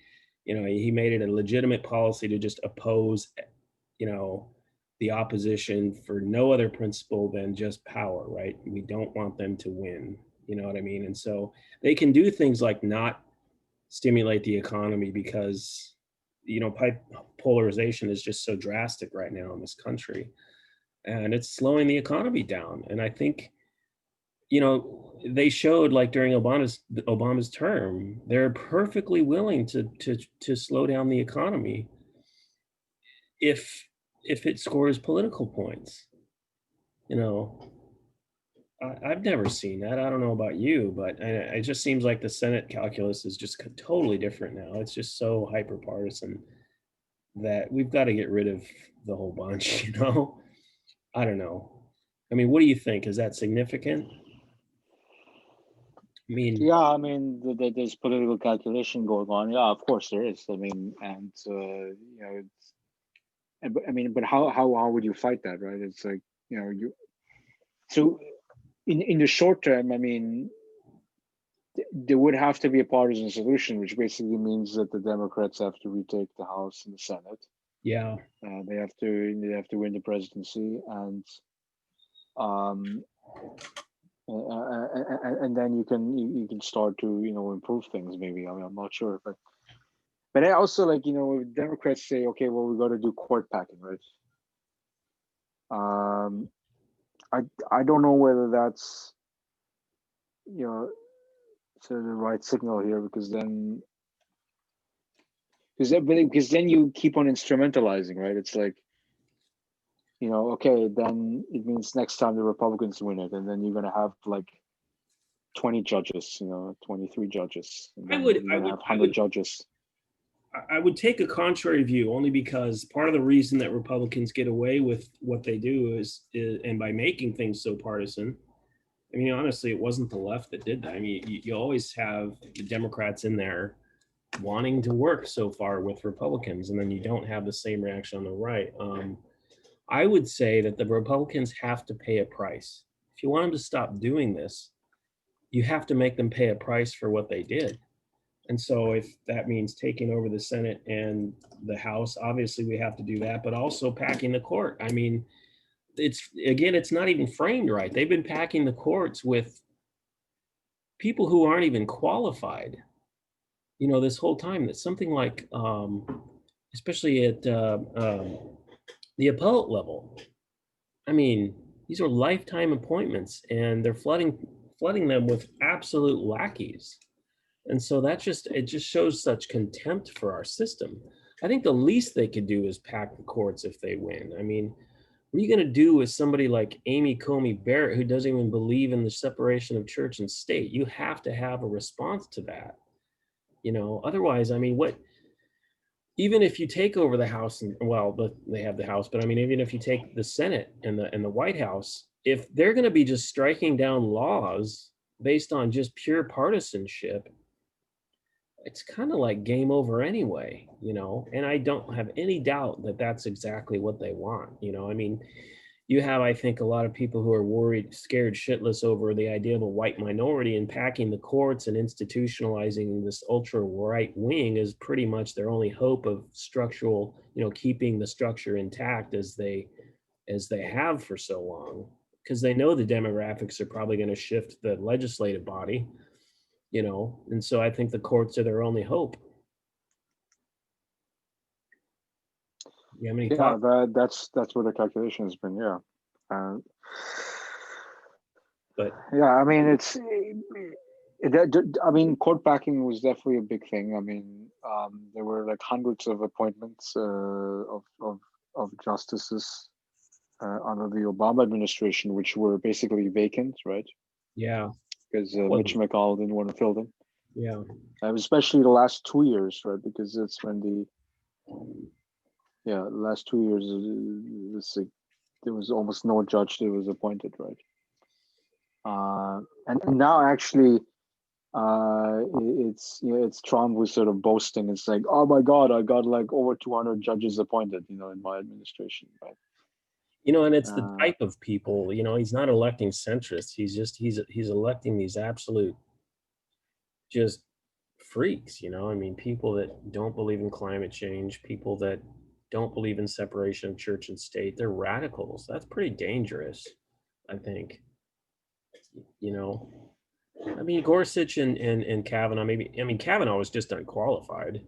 He made it a legitimate policy to just oppose, you know, the opposition for no other principle than just power, right? We don't want them to win. You know what I mean? And so they can do things like not stimulate the economy because, polarization is just so drastic right now in this country, and it's slowing the economy down. And I think, they showed, like, during Obama's term, they're perfectly willing to slow down the economy if it scores political points. You know, I've never seen that. I don't know about you, but it just seems like the Senate calculus is just totally different now. It's just so hyper partisan that we've got to get rid of the whole bunch. I don't know. I mean, what do you think? Is that significant? I mean, Yeah, I mean, there's political calculation going on. Yeah, of course there is. I mean, and you know, I mean, but how would you fight that, right? It's like, you know, you so in the short term, I mean, there would have to be a partisan solution, which basically means that the Democrats have to retake the House and the Senate. yeah, They have to win the presidency, um, and then you can start to, you know, improve things. Maybe, I mean, I'm not sure, but I also, like, you know, if Democrats say, okay, well, we got to do court packing, right? Um, I I don't know whether that's, you know, the right signal here, because then you keep on instrumentalizing, right? It's like, you know, okay, then it means next time the Republicans win it, and then you're gonna have like 20 judges, you know, 23 judges, and I then would, you're I gonna would, have I 100 would, judges. I would take a contrary view, only because part of the reason that Republicans get away with what they do is and by making things so partisan. I mean, honestly, it wasn't the left that did that. I mean, you always have the Democrats in there wanting to work so far with Republicans, and then you don't have the same reaction on the right. I would say that the Republicans have to pay a price. If you want them to stop doing this, you have to make them pay a price for what they did. And so if that means taking over the Senate and the House, obviously we have to do that, but also packing the court. I mean, it's not even framed right. They've been packing the courts with people who aren't even qualified, this whole time. That's something like, especially at the appellate level. I mean, these are lifetime appointments, and they're flooding them with absolute lackeys. And so it just shows such contempt for our system. I think the least they could do is pack the courts if they win. I mean, what are you going to do with somebody like Amy Coney Barrett, who doesn't even believe in the separation of church and state? You have to have a response to that. Otherwise, I mean, even if you take over the House, and well, they have the House, but I mean, even if you take the Senate and the White House, if they're going to be just striking down laws based on just pure partisanship, it's kind of like game over anyway. And I don't have any doubt that that's exactly what they want. I mean, you have, I think, a lot of people who are worried, scared shitless over the idea of a white minority, and packing the courts and institutionalizing this ultra right wing is pretty much their only hope of structural, keeping the structure intact as they have for so long, because they know the demographics are probably going to shift the legislative body, and so I think the courts are their only hope. You have any Yeah, thoughts? that's where the calculation has been. Yeah, uh, But yeah. I mean, I mean, court packing was definitely a big thing. I mean, there were like hundreds of appointments of justices under the Obama administration, which were basically vacant, right? yeah, Because that Mitch was McConnell didn't want to fill them, yeah. especially the last 2 years, right? Because that's when the last 2 years there was almost no judge that was appointed, right? And now actually, it's Trump was sort of boasting. It's like, oh my God, I got like over 200 judges appointed, in my administration, right? And it's the Uh, type of people, he's not electing centrists. He's electing these absolute just freaks, I mean, people that don't believe in climate change, people that don't believe in separation of church and state. They're radicals. That's pretty dangerous, I think. You know, I mean, Gorsuch and Kavanaugh, maybe, I mean, Kavanaugh was just unqualified,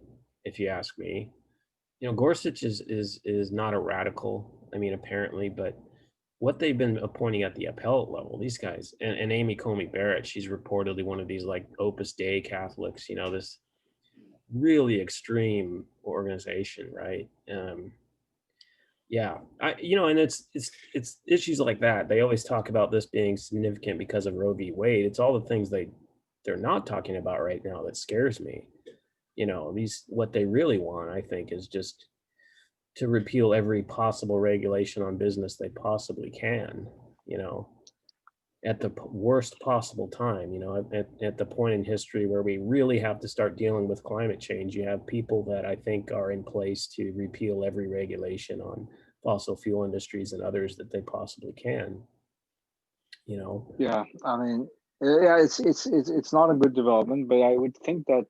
if you ask me. Gorsuch is not a radical, I mean, apparently, but what they've been appointing at the appellate level, these guys, and Amy Coney Barrett, she's reportedly one of these like Opus Dei Catholics, this really extreme organization, right? Yeah, and it's issues like that. They always talk about this being significant because of Roe v. Wade. It's all the things they're not talking about right now that scares me. These what they really want, I think, is just to repeal every possible regulation on business they possibly can. You know, at the worst possible time, at the point in history where we really have to start dealing with climate change. You have people that I think are in place to repeal every regulation on fossil fuel industries and others that they possibly can, you know. yeah, I mean, yeah, it's not a good development, but I would think that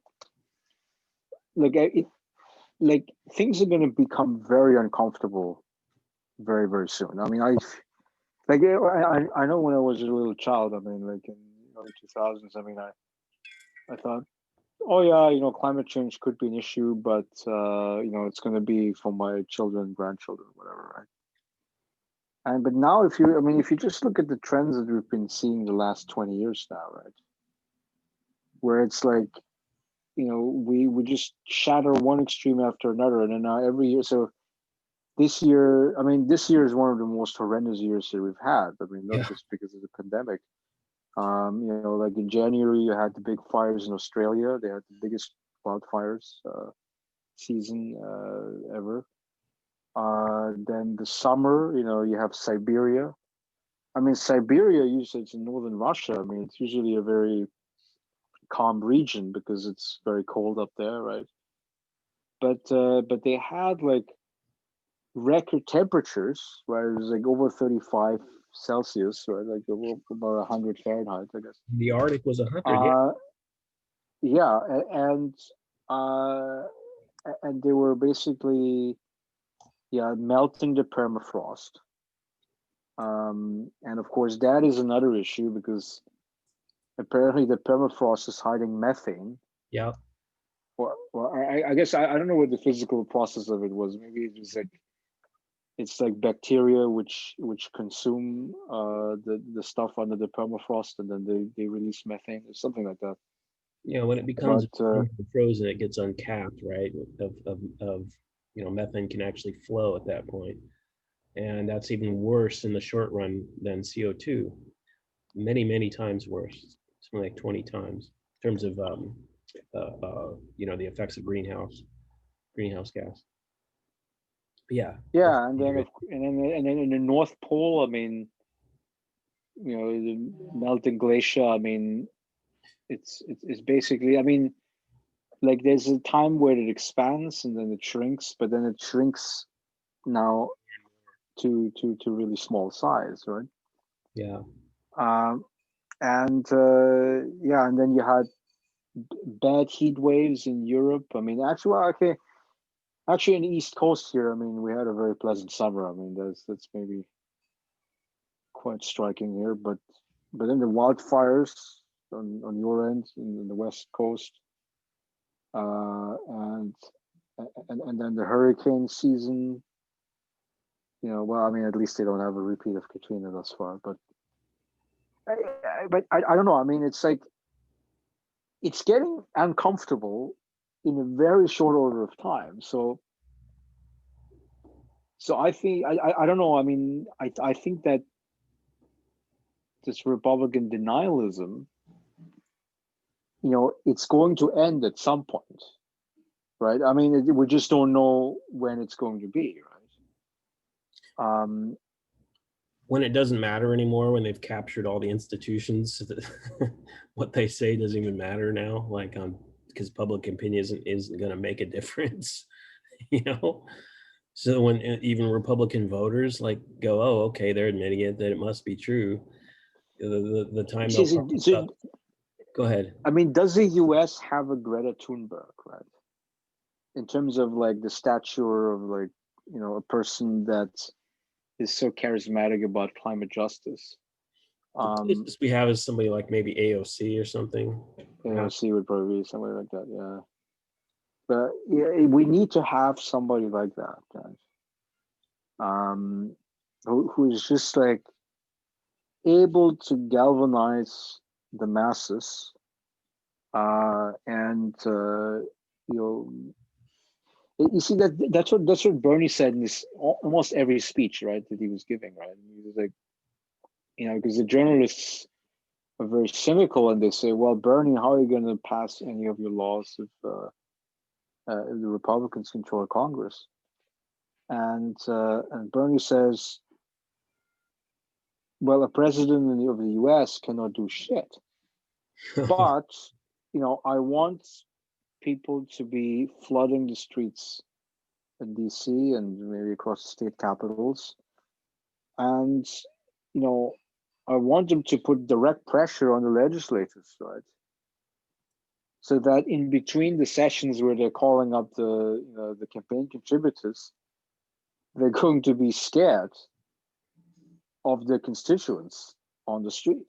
like like things are going to become very uncomfortable very very soon. I mean, I know when I was a little child. I mean, like in early 2000s. I mean, I thought, oh yeah, climate change could be an issue, but it's going to be for my children, grandchildren, whatever, right? And but now, if you just look at the trends that we've been seeing the last 20 years now, right, where it's like, we just shatter one extreme after another, and then now every year. So this year, I mean, this year is one of the most horrendous years that we've had. I mean, not Yeah. just because of the pandemic. Like in January, you had the big fires in Australia. They had the biggest wildfires season ever. Then the summer, you have Siberia. I mean, Siberia usually it's in northern Russia. I mean, it's usually a very calm region because it's very cold up there, right? But they had like record temperatures, right? It was like over 35 Celsius, right? Like about 100 Fahrenheit, I guess. The Arctic was 100. Yeah. Uh, yeah, uh, and they were basically melting the permafrost. And of course, that is another issue because apparently the permafrost is hiding methane. Yeah. Or I guess I don't know what the physical process of it was. Maybe it was like it's like bacteria which consume the stuff under the permafrost and then they release methane or something like that. When it becomes But frozen, it gets uncapped, right? Of methane can actually flow at that point, and that's even worse in the short run than CO2. Many times worse, something like 20 times in terms of the effects of greenhouse gas. But yeah, that's yeah, and then dangerous. and then in the North Pole, I mean, the melting glacier. I mean, it's basically. I mean, like there's a time where it expands and then it shrinks, but then it shrinks now to really small size, right? Yeah. Um, and yeah, and then you had bad heat waves in Europe. I mean, actually, well, okay, actually, in the East Coast here, I mean, we had a very pleasant summer. I mean, that's maybe quite striking here, but then the wildfires on your end in the West Coast, uh, and and then the hurricane season. You know, well, I mean, at least they don't have a repeat of Katrina thus far, but I don't know. I mean, it's like it's getting uncomfortable in a very short order of time. So I think I don't know. I mean, I think that this Republican denialism, you know, it's going to end at some point, right? I mean, we just don't know when it's going to be, right? When it doesn't matter anymore, when they've captured all the institutions, what they say doesn't even matter now. Like, because public opinion isn't going to make a difference, you know. So when even Republican voters like go, oh, okay, they're admitting it that it must be true. The time they'll talk about. Go ahead. I mean, does the U.S. have a Greta Thunberg, right? In terms of like the stature of like, you know, a person that is so charismatic about climate justice. The closest we have is somebody like maybe AOC or something. AOC would probably be somebody like that, yeah. But yeah, we need to have somebody like that, guys. Who is just like able to galvanize the masses, and you know, you see that's what Bernie said in this almost every speech, right, that he was giving, right? He was like, you know, because the journalists are very cynical and they say, well, Bernie, how are you going to pass any of your laws if the Republicans control Congress? And Bernie says, well, a president of the U.S. cannot do shit, but you know, I want people to be flooding the streets in D.C. and maybe across the state capitals, and you know, I want them to put direct pressure on the legislators, right? So that in between the sessions where they're calling up the, you know, the campaign contributors, they're going to be scared of their constituents on the street.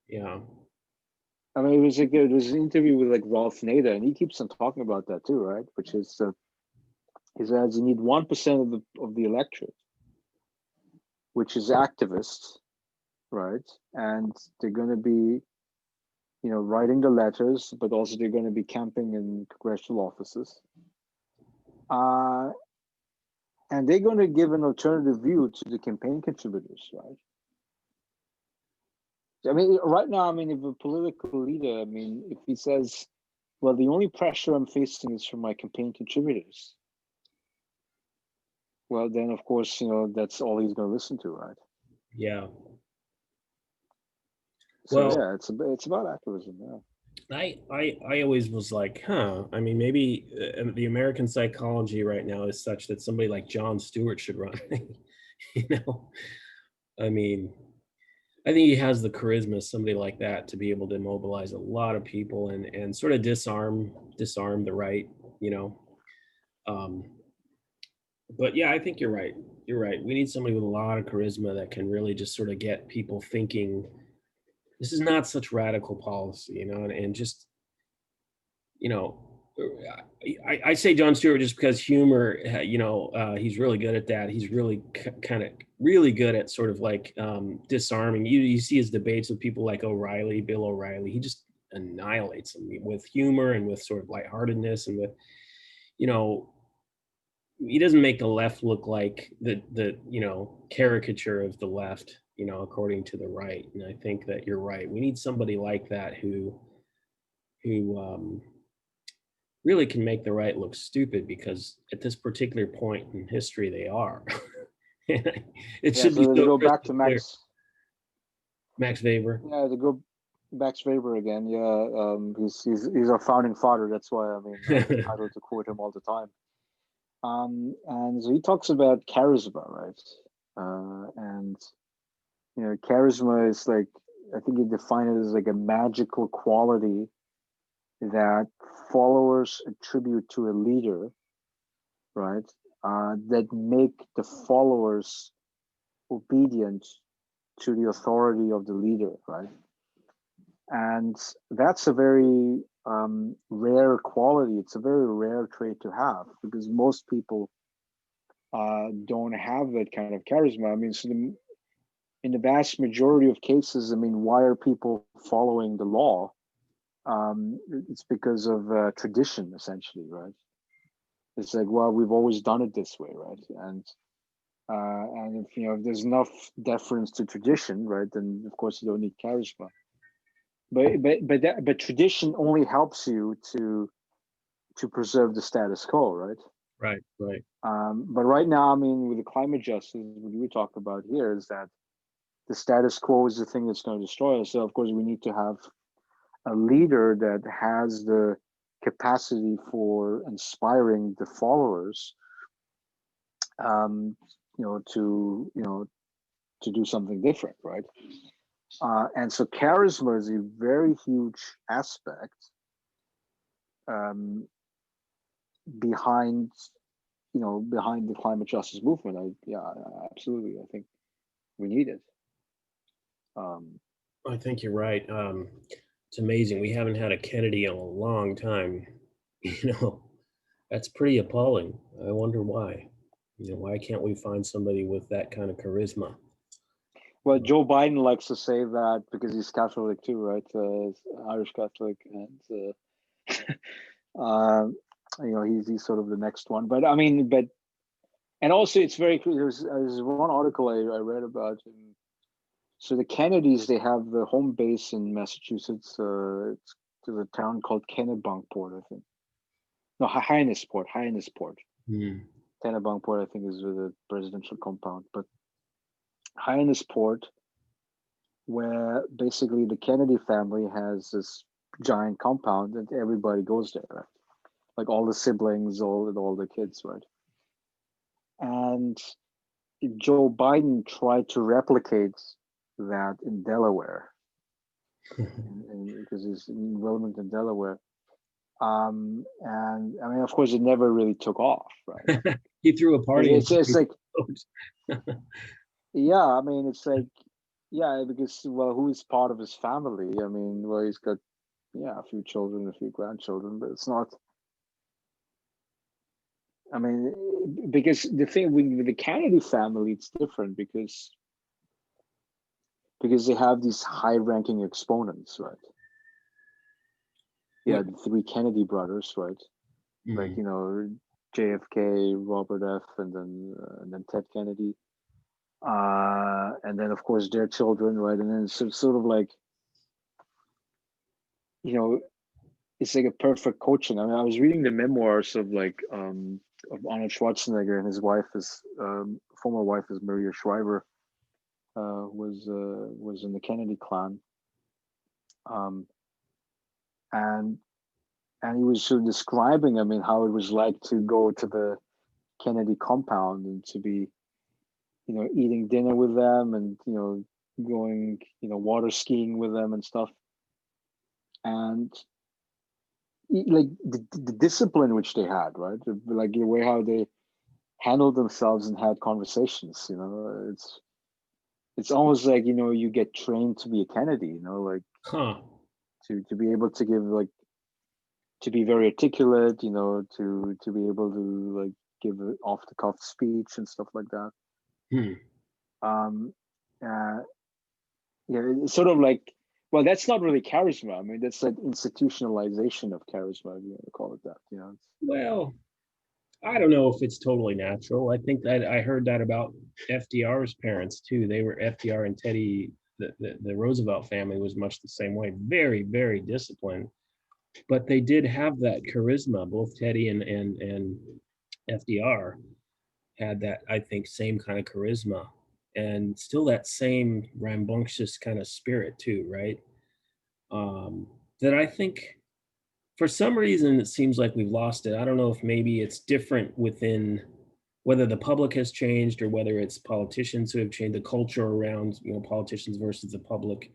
Yeah. I mean, it was an interview with like Ralph Nader, and he keeps on talking about that too, right? Which is he says you need 1% of the electorate, which is activists, right? And they're going to be, you know, writing the letters, but also they're going to be camping in congressional offices. And they're going to give an alternative view to the campaign contributors, right? I mean, right now, I mean, if a political leader, I mean, if he says, well, the only pressure I'm facing is from my campaign contributors, well, then, of course, you know, that's all he's going to listen to, right? Yeah. So, Well, yeah, it's about activism, yeah. I always was like, huh, I mean, maybe the American psychology right now is such that somebody like Jon Stewart should run. You know, I mean, I think he has the charisma of somebody like that to be able to mobilize a lot of people and sort of disarm the right, you know. Um, but yeah, I think you're right. You're right. We need somebody with a lot of charisma that can really just sort of get people thinking this is not such radical policy, you know, and just, you know, I say Jon Stewart just because humor, you know, he's really good at that. He's really kind of really good at sort of like disarming. You see his debates with people like Bill O'Reilly. He just annihilates them with humor and with sort of lightheartedness and with, you know, he doesn't make the left look like the you know, caricature of the left, you know, according to the right. And I think that you're right. We need somebody like that who really can make the right look stupid, because at this particular point in history they are. It Yeah, should be so to so go back crystal to clear. Max Weber. yeah, to go Max Weber again, yeah, he's our founding father. That's why, I mean, I'm entitled to quote him all the time. And so he talks about charisma, right? And charisma is like, I think you define it as like a magical quality that followers attribute to a leader, right? That make the followers obedient to the authority of the leader, right? And that's a very rare quality. It's a very rare trait to have, because most people don't have that kind of charisma. I mean, in the vast majority of cases, I mean, why are people following the law? It's because of tradition, essentially, right? It's like, well, we've always done it this way, right? And if there's enough deference to tradition, right, then of course you don't need charisma. But tradition only helps you to preserve the status quo, right? Right, right. But right now, I mean, with the climate justice, what we talk about here is that the status quo is the thing that's going to destroy us. So of course we need to have a leader that has the capacity for inspiring the followers, um, to do something different, right? And so charisma is a very huge aspect um, behind behind the climate justice movement. Absolutely, I think we need it. I think you're right. It's amazing. We haven't had a Kennedy in a long time. You know, that's pretty appalling. I wonder why. Why can't we find somebody with that kind of charisma? Well, Joe Biden likes to say that because he's Catholic too, right? Irish Catholic, and he's sort of the next one. But I mean, and also it's very clear. There's one article I read about. So the Kennedys, they have the home base in Massachusetts. It's a town called Kennebunkport, I think. No, Hyannisport. Mm. Kennebunkport, I think, is the presidential compound. But Hyannisport, where basically the Kennedy family has this giant compound and everybody goes there, right? Like all the siblings, all the kids, right? And Joe Biden tried to replicate that in Delaware, because he's in Wilmington, Delaware. And I mean, of course, it never really took off, right? He threw a party. It's like, yeah, I mean, it's like, yeah, because, well, who is part of his family? I mean, well, he's got, a few children, a few grandchildren, but it's not. I mean, because the thing with the Kennedy family, it's different because they have these high-ranking exponents, right? Yeah, the three Kennedy brothers, right? Like, JFK, Robert F, and then Ted Kennedy, and then of course their children, right? And then it's sort of like, it's like a perfect coaching. I mean, I was reading the memoirs of of Arnold Schwarzenegger, and his wife is former wife is Maria Shriver, was in the Kennedy clan, and he was sort of describing, I mean, how it was like to go to the Kennedy compound and to be, eating dinner with them, and going, water skiing with them and stuff, and like the discipline which they had, right? Like the way how they handled themselves and had conversations. It's almost like you get trained to be a Kennedy. Like to be able to give, like, to be very articulate. To be able to, like, give an off the cuff speech and stuff like that. Yeah, it's sort of like, well, that's not really charisma. I mean, that's like institutionalization of charisma, if you want to call it that. Well, I don't know if it's totally natural. I think that I heard that about FDR's parents too. They were FDR and Teddy. The Roosevelt family was much the same way. Very, very disciplined, but they did have that charisma. Both Teddy and FDR had that, I think, same kind of charisma, and still that same rambunctious kind of spirit too, right? That I think for some reason it seems like we've lost it. I don't know if maybe it's different within whether the public has changed or whether it's politicians who have changed the culture around, politicians versus the public.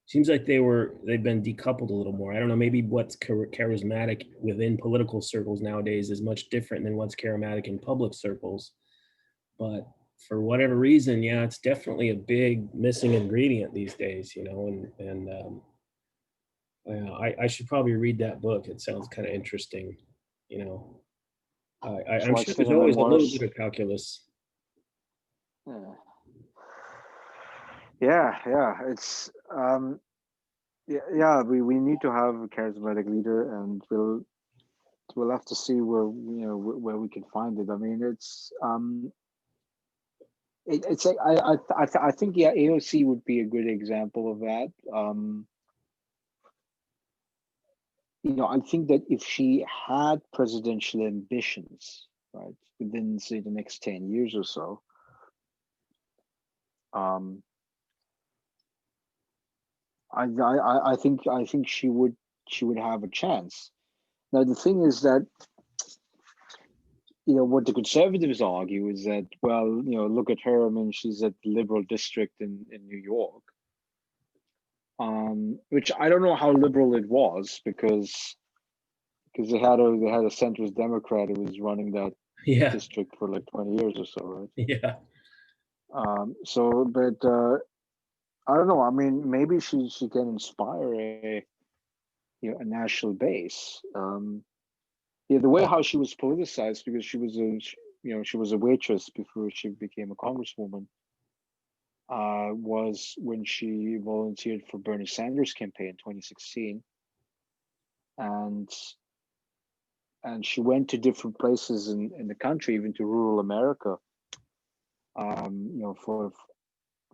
Seems like they've been decoupled a little more. I don't know, maybe what's charismatic within political circles nowadays is much different than what's charismatic in public circles. But for whatever reason, yeah, it's definitely a big missing ingredient these days, and yeah, I should probably read that book. It sounds kind of interesting, you know. Would you I'm like sure to take there's the always a little memoirs? bit of calculus. Yeah, yeah. It's yeah. We need to have a charismatic leader, and we'll have to see where where we can find it. I mean, it's like I think yeah, AOC would be a good example of that. I think that if she had presidential ambitions, right, within say the next 10 years or so, um, I think she would have a chance. Now the thing is that what the conservatives argue is that, well, look at her. I mean, she's at the liberal district in New York, which I don't know how liberal it was because they had a centrist Democrat who was running that Yeah, district for like 20 years or so, right? yeah, So, but I don't know. I mean, maybe she can inspire a national base. Yeah, the way how she was politicized because she was a waitress before she became a congresswoman. Was when she volunteered for Bernie Sanders' campaign in 2016, and she went to different places in the country, even to rural America,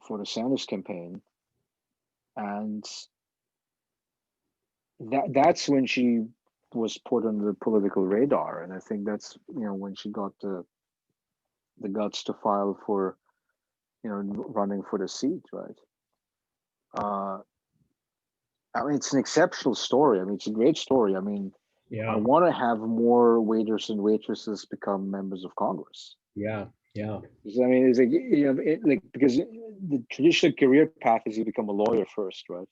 for the Sanders campaign, and that's when she was put on the political radar, and I think that's when she got the guts to file for running for the seat, right? Uh, I mean, it's an exceptional story. I mean, it's a great story. I mean, I yeah, want to have more waiters and waitresses become members of Congress. yeah, yeah. Because, I mean, it's like because the traditional career path is you become a lawyer first, right?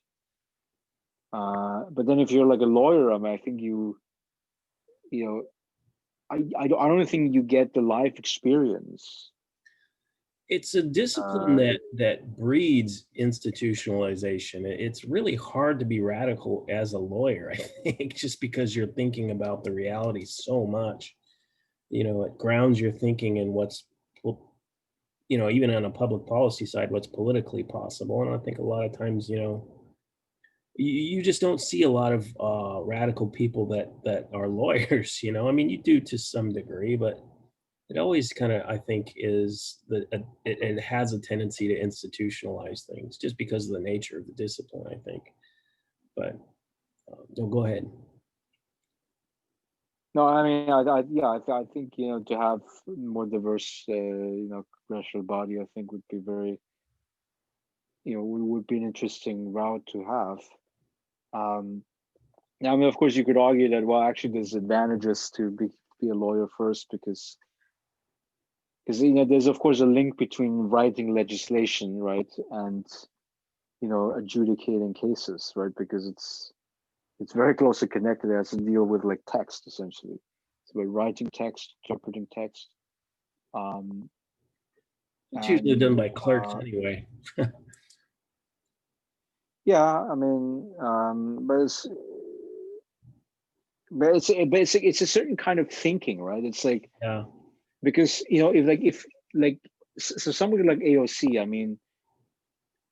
But then if you're like a lawyer, I mean, I think you know, I don't think you get the life experience. It's a discipline Uh, that breeds institutionalization. It's really hard to be radical as a lawyer, I think, just because you're thinking about the reality so much. It grounds your thinking in what's, even on a public policy side, what's politically possible. And I think a lot of times, you just don't see a lot of radical people that are lawyers. I mean, you do to some degree, but it always kind of, I think, is it has a tendency to institutionalize things just because of the nature of the discipline, I think. But no, go ahead. no, I mean, yeah, I think to have more diverse, congressional body, I think would be very, would be an interesting route to have. Um, Now, I mean, of course, you could argue that, well, actually, there's advantages to be a lawyer first because there's of course a link between writing legislation, right, and adjudicating cases, right, because it's very closely connected. It has to deal with like text essentially. It's about writing text, interpreting text, um, It's usually done and by clerks anyway. yeah, I mean, but it's a certain kind of thinking, right? It's like Yeah, because if somebody like AOC, I mean,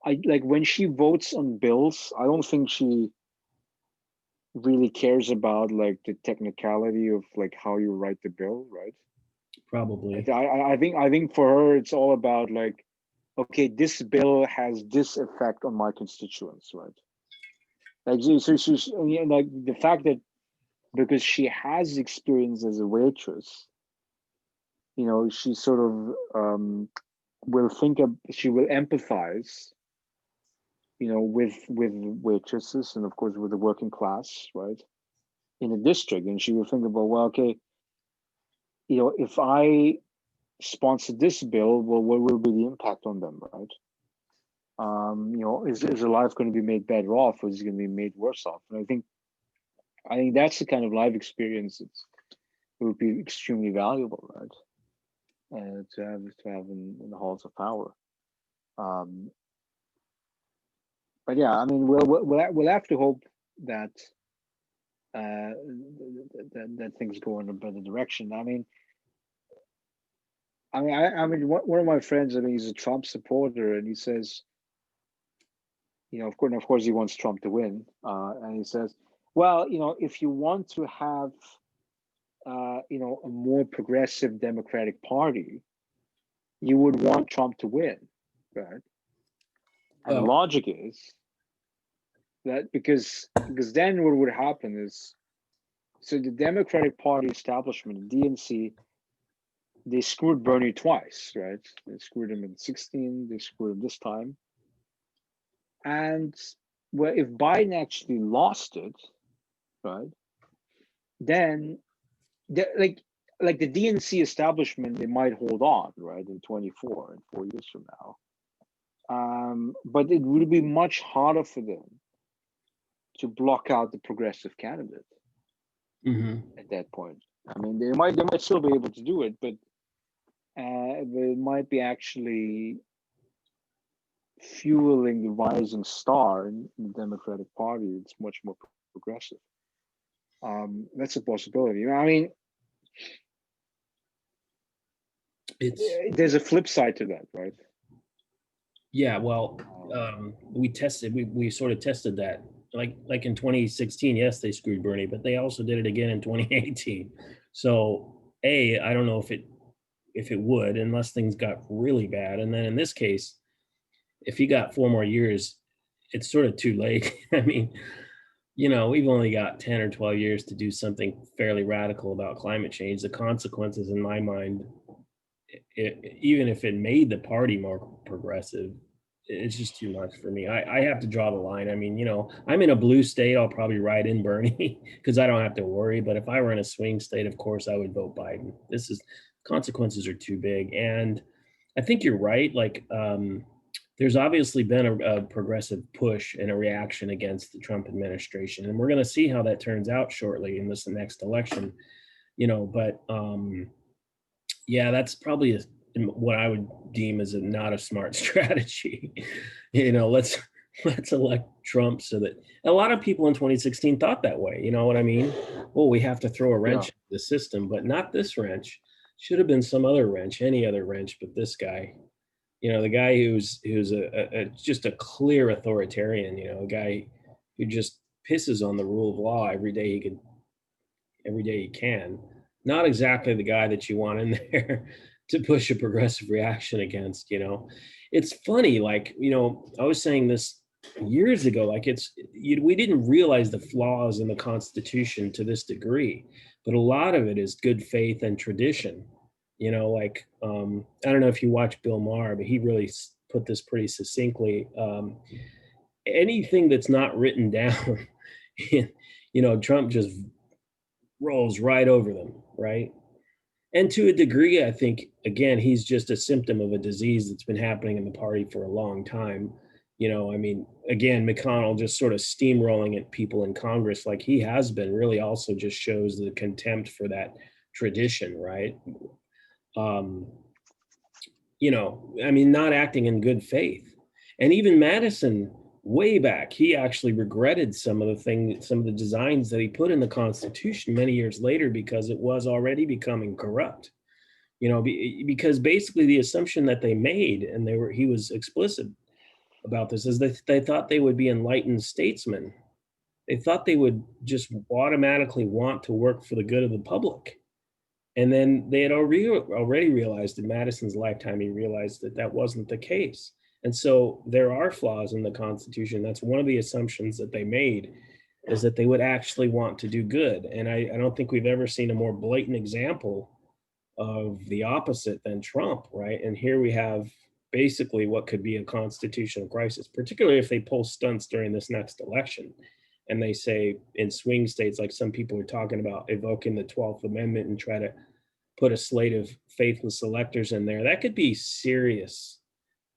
I like when she votes on bills, I don't think she really cares about like the technicality of like how you write the bill, right? probably. I think for her it's all about like, okay, this bill has this effect on my constituents, right? Like she's like the fact that because she has experience as a waitress, she sort of she will empathize with waitresses and of course with the working class, right, in a district, and she will think about, well, okay, if I sponsor this bill, well, what will be the impact on them, right? Is a life going to be made better off, or is it going to be made worse off? And I think that's the kind of life experience that would be extremely valuable, right? To have in the halls of power. But yeah, I mean, we'll have to hope that that things go in a better direction. I mean, one of my friends, I mean, he's a Trump supporter, and he says, of course, he wants Trump to win, and he says, well, if you want to have, a more progressive Democratic Party, you would want Trump to win, right? And the logic is that because then what would happen is, so the Democratic Party establishment, the DNC, they screwed Bernie twice, right? They screwed him in 2016, they screwed him this time. And well, if Biden actually lost it, right, then like the DNC establishment, they might hold on, right, in 24 and 4 years from now. But it would be much harder for them to block out the progressive candidate at that point. I mean, they might still be able to do it, but it might be actually fueling the rising star in the Democratic Party. It's much more progressive. That's a possibility. I mean, there's a flip side to that, right? Yeah, well, we sort of tested that. Like in 2016, yes, they screwed Bernie, but they also did it again in 2018. So I don't know if it would, unless things got really bad. And then in this case, if he got 4 more years, it's sort of too late. I mean, we've only got 10 or 12 years to do something fairly radical about climate change. The consequences, in my mind, even if it made the party more progressive, it's just too much for me. I have to draw the line. I mean, I'm in a blue state, I'll probably write in Bernie because I don't have to worry. But if I were in a swing state, of course, I would vote Biden. Consequences are too big. And I think you're right. Like, there's obviously been a progressive push and a reaction against the Trump administration. And we're going to see how that turns out shortly in this next election, but yeah, that's probably what I would deem as not a smart strategy. Let's elect Trump so that a lot of people in 2016 thought that way. You know what I mean? Well, we have to throw a wrench in the system, but not this wrench. Should have been some other wrench, any other wrench, but this guy. The guy who's just a clear authoritarian. A guy who just pisses on the rule of law every day he can. Not exactly the guy that you want in there to push a progressive reaction against. It's funny, like, I was saying this years ago, like we didn't realize the flaws in the Constitution to this degree, but a lot of it is good faith and tradition. I don't know if you watch Bill Maher, but he really put this pretty succinctly. Anything that's not written down, Trump just rolls right over them, right? And to a degree, I think, again, he's just a symptom of a disease that's been happening in the party for a long time. Again, McConnell just sort of steamrolling at people in Congress like he has been really also just shows the contempt for that tradition, right? Not acting in good faith. And even Madison, way back, he actually regretted some of the designs that he put in the Constitution many years later because it was already becoming corrupt. Because basically the assumption that they made, and he was explicit about this, is that they thought they would be enlightened statesmen. They thought they would just automatically want to work for the good of the public. And then they had already realized in Madison's lifetime, he realized that wasn't the case. And so there are flaws in the Constitution. That's one of the assumptions that they made, is that they would actually want to do good. And I don't think we've ever seen a more blatant example of the opposite than Trump, right? And here we have basically what could be a constitutional crisis, particularly if they pull stunts during this next election. And they say in swing states, like some people are talking about, evoking the 12th Amendment and try to put a slate of faithless electors in there, that could be serious.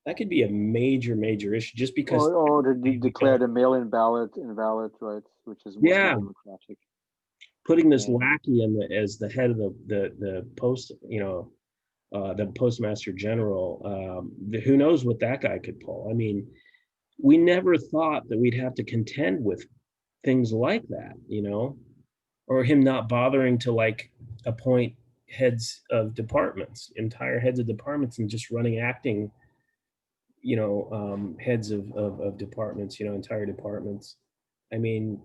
That could be a major, major issue just because Or to we declare don't. the mail-in ballot invalid, right? Which is mostly Yeah, democratic. putting this Yeah. lackey in as the head of the post, the postmaster general. Who knows what that guy could pull? I mean, we never thought that we'd have to contend with things like that, or him not bothering to like appoint heads of departments, entire heads of departments, and just running acting, heads of departments, entire departments. I mean,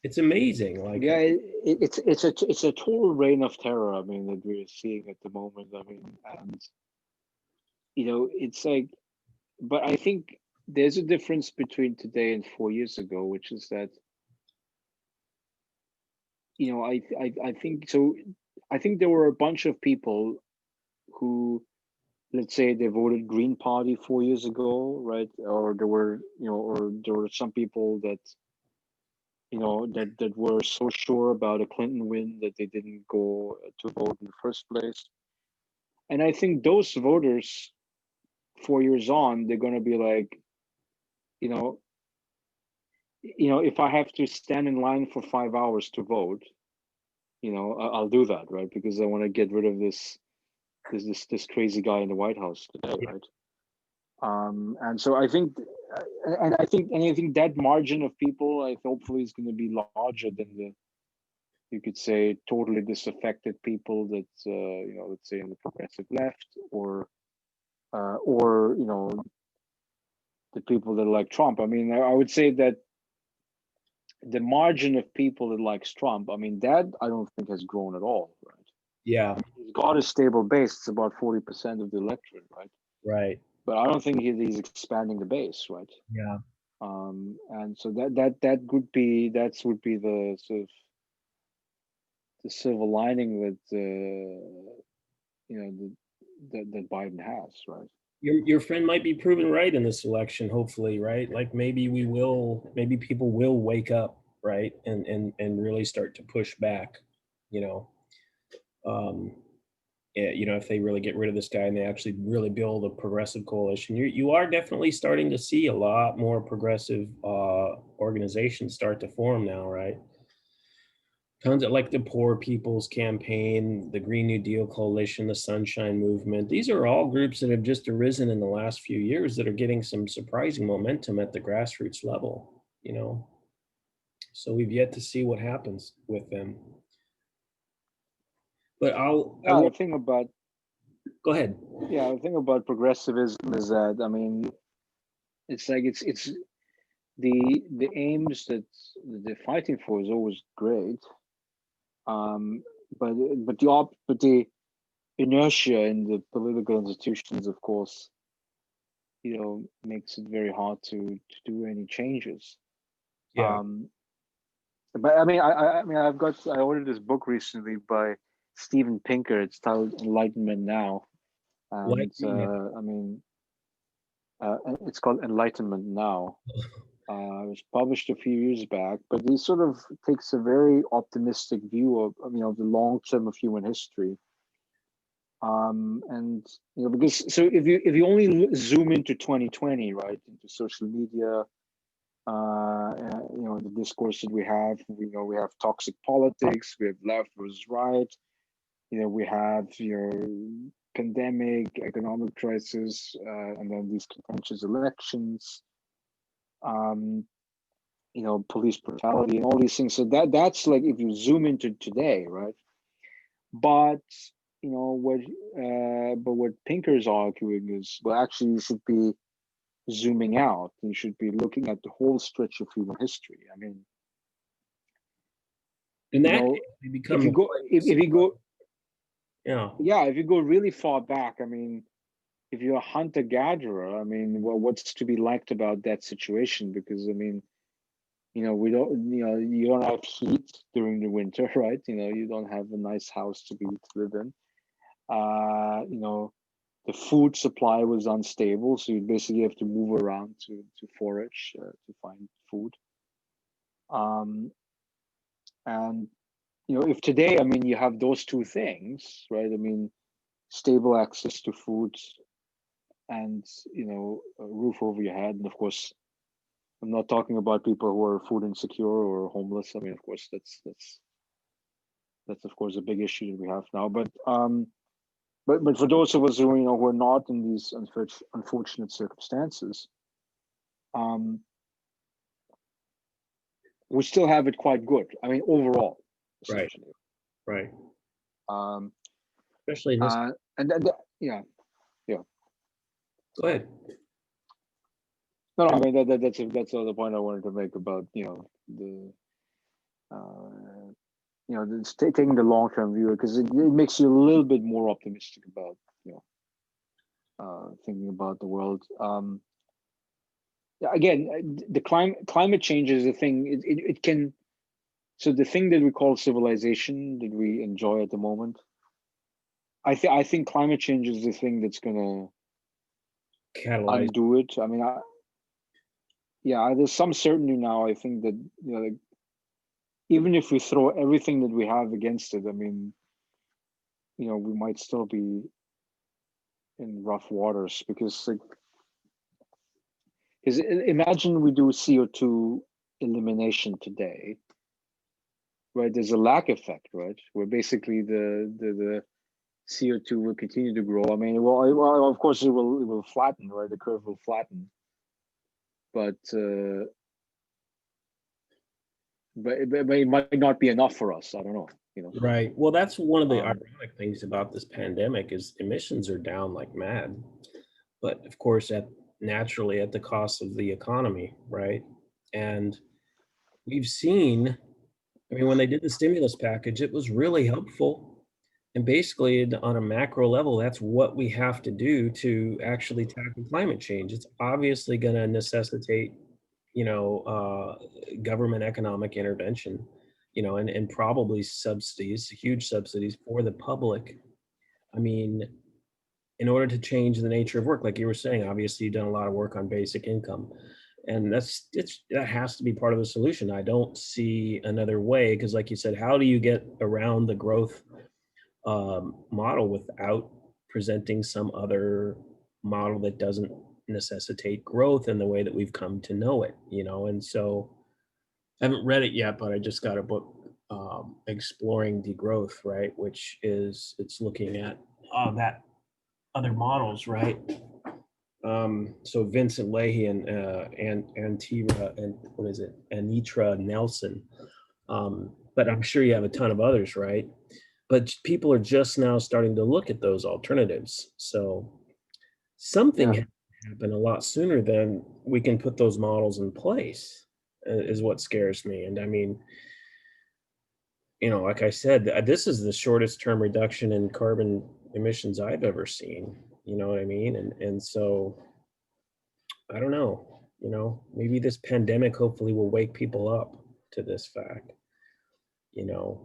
it's amazing. Like, Yeah, it's a total reign of terror. I mean, that we're seeing at the moment. I mean, and it's like, but I think there's a difference between today and 4 years ago, which is that I think so. I think there were a bunch of people who, let's say, they voted Green Party 4 years ago, right? Or there were some people that that were so sure about a Clinton win that they didn't go to vote in the first place. And I think those voters, 4 years on, they're going to be like, you know, if I have to stand in line for 5 hours to vote, I'll do that, right? Because I want to get rid of this crazy guy in the White House today, yeah, right? And so I think, and I think that margin of people, hopefully, is going to be larger than you could say, totally disaffected people that let's say in the progressive left, or the people that like Trump. I mean, I would say that the margin of people that likes Trump, I mean, that I don't think has grown at all, right? yeah, He's got a stable base. It's about 40% of the electorate, right? right, But I don't think he's expanding the base, right? yeah. And so that would be the sort of the silver lining that Biden has, right? Your friend might be proven right in this election, hopefully, right? Like maybe people will wake up, right, and really start to push back, you know. Um, if they really get rid of this guy and they actually really build a progressive coalition, you are definitely starting to see a lot more progressive organizations start to form now, right? Tons of like the Poor People's Campaign, the Green New Deal Coalition, the Sunshine Movement. These are all groups that have just arisen in the last few years that are getting some surprising momentum at the grassroots level. So we've yet to see what happens with them. But I Yeah, the won't thing about go ahead. yeah, the thing about progressivism is that, I mean, it's like it's the aims that they're fighting for is always great, um, but the inertia in the political institutions, of course, makes it very hard to do any changes. Yeah. Um, but I mean, I ordered this book recently by Steven Pinker. It's titled Enlightenment Now, Like and me now. I mean, it's called Enlightenment Now. It was published a few years back, but he sort of takes a very optimistic view of the long term of human history. And because so if you only zoom into 2020, right, into social media, the discourse that we have, we have toxic politics, we have left versus right, we have your pandemic, economic crisis, and then these contentious elections, um, police brutality and all these things. So that's like if you zoom into today, right? But what Pinker is arguing is, well, actually, you should be zooming out. You should be looking at the whole stretch of human history. I mean, In you that know, case, we if become you the go, place if, to see if you go, yeah. yeah, if you go really far back, I mean, if you're a hunter gatherer, I mean, well, what's to be liked about that situation? Because I mean, we don't, you don't have heat during the winter, right? You don't have a nice house to live in. The food supply was unstable, so you basically have to move around to forage to find food. And if today, I mean, you have those two things, right? I mean, stable access to food, and a roof over your head. And of course, I'm not talking about people who are food insecure or homeless. I mean, of course, that's of course a big issue that we have now. But for those of us who are not in these unfortunate circumstances, um, we still have it quite good. I mean, overall, Right. essentially. Right. Um, Especially in this. and yeah, yeah. Go ahead. No, I mean that's the point I wanted to make about the taking the long term view, because it makes you a little bit more optimistic about thinking about the world. Again, the climate change is a thing. It can, so the thing that we call civilization that we enjoy at the moment. I think climate change is the thing that's gonna Catalyze. undo it. I mean, there's some certainty now. I think that like, even if we throw everything that we have against it, I mean, we might still be in rough waters, because imagine we do CO2 elimination today, right? There's a lag effect, right? Where basically the CO2 will continue to grow. I mean, well, of course it will flatten, right? The curve will flatten, but it might not be enough for us. I don't know. Right. Well, that's one of the Um, ironic things about this pandemic is emissions are down like mad, but of course, naturally at the cost of the economy, right? And we've seen, I mean, when they did the stimulus package, it was really helpful. And basically, on a macro level, that's what we have to do to actually tackle climate change. It's obviously going to necessitate, government economic intervention, and probably subsidies, huge subsidies for the public. I mean, in order to change the nature of work, like you were saying, obviously you've done a lot of work on basic income, and that has to be part of the solution. I don't see another way, because like you said, how do you get around the growth model without presenting some other model that doesn't necessitate growth in the way that we've come to know it, and so I haven't read it yet, but I just got a book, exploring degrowth, right, which is, it's looking at that other models, right? So Vincent Leahy and Antira, and what is it, Anitra Nelson, but I'm sure you have a ton of others, right? But people are just now starting to look at those alternatives. So something yeah, has to happen a lot sooner than we can put those models in place, is what scares me. And I mean, like I said, this is the shortest term reduction in carbon emissions I've ever seen. You know what I mean? And so I don't know, maybe this pandemic hopefully will wake people up to this fact, you know.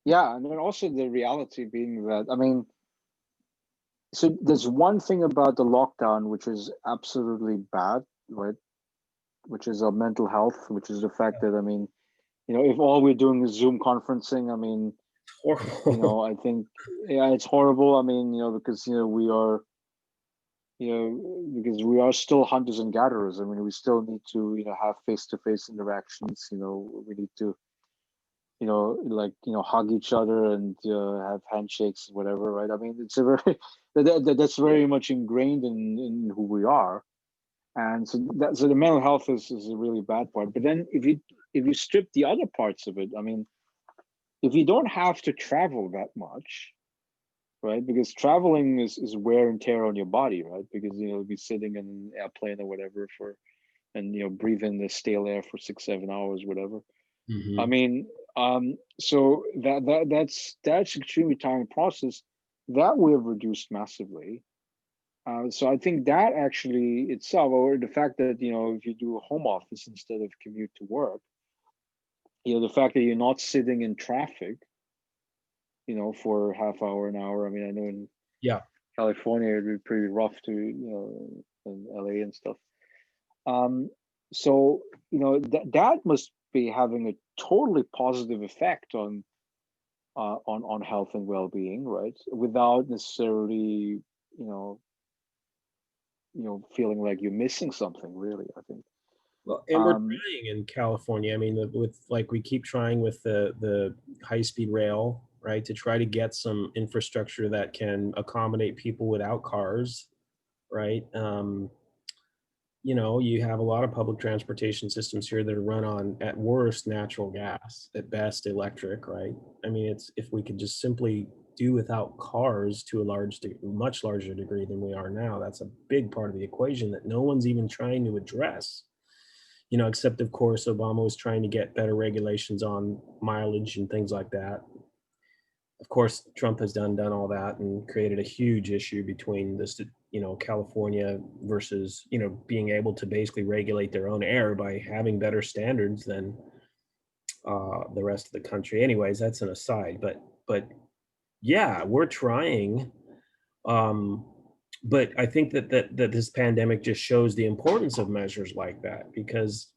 yeah, and then also the reality being that, I mean, so there's one thing about the lockdown which is absolutely bad, right? Which is our mental health, which is the fact that, I mean, if all we're doing is Zoom conferencing, I mean, Horrible. I think, yeah, it's horrible. I mean, because we are, because we are still hunters and gatherers. I mean, we still need to, have face-to-face interactions. We need to, like, hug each other and have handshakes, whatever, right? I mean, it's a very that's very much ingrained in who we are. And so the mental health is a really bad part. But then if you strip the other parts of it, I mean, if you don't have to travel that much, right? Because traveling is wear and tear on your body, right? Because you'll be sitting in an airplane or whatever and breathe in the stale air for 6-7 hours, whatever. I Mhm. mean, so that's extremely tiring process that we have reduced massively. So I think that actually itself, or the fact that if you do a home office instead of commute to work, the fact that you're not sitting in traffic, for half hour, an hour. I mean, I know in Yeah. California it'd be pretty rough to in LA and stuff. Um, so that must be having a totally positive effect on on health and well-being, right? Without necessarily, you know, feeling like you're missing something. Really, I think. Well, and we're Um, trying in California. I mean, with like we keep trying with the high speed rail, right, to try to get some infrastructure that can accommodate people without cars, right? You have a lot of public transportation systems here that are run on, at worst, natural gas, at best, electric, right? I mean, it's if we could just simply do without cars to a much larger degree than we are now, that's a big part of the equation that no one's even trying to address. Except of course, Obama was trying to get better regulations on mileage and things like that. Of course, Trump has done all that and created a huge issue between California versus, being able to basically regulate their own air by having better standards than the rest of the country. Anyways, that's an aside. But yeah, we're trying. Um, but I think that this pandemic just shows the importance of measures like that, because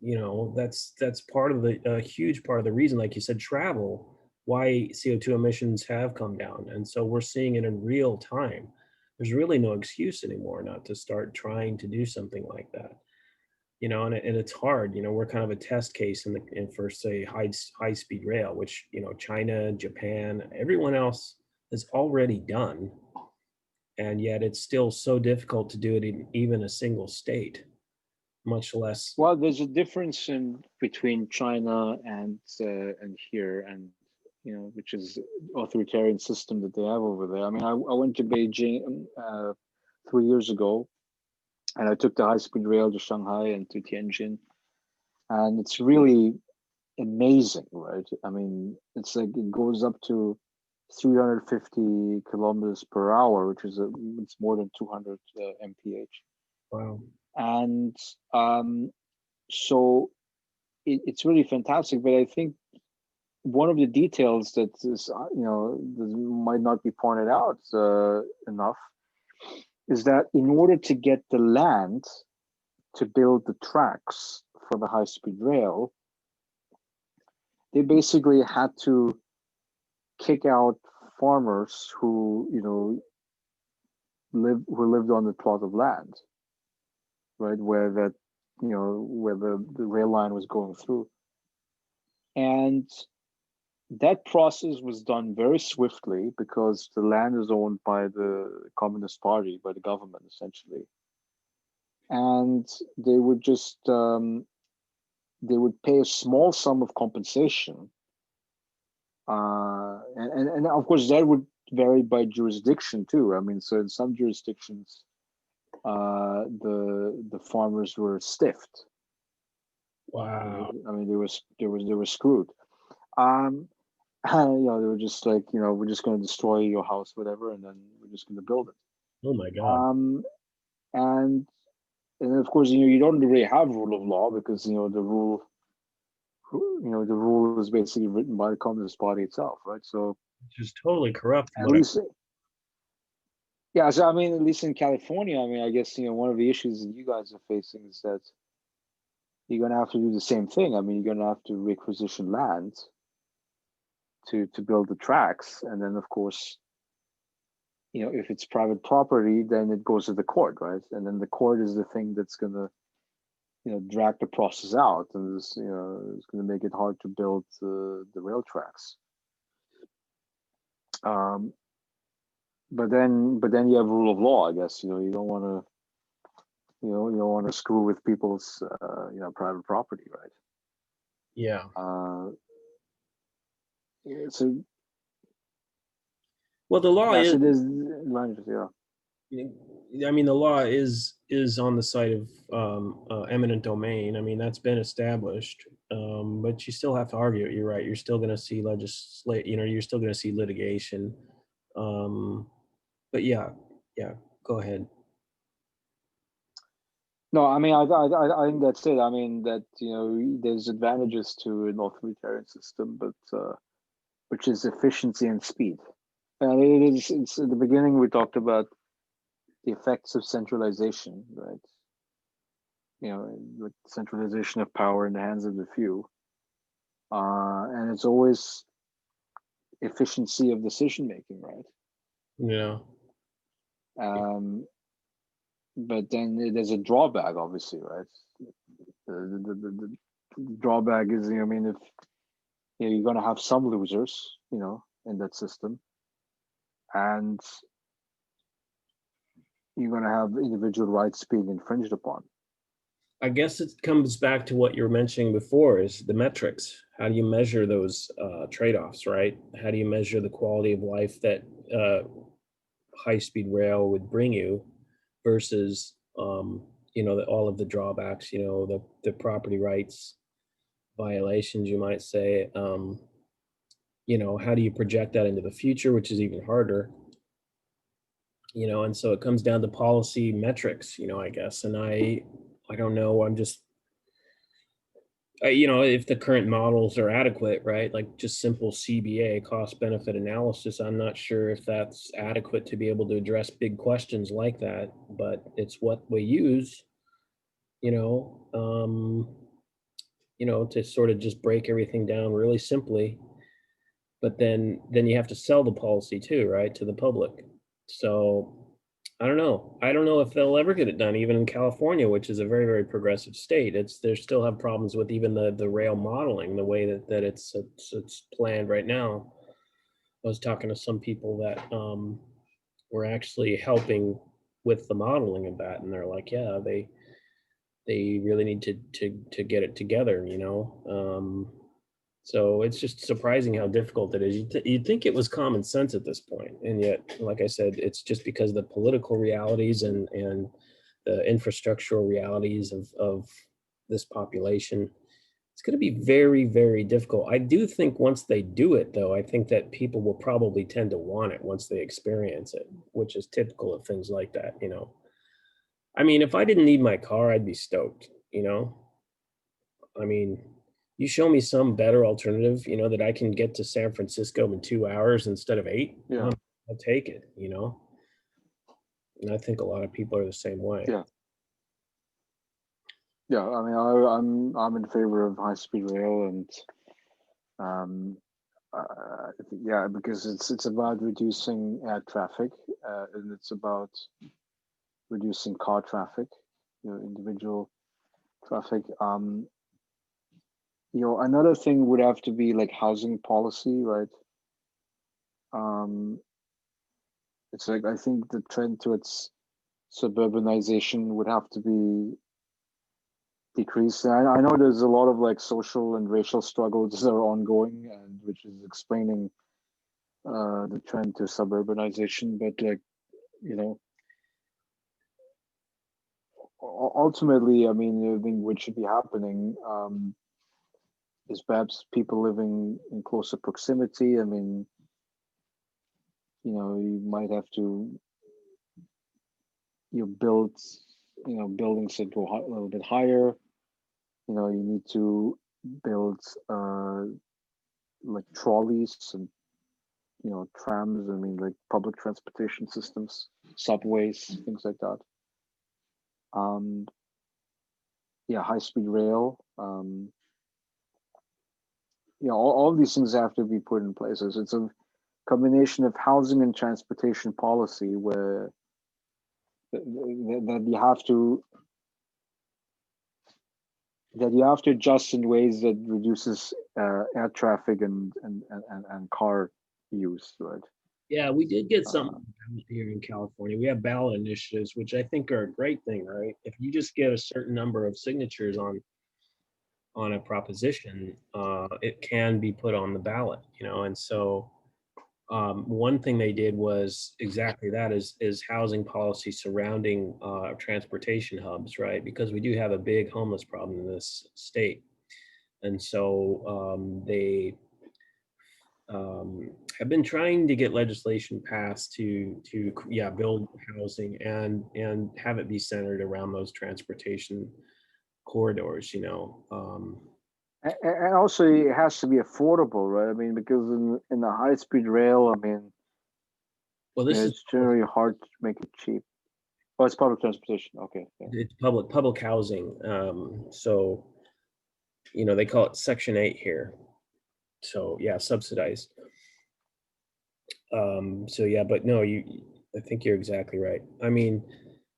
that's part of the a huge part of the reason, like you said, travel, why CO2 emissions have come down, and so we're seeing it in real time. There's really no excuse anymore not to start trying to do something like that. And it's hard. We're kind of a test case in for, say, high speed rail, which China, Japan, everyone else has already done, and yet it's still so difficult to do it in even a single state, much less. well, there's a difference in between China and here, and which is authoritarian system that they have over there. I mean, I went to Beijing 3 years ago, and I took the high-speed rail to Shanghai and to Tianjin, and it's really amazing, right? I mean, it's like it goes up to 350 kilometers per hour, which is it's more than 200 mph, Wow. and so it's really fantastic. But I think one of the details that is, that might not be pointed out enough is that in order to get the land to build the tracks for the high-speed rail, they basically had to kick out farmers who lived on the plot of land, right, where where the rail line was going through, and that process was done very swiftly because the land is owned by the Communist Party, by the government, essentially. And they would just they would pay a small sum of compensation, and of course that would vary by jurisdiction too. I mean, so in some jurisdictions, the farmers were stiffed. Wow. I mean, they were screwed. Um, they were just like, we're just going to destroy your house, whatever, and then we're just going to build it. Oh my God. Um, and and of course, you don't really have rule of law because the rule is basically written by the Communist Party itself, right? So Just totally corrupt. at least, yeah. So I mean, at least in California, I mean, I guess one of the issues that you guys are facing is that you're going to have to do the same thing. I mean, you're going to have to requisition land to build the tracks, and then of course, if it's private property, then it goes to the court, right? And then the court is the thing that's going to drag the process out, and it's going to make it hard to build the rail tracks. But then you have rule of law, I guess. You don't want to you don't want to screw with people's private property, right? Yeah. So Well, the law yes, is. it is. Yeah. I mean, the law is on the side of eminent domain. I mean, that's been established, but you still have to argue it. You're right. You're still going to see legislate. You're still going to see litigation. But yeah, go ahead. No, I mean, I think that's it. I mean, that there's advantages to an authoritarian system, but which is efficiency and speed. And it's at the beginning we talked about the effects of centralization, right? With centralization of power in the hands of the few, and it's always efficiency of decision making, right? Yeah. But then there's a drawback, obviously, right? The drawback is, I mean, if you're going to have some losers, in that system, and you're going to have individual rights being infringed upon. I guess it comes back to what you were mentioning before, is the metrics. How do you measure those trade-offs, right? How do you measure the quality of life that high-speed rail would bring you versus, all of the drawbacks, the property rights violations, you might say. How do you project that into the future, which is even harder? And so it comes down to policy metrics, I guess. And I don't know. I'm just, if the current models are adequate, right? Like just simple CBA, cost benefit analysis. I'm not sure if that's adequate to be able to address big questions like that, but it's what we use, to sort of just break everything down really simply. But then you have to sell the policy too, right, to the public. So I don't know. I don't know if they'll ever get it done, even in California, which is a very, very progressive state. They still have problems with even the rail modeling, the way that it's planned right now. I was talking to some people that were actually helping with the modeling of that, and they're like, yeah, they really need to get it together, so it's just surprising how difficult it is. You'd think it was common sense at this point, and yet, like I said, it's just because of the political realities and the infrastructural realities of this population. It's going to be very, very difficult. I do think once they do it, though, I think that people will probably tend to want it once they experience it, which is typical of things like that. I mean, if I didn't need my car, I'd be stoked. I mean, you show me some better alternative, that I can get to San Francisco in 2 hours instead of 8. Yeah. I'll take it, And I think a lot of people are the same way. Yeah. Yeah. I mean, I'm in favor of high speed rail, and yeah, because it's about reducing air traffic, and it's about reducing car traffic, individual traffic. Another thing would have to be like housing policy, right? It's like, I think the trend towards suburbanization would have to be decreased. I know there's a lot of like social and racial struggles that are ongoing, and which is explaining the trend to suburbanization. But like, ultimately, I mean, I think what should be happening is perhaps people living in closer proximity. I mean, you might have to build buildings that go a little bit higher. You need to build like trolleys and trams. I mean, like public transportation systems, subways, things like that. Yeah, high speed rail. All of these things have to be put in place. So it's a combination of housing and transportation policy where that you have to adjust in ways that reduces air traffic and car use, right? Yeah, we did get something here in California. We have ballot initiatives, which I think are a great thing, right? If you just get a certain number of signatures on a proposition, it can be put on the ballot, and so one thing they did was exactly that, is housing policy surrounding transportation hubs, right? Because we do have a big homeless problem in this state. And so they have been trying to get legislation passed to build housing and have it be centered around those transportation corridors, and also it has to be affordable, right? I mean, because in the high speed rail, I mean, well, this is it's generally hard to make it cheap. Oh, it's public transportation. Okay. Yeah. It's public housing. So, they call it Section 8 here. So yeah, subsidized. So yeah, but no, I think you're exactly right. I mean,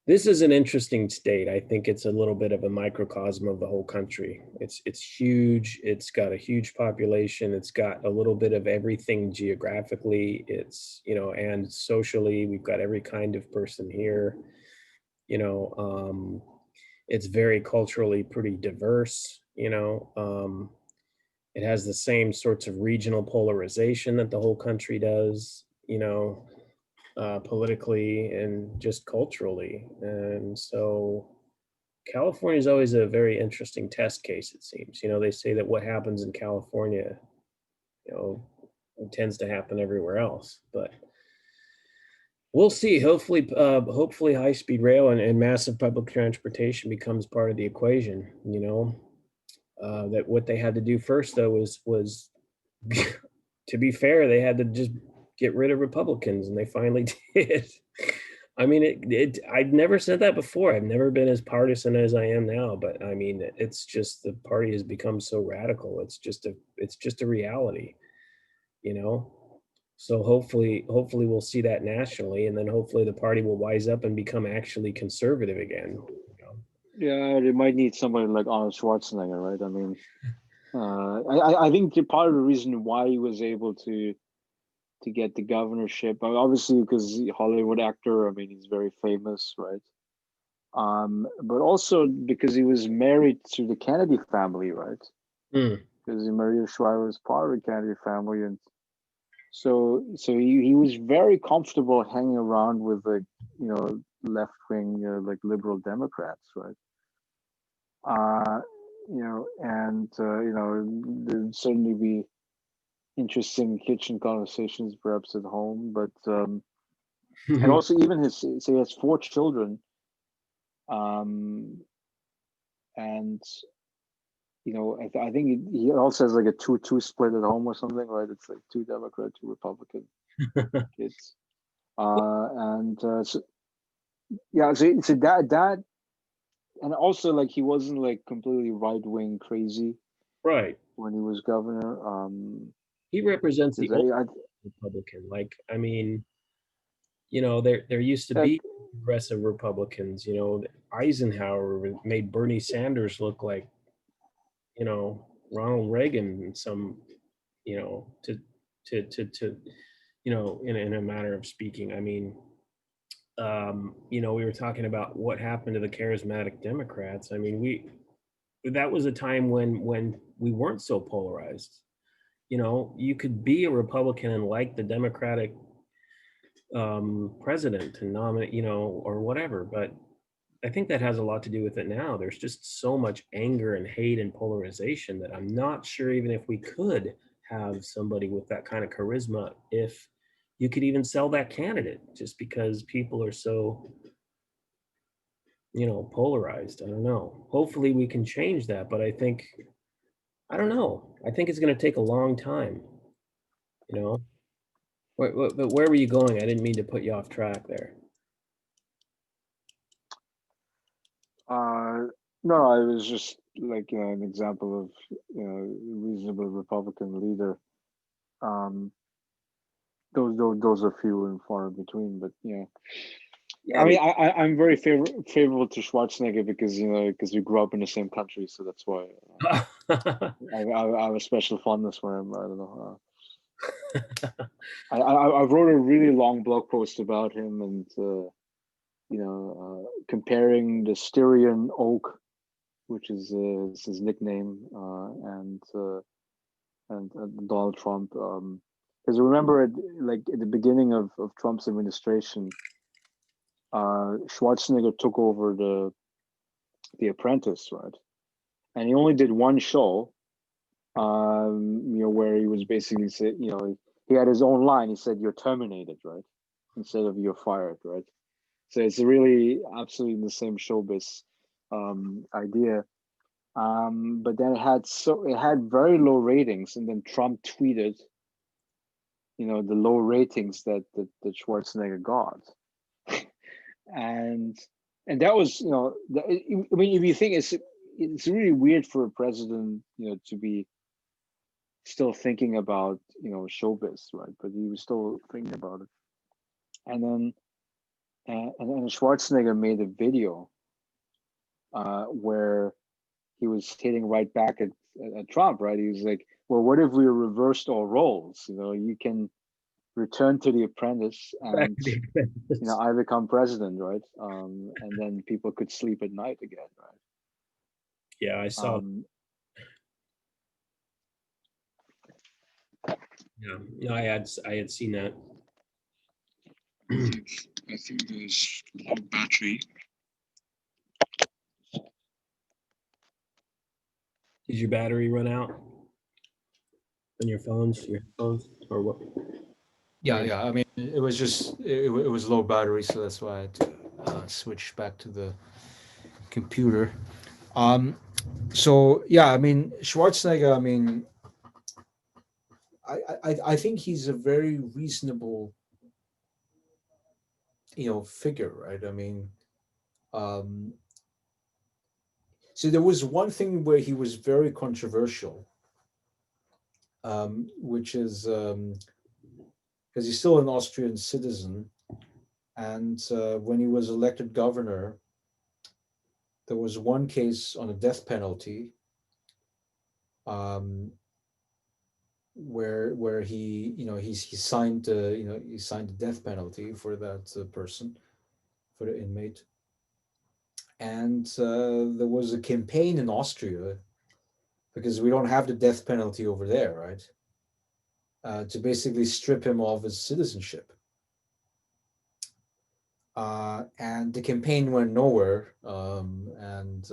this is an interesting state. I think it's a little bit of a microcosm of the whole country. It's huge. It's got a huge population. It's got a little bit of everything geographically. It's, and socially, we've got every kind of person here. You know, it's very culturally pretty diverse. It has the same sorts of regional polarization that the whole country does. Politically and just culturally. And so California is always a very interesting test case, it seems. They say that what happens in California, you know, tends to happen everywhere else. But we'll see. Hopefully high-speed rail and massive public transportation becomes part of the equation, that what they had to do first, though, was to be fair, they had to just get rid of Republicans, and they finally did. I mean, I'd never said that before. I've never been as partisan as I am now, but I mean, it's just the party has become so radical. It's just a reality, you know. So hopefully we'll see that nationally, and then hopefully the party will wise up and become actually conservative again. Yeah, they might need somebody like Arnold Schwarzenegger, right? I mean, I think part of the reason why he was able to get the governorship, obviously because Hollywood actor. I mean, he's very famous, right? But also because he was married to the Kennedy family, right? Mm. Because Maria Shriver was part of the Kennedy family, and so he was very comfortable hanging around with like left wing like liberal Democrats, right? Uh, and there'd certainly be interesting kitchen conversations perhaps at home, but and also even so he has 4 children, um, and I think he also has like a 2-2 split at home or something, right? It's like 2 Democrat, 2 Republican kids, and so yeah, so that and also like he wasn't like completely right wing crazy Right. when he was governor. He represents the Because old I Republican. Like, I mean, there used to that be progressive Republicans. Eisenhower made Bernie Sanders look like, Ronald Reagan in some, to in a manner of speaking. I mean, we were talking about what happened to the charismatic Democrats. I mean, that was a time when we weren't so polarized. You could be a Republican and like the Democratic president and nominate, or whatever. But I think that has a lot to do with it now. There's just so much anger and hate and polarization that I'm not sure even if we could have somebody with that kind of charisma, if you could even sell that candidate, just because people are so, polarized. I don't know. Hopefully we can change that, but I don't know. I think it's going to take a long time, you know. But where were you going? I didn't mean to put you off track there. no, I was just like an example of reasonable Republican leader. Um, those are few and far between, but yeah. Yeah, I mean, I'm very favorable to Schwarzenegger because because we grew up in the same country, so that's why I have a special fondness for him. I don't know. I wrote a really long blog post about him, and comparing the Styrian oak, which is his nickname, and Donald Trump. Because remember, like at the beginning of Trump's administration, Schwarzenegger took over the Apprentice, right? And he only did one show, where he was basically said, he had his own line. He said, "You're terminated," right, instead of "You're fired," right. So it's really absolutely the same showbiz idea. But then it had very low ratings, and then Trump tweeted, the low ratings that Schwarzenegger got, and that was, I mean, if you think it's really weird for a president, to be still thinking about, showbiz, right? But he was still thinking about it. And then and Schwarzenegger made a video where he was hitting right back at Trump, right? He was like, "Well, what if we reversed our roles? You can return to The Apprentice, Back and to the Apprentice. I become president, right? And then people could sleep at night again, Yeah, I right?" saw. Yeah, no, I had seen that. I think there's low battery. Did your battery run out on your headphones, or what? Yeah, Or yeah. I mean, it was just it was low battery, so that's why I had to switch back to the computer. Um, so yeah, I mean Schwarzenegger. I mean, I think he's a very reasonable, figure, right? I mean, um, so there was one thing where he was very controversial, which is because he's still an Austrian citizen, and when he was elected governor, there was one case on a death penalty, um, where he he signed he signed the death penalty for that person, for the inmate, and there was a campaign in Austria, because we don't have the death penalty over there, right? To basically strip him of his citizenship. And the campaign went nowhere, and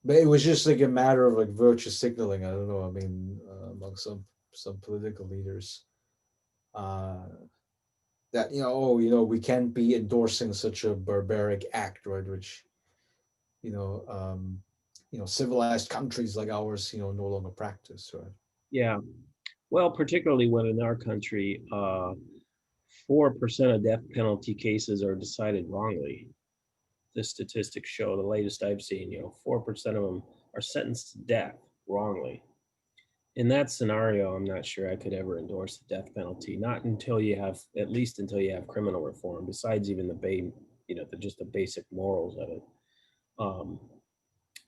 but it was just like a matter of like virtue signaling. I don't know. I mean, among some political leaders, uh, that oh, we can't be endorsing such a barbaric act, right? Which you know, um, civilized countries like ours, no longer practice, right? yeah, well, particularly when in our country, 4% of death penalty cases are decided wrongly. The statistics show, the latest I've seen, 4% of them are sentenced to death wrongly. In that scenario, I'm not sure I could ever endorse the death penalty. Not until you have, at least until you have criminal reform. Besides even just the basic morals of it. Um,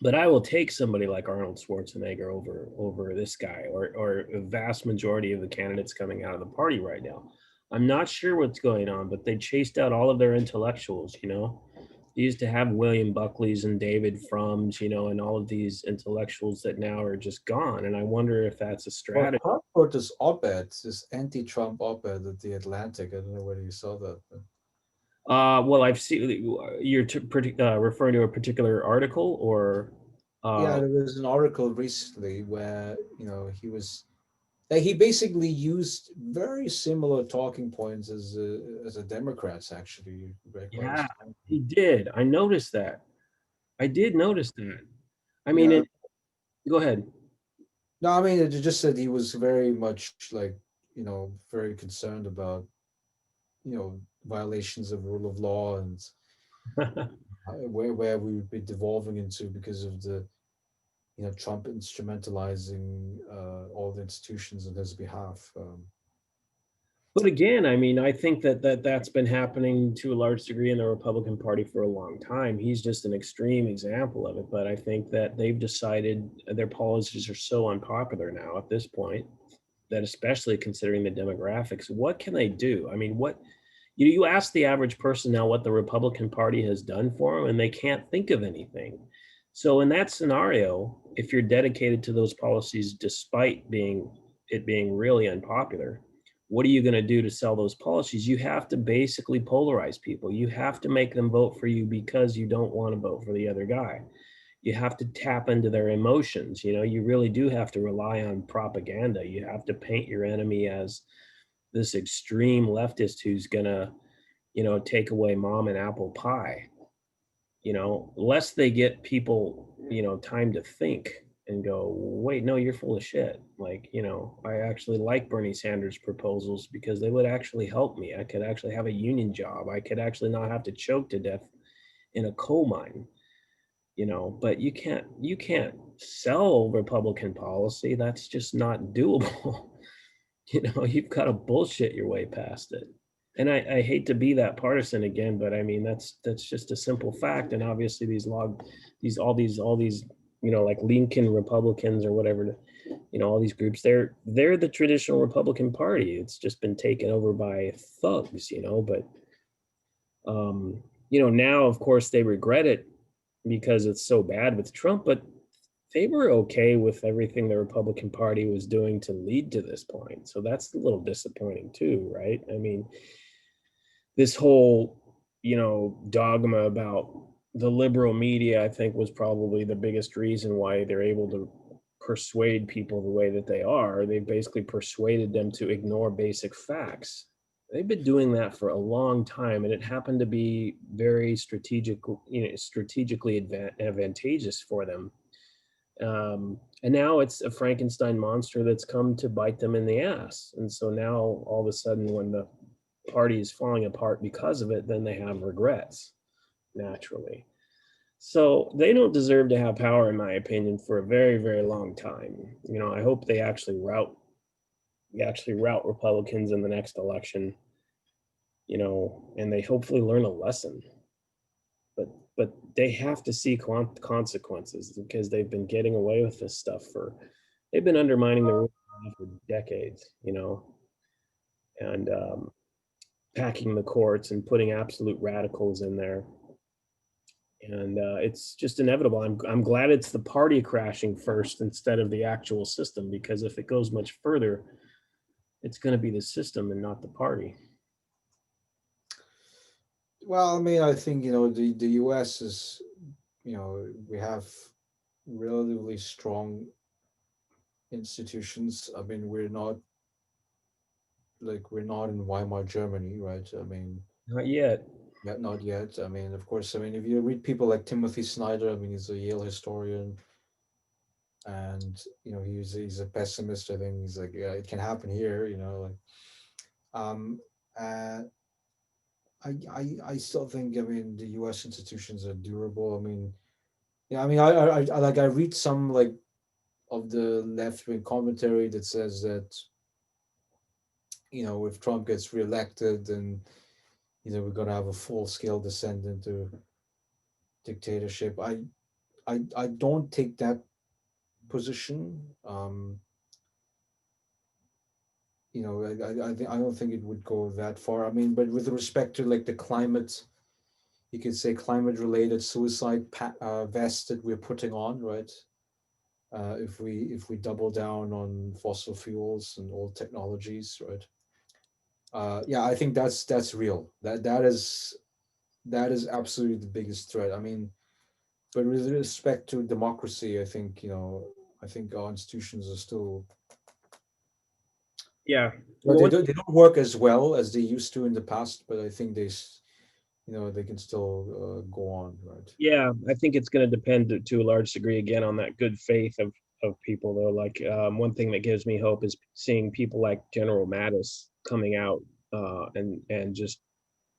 but I will take somebody like Arnold Schwarzenegger over this guy, or a vast majority of the candidates coming out of the party right now. I'm not sure what's going on, but they chased out all of their intellectuals. They used to have William Buckley's and David Frum's, and all of these intellectuals that now are just gone. And I wonder if that's a Well, strategy. Trump wrote this op-ed, this anti-Trump op-ed at the Atlantic. I don't know whether you saw that. Well, I've seen you're referring to a particular article, or Yeah, uh, there was an article recently where he was like, he basically used very similar talking points as a Democrats, actually, right, by his yeah, time. he did. I noticed that. I did notice that. I mean, Yeah. go ahead. No, I mean, it just said he was very much like, very concerned about, violations of rule of law, and where we would be devolving into because of the, Trump instrumentalizing all the institutions on his behalf. But again, I mean, I think that's been happening to a large degree in the Republican Party for a long time. He's just an extreme example of it. But I think that they've decided their policies are so unpopular now at this point, that especially considering the demographics, what can they do? I mean, you ask the average person now what the Republican Party has done for them, and they can't think of anything. So in that scenario, if you're dedicated to those policies, despite being really unpopular, what are you going to do to sell those policies? You have to basically polarize people. You have to make them vote for you because you don't want to vote for the other guy. You have to tap into their emotions. You really do have to rely on propaganda. You have to paint your enemy as this extreme leftist who's gonna, take away mom and apple pie. Lest they get people, time to think and go, wait, no, you're full of shit. Like, I actually like Bernie Sanders' proposals because they would actually help me. I could actually have a union job. I could actually not have to choke to death in a coal mine. but you can't sell Republican policy. That's just not doable. You've got to bullshit your way past it. And I hate to be that partisan again, but I mean that's just a simple fact. And obviously these like Lincoln Republicans or whatever, all these groups, they're the traditional Republican Party. It's just been taken over by thugs, but now of course they regret it because it's so bad with Trump, but they were okay with everything the Republican Party was doing to lead to this point. So that's a little disappointing too, right? I mean, this whole, dogma about the liberal media, I think, was probably the biggest reason why they're able to persuade people the way that they are. They basically persuaded them to ignore basic facts. They've been doing that for a long time, and it happened to be very strategically advantageous for them. And now it's a Frankenstein monster that's come to bite them in the ass. And so now all of a sudden, when the party is falling apart because of it, then they have regrets, naturally. So they don't deserve to have power, in my opinion, for a very, very long time. I hope they actually rout Republicans in the next election, and they hopefully learn a lesson. But they have to see consequences, because they've been getting away with this stuff they've been undermining the rule of law for decades, and packing the courts and putting absolute radicals in there. And it's just inevitable. I'm glad it's the party crashing first instead of the actual system, because if it goes much further, it's going to be the system and not the party. Well, I mean, I think the U.S. is, we have relatively strong institutions. I mean, we're not in Weimar Germany, right? I mean, Not yet. yeah, not yet. I mean, of course, I mean, if you read people like Timothy Snyder, I mean, he's a Yale historian, and he's a pessimist. I think he's like, yeah, it can happen here, like, um, uh, I still think, I mean, the U.S. institutions are durable. I mean, yeah, I mean, I read some like of the left wing commentary that says that if Trump gets reelected, then we're gonna have a full scale descent into dictatorship. I don't take that position. I don't think it would go that far. I mean, but with respect to like the climate, you could say climate related suicide vest that we're putting on, right? If we double down on fossil fuels and old technologies, right? Yeah, I think that's real. That is absolutely the biggest threat. I mean, but with respect to democracy, I think our institutions are still, Yeah. but Well, they don't work as well as they used to in the past. But I think they can still go on, right? yeah, I think it's going to depend to a large degree again on that good faith of people, though. Like, one thing that gives me hope is seeing people like General Mattis coming out and just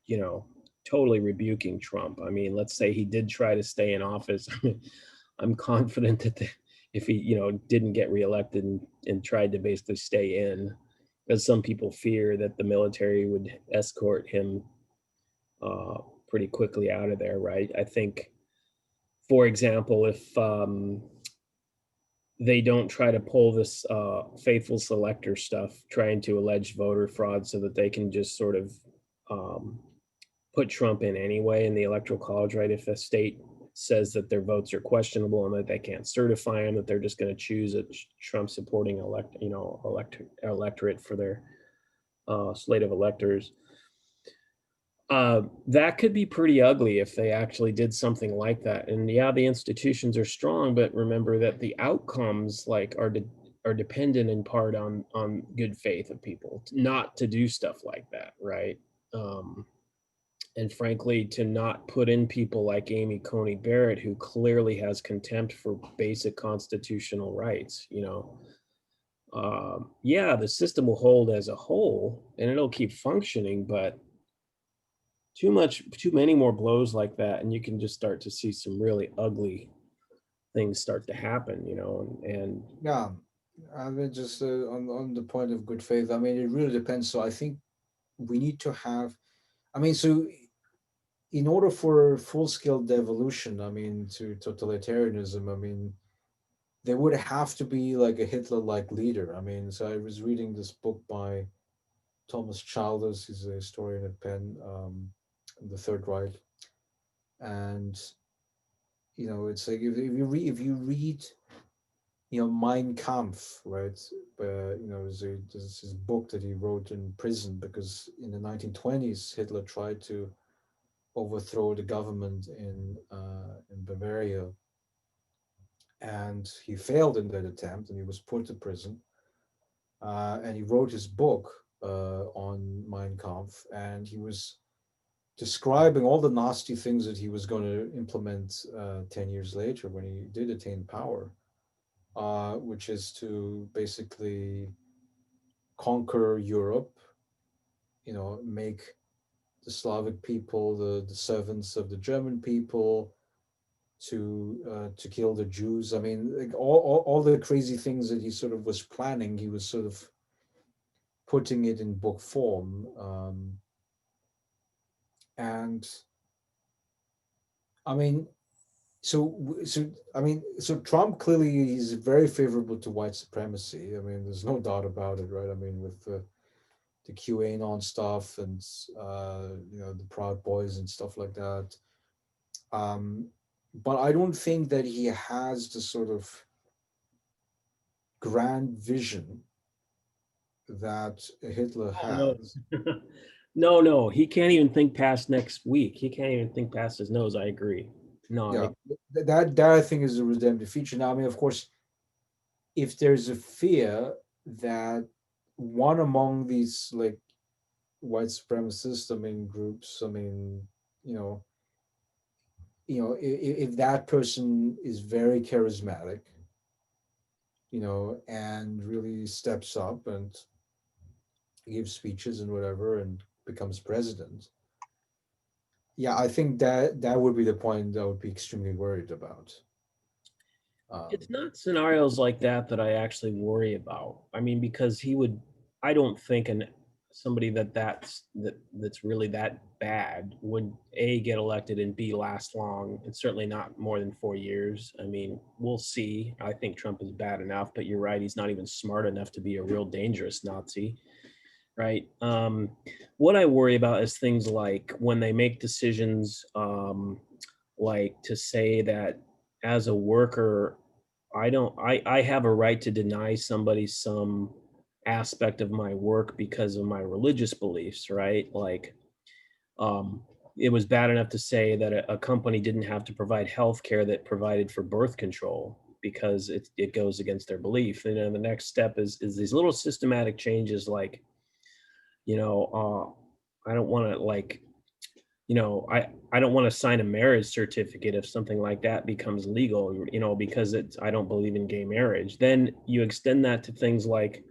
you know totally rebuking Trump. I mean, let's say he did try to stay in office. I'm confident that if he didn't get reelected and tried to basically stay in, because some people fear that the military would escort him uh, pretty quickly out of there, right? I think, for example, if they don't try to pull this faithful selector stuff, trying to allege voter fraud so that they can just sort of um, put Trump in anyway in the electoral college, right? If a state says that their votes are questionable and that they can't certify them, that they're just going to choose a Trump supporting electorate for their slate of electors. That could be pretty ugly if they actually did something like that. And yeah, the institutions are strong, but remember that the outcomes are dependent in part on good faith of people not to do stuff like that, right? And frankly, to not put in people like Amy Coney Barrett, who clearly has contempt for basic constitutional rights. Yeah, the system will hold as a whole and it'll keep functioning, but too many more blows like that, and you can just start to see some really ugly things start to happen, and Yeah, I mean, just on the point of good faith, I mean, it really depends. So I think we need to have, I mean, so in order for full scale devolution, I mean, to totalitarianism, I mean, there would have to be like a Hitler like leader. I mean, so I was reading this book by Thomas Childers, he's a historian at Penn, The Third Reich, and it's like if you read Mein Kampf, right? There's his book that he wrote in prison because in the 1920s Hitler tried to overthrow the government in Bavaria, and he failed in that attempt, and he was put to prison. And he wrote his book on Mein Kampf, and he was describing all the nasty things that he was going to implement 10 years later when he did attain power, which is to basically conquer Europe, make the Slavic people the servants of the German people, to kill the Jews. I mean, like all the crazy things that he sort of was planning, he was sort of putting it in book form. And I mean, so Trump clearly is very favorable to white supremacy. I mean, there's no doubt about it, right? I mean, with the QAnon stuff and the Proud Boys and stuff like that. Um, but I don't think that he has the sort of grand vision that Hitler oh no. has. No, he can't even think past next week. He can't even think past his nose. I agree. No, Yeah, that I think is a redemptive feature. Now, I mean, of course, if there's a fear that one among these like white supremacist, I mean, groups, I mean, you know, if that person is very charismatic, and really steps up and gives speeches and whatever and becomes president, yeah, I think that would be the point I would be extremely worried about. it's not scenarios like that that I actually worry about. I mean, because I don't think somebody that's really that bad would A, get elected, and B, last long, and certainly not more than 4 years. I mean, we'll see. I think Trump is bad enough, but you're right, he's not even smart enough to be a real dangerous Nazi, right? What I worry about is things like when they make decisions, like to say that as a worker, I have a right to deny somebody some aspect of my work because of my religious beliefs, right? Like, um, it was bad enough to say that a company didn't have to provide health care that provided for birth control because it goes against their belief. And then the next step is these little systematic changes, like, I don't want to, like, I don't want to sign a marriage certificate if something like that becomes legal, because I don't believe in gay marriage. Then you extend that to things like,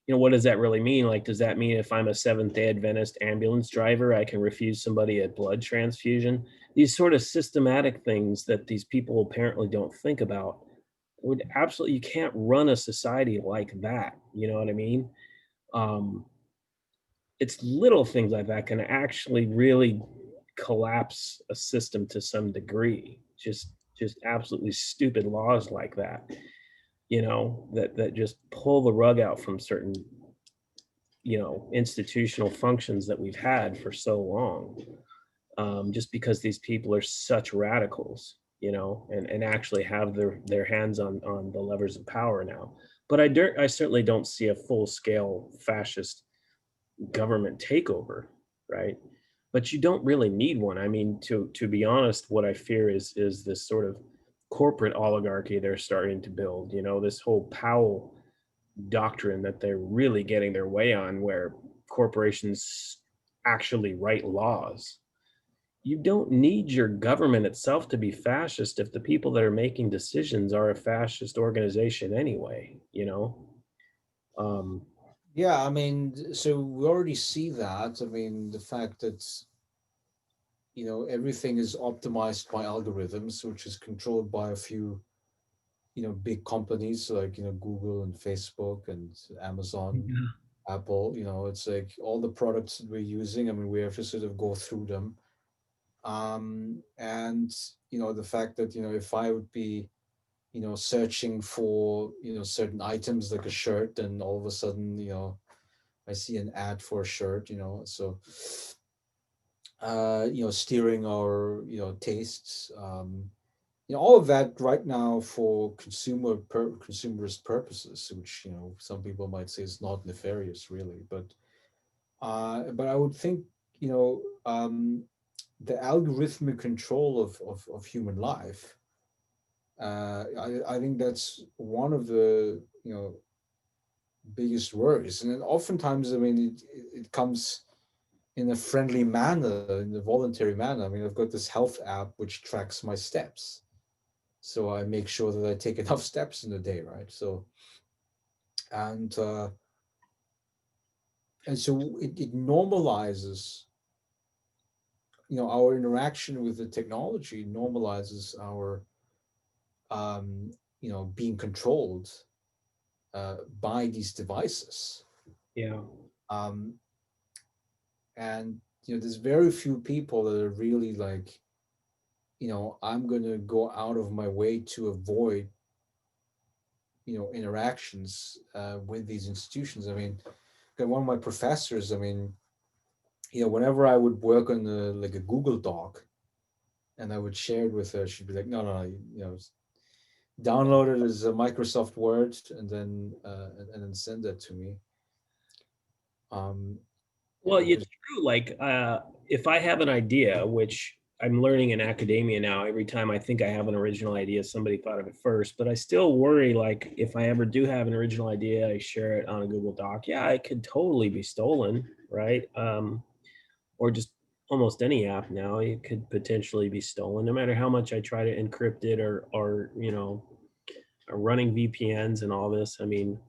what does that really mean? Like, does that mean if I'm a Seventh-day Adventist ambulance driver, I can refuse somebody a blood transfusion? These sort of systematic things that these people apparently don't think about you can't run a society like that. You know what I mean? Um, it's little things like that can actually really collapse a system to some degree. Just absolutely stupid laws like that, that just pull the rug out from certain, institutional functions that we've had for so long, just because these people are such radicals, and actually have their hands on the levers of power now. But I certainly don't see a full scale fascist government takeover, right? But you don't really need one. I mean, to be honest, what I fear is this sort of corporate oligarchy they're starting to build. This whole Powell doctrine that they're really getting their way on, where corporations actually write laws. You don't need your government itself to be fascist if the people that are making decisions are a fascist organization anyway. Yeah, I mean, so we already see that. I mean, the fact that everything is optimized by algorithms, which is controlled by a few, big companies like, Google and Facebook and Amazon, Yeah. Apple. It's like all the products that we're using. I mean, we have to sort of go through them. And, the fact that, if I would be, searching for, certain items like a shirt, and all of a sudden, I see an ad for a shirt, so steering our, tastes, all of that right now for consumerist purposes, which, some people might say is not nefarious really, but I would think, you know, um, the algorithmic control of human life. I think that's one of the, biggest worries, and then oftentimes, I mean, it comes in a friendly manner, in a voluntary manner. I mean, I've got this health app which tracks my steps, so I make sure that I take enough steps in a day, right? So and uh, and so it normalizes, our interaction with the technology normalizes our, um, being controlled, by these devices. Yeah. Um, and there's very few people that are really like, I'm gonna go out of my way to avoid, interactions, with these institutions. I mean, one of my professors, I mean, whenever I would work on like a Google Doc and I would share it with her, she'd be like, no, no, no, download it as a Microsoft Word, and then send that to me. Um, Well, because it's true. Like, if I have an idea, which I'm learning in academia now, every time I think I have an original idea, somebody thought of it first. But I still worry, like, if I ever do have an original idea, I share it on a Google Doc. Yeah, it could totally be stolen, right? Or just almost any app now, it could potentially be stolen, no matter how much I try to encrypt it or running VPNs and all this. I mean,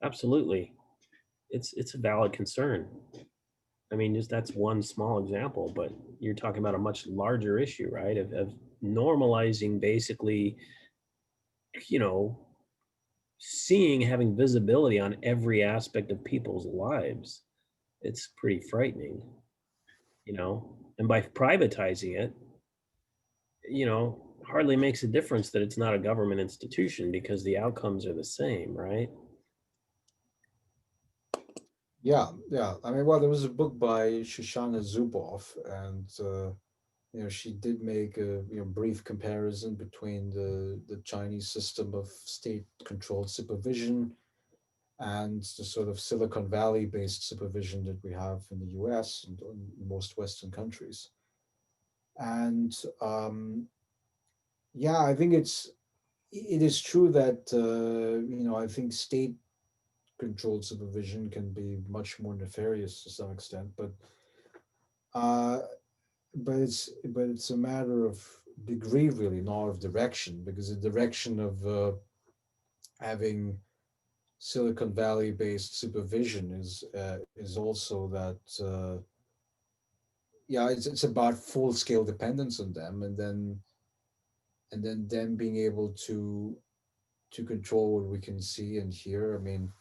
absolutely, it's a valid concern. I mean, just that's one small example, but you're talking about a much larger issue, right? Of normalizing basically, you know, seeing, having visibility on every aspect of people's lives. It's pretty frightening, you know, and by privatizing it, hardly makes a difference that it's not a government institution because the outcomes are the same, right? yeah, yeah. I mean, well, there was a book by Shoshana Zuboff, and she did make a, brief comparison between the Chinese system of state-controlled supervision and the sort of Silicon Valley-based supervision that we have in the U.S. and in most Western countries. And yeah, I think it is true that, I think state-controlled supervision can be much more nefarious to some extent, uh, but it's a matter of degree, really, not of direction, because the direction of having Silicon Valley based supervision is also that, yeah, it's about full scale dependence on them, and then them being able to control what we can see and hear. I mean,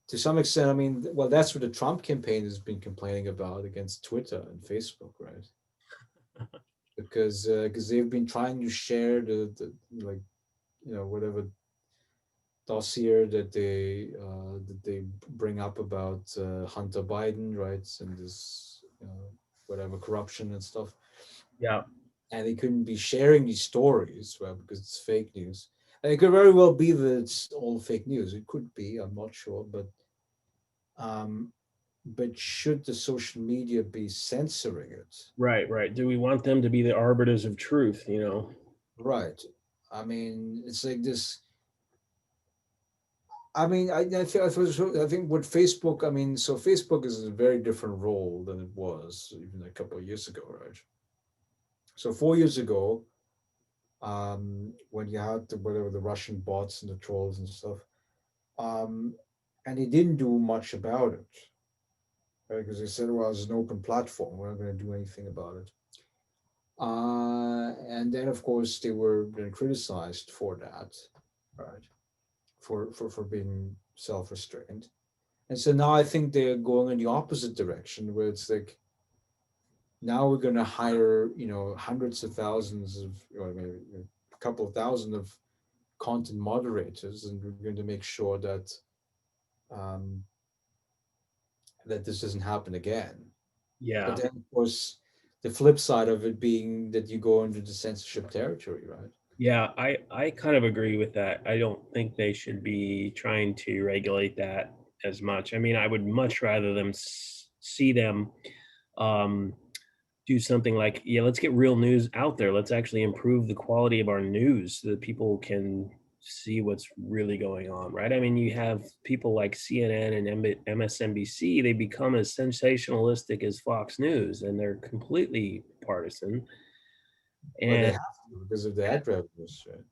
to some extent, I mean, well, that's what the Trump campaign has been complaining about against Twitter and Facebook, right? Because they've been trying to share the like, whatever dossier that they bring up about Hunter Biden, right, and this, whatever corruption and stuff, Yeah. and they couldn't be sharing these stories, well, because it's fake news. And it could very well be that it's all fake news. It could be. I'm not sure, um, but should the social media be censoring it? Right, right. Do we want them to be the arbiters of truth, you know? Right. I mean, it's like this. I mean, I think what Facebook. I mean, so Facebook is a very different role than it was even a couple of years ago, right? So 4 years ago, when you had whatever the Russian bots and the trolls and stuff, um, and he didn't do much about it. right? Because they said, well, it's an open platform. We're not going to do anything about it. And then, of course, they were then criticized for that, right? For being self-restrained. And so now I think they're going in the opposite direction, where it's like now we're going to hire, hundreds of thousands of, or maybe a couple of thousand of content moderators, and we're going to make sure um, that this doesn't happen again. But Yeah. then, of course, the flip side of it being that you go into the censorship territory, right? Yeah, I kind of agree with that. I don't think they should be trying to regulate that as much. I mean, I would much rather them see them um, do something like, yeah, let's get real news out there. Let's actually improve the quality of our news so that people can see what's really going on, right? I mean, you have people like CNN and MSNBC, they become as sensationalistic as Fox News, and they're completely partisan. But they And have to because of the ad revenues, right?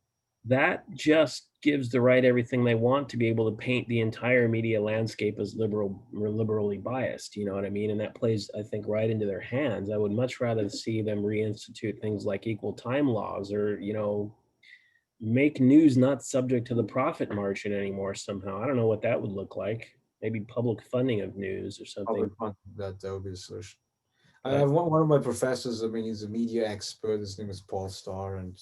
that just gives the right everything they want to be able to paint the entire media landscape as liberal or liberally biased. You know what I mean? And that plays, I think, right into their hands. I would much rather see them reinstitute things like equal time laws, or make news not subject to the profit margin anymore somehow. I don't know what that would look like. Maybe public funding of news or something. Public fund, that would be the solution. I But have one of my professors. I mean, he's a media expert. His name is Paul Starr, and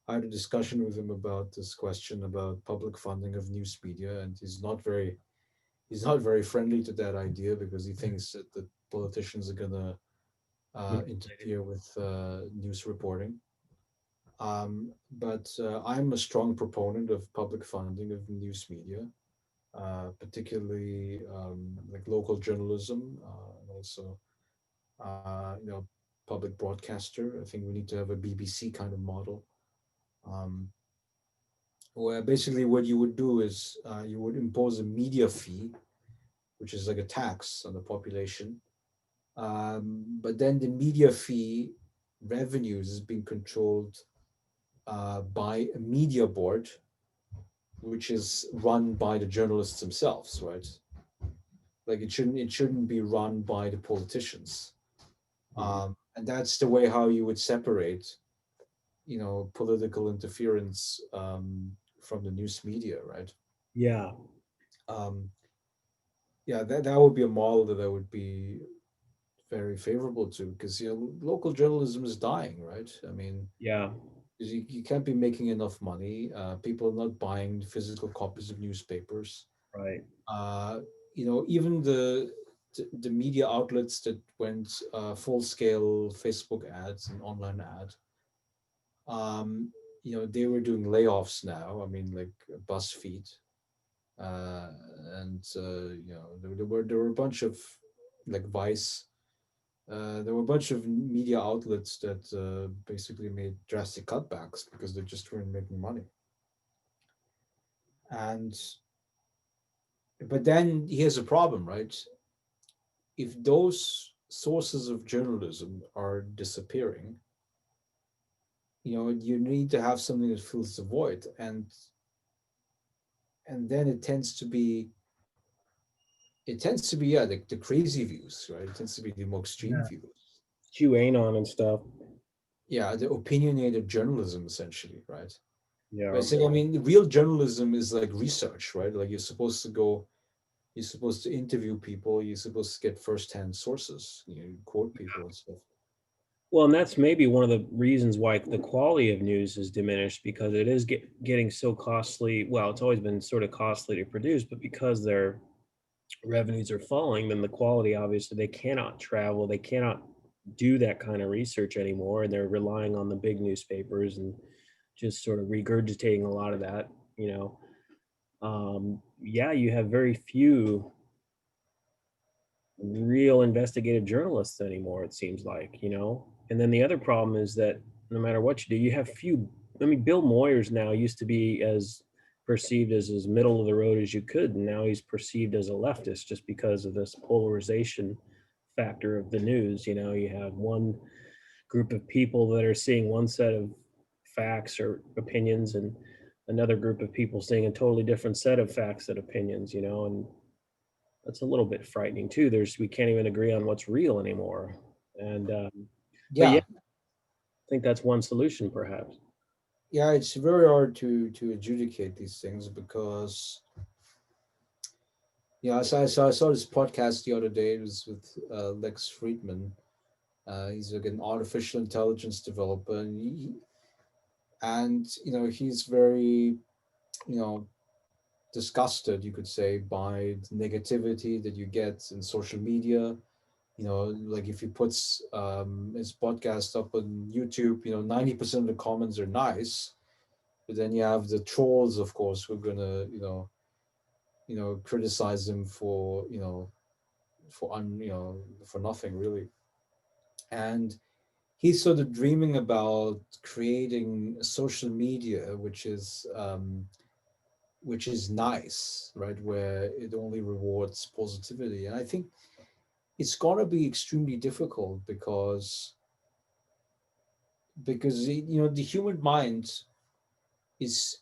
I had a discussion with him about this question about public funding of news media, and he's not very friendly to that idea because he thinks that the politicians are gonna interfere with news reporting. But I'm a strong proponent of public funding of news media, particularly like local journalism, and also public broadcaster. I think we need to have a BBC kind of model, um, where basically what you would do is you would impose a media fee, which is like a tax on the population. But then the media fee revenues is being controlled by a media board, which is run by the journalists themselves, right? Like it shouldn't be run by the politicians. Mhm. And that's the way how you would separate, political interference from the news media, right? Yeah, Um, yeah, that would be a model that I would be very favorable to because local journalism is dying, right? I mean, yeah, 'cause you can't be making enough money. People are not buying physical copies of newspapers. right. Uh, even the media outlets that went full scale Facebook ads and online ads, um, they were doing layoffs now. I mean, like BuzzFeed, uh, and there were a bunch of like Vice. There were a bunch of media outlets that basically made drastic cutbacks because they just weren't making money. And but then here's a problem, right? If those sources of journalism are disappearing, you need to have something that fills the void, and then it tends to be yeah the crazy views, right? It tends to be the more extreme Yeah. views. QAnon and stuff. Yeah, the opinionated journalism essentially, right? Yeah. But so I mean, real journalism is like research, right? Like you're supposed to interview people, you're supposed to get firsthand sources, quote people and stuff. Well, and that's maybe one of the reasons why the quality of news is diminished, because it is getting so costly. Well, it's always been sort of costly to produce, but because their revenues are falling, then the quality, obviously, they cannot travel, they cannot do that kind of research anymore, and they're relying on the big newspapers and just sort of regurgitating a lot of that. You know, yeah, you have very few real investigative journalists anymore, it seems like. And then the other problem is that no matter what you do, you have few. I mean, Bill Moyers now used to be as perceived as middle of the road as you could, and now he's perceived as a leftist just because of this polarization factor of the news. You have one group of people that are seeing one set of facts or opinions, and another group of people seeing a totally different set of facts and opinions. And that's a little bit frightening too. We can't even agree on what's real anymore. And but yeah, Yeah, I think that's one solution, perhaps. yeah, it's very hard to adjudicate these things because yeah, I saw this podcast the other day. It was with Lex Friedman. He's like an artificial intelligence developer, and he's very you know disgusted, you could say, by the negativity that you get in social media. Like if he puts his podcast up on YouTube, 90% of the comments are nice, but then you have the trolls, of course, who are gonna criticize him for for nothing really. And he's sort of dreaming about creating a social media which is nice, right? Where it only rewards positivity. And I think it's gonna be extremely difficult because the human mind is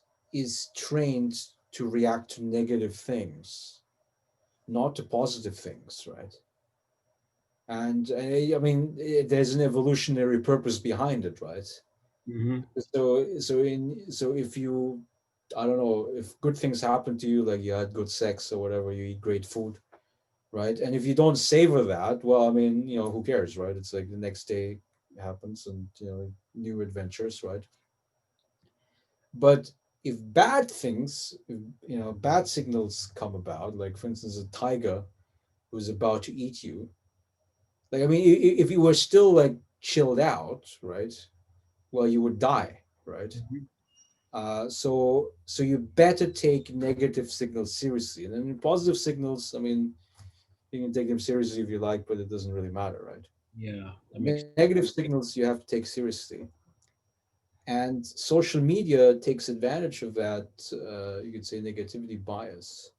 trained to react to negative things, not to positive things, right? And I mean, there's an evolutionary purpose behind it, right? Hmm. So if you, I don't know, if good things happen to you, like you had good sex or whatever, you eat great food, right? And if you don't savor that, well, I mean, who cares, right? It's like the next day happens, and new adventures, right? But if bad things, if, bad signals come about, like for instance, a tiger who's about to eat you, like I mean, if you were still like chilled out, right? Well, you would die, right? Hmm. So you better take negative signals seriously, and then positive signals, I mean, you can take them seriously if you like, but it doesn't really matter, right? Yeah, that makes. Negative signals you have to take seriously, and social media takes advantage of that. You could say negativity bias,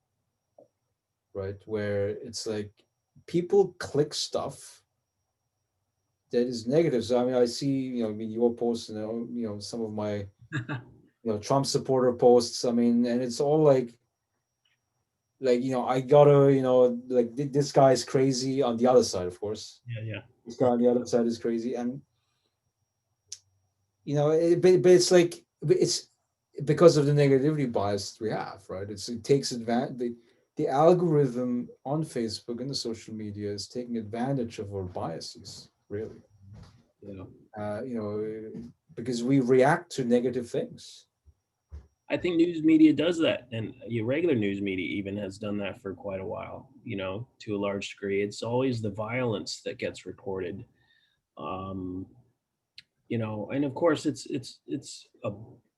right? Where it's like people click stuff that is negative. So I mean, I see, I mean, your posts and some of my Trump supporter posts. I mean, and it's all like I gotta like this guy is crazy on the other side, of course. Yeah, yeah. This guy on the other side is crazy, and but it's like it's because of the negativity bias we have, right? It takes advantage. The algorithm on Facebook and the social media is taking advantage of our biases, really. Yeah. Uh, you know, because we react to negative things. I think news media does that, and regular news media even has done that for quite a while. To a large degree, it's always the violence that gets reported. Um, and of course, it's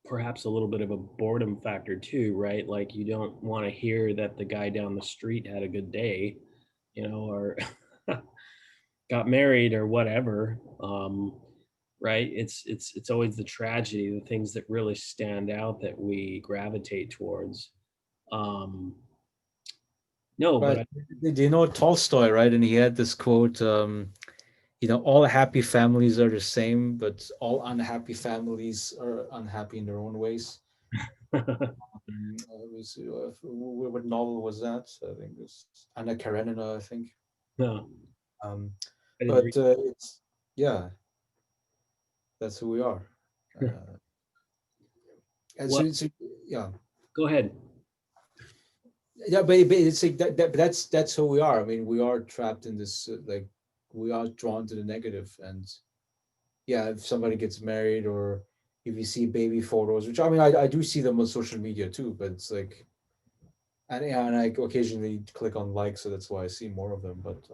perhaps a little bit of a boredom factor too, right? Like you don't want to hear that the guy down the street had a good day, or got married or whatever. Right? It's always the tragedy, the things that really stand out that we gravitate towards. Um, no, but Right. Do you know Tolstoy, right? And he had this quote, all happy families are the same, but all unhappy families are unhappy in their own ways. It was, what novel was that? I think it was Anna Karenina, I think. no, Um, I didn't read. but it's, yeah, that's who we are. Uh, and Well, yeah, go ahead. yeah, but it's like but that's who we are. I mean, we are trapped in this, like, we are drawn to the negative, and yeah, if somebody gets married or if you see baby photos, which I mean, I do see them on social media too, but it's like, and yeah, and I occasionally click on like, so that's why I see more of them. But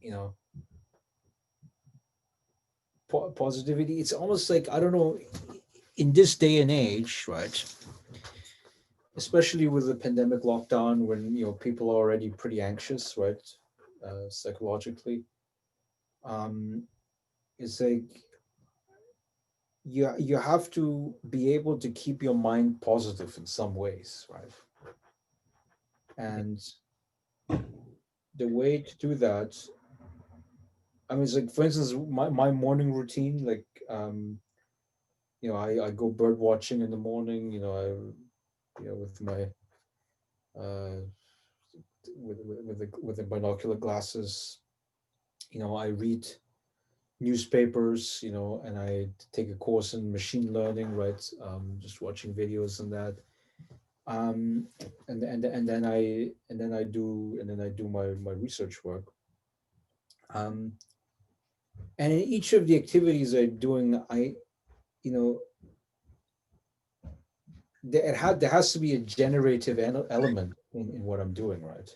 you know, positivity, it's almost like, I don't know, in this day and age, right? Especially with the pandemic lockdown, when people are already pretty anxious, right? Psychologically, um, it's like you have to be able to keep your mind positive in some ways, right? And the way to do that, I mean, it's like, for instance, my morning routine, like, I go bird watching in the morning, with my uh with the binocular glasses. I read newspapers, and I take a course in machine learning, right? Just watching videos and that. Um, and then I do my research work. Um, and in each of the activities I'm doing, you know, there has to be a generative element in what I'm doing, right?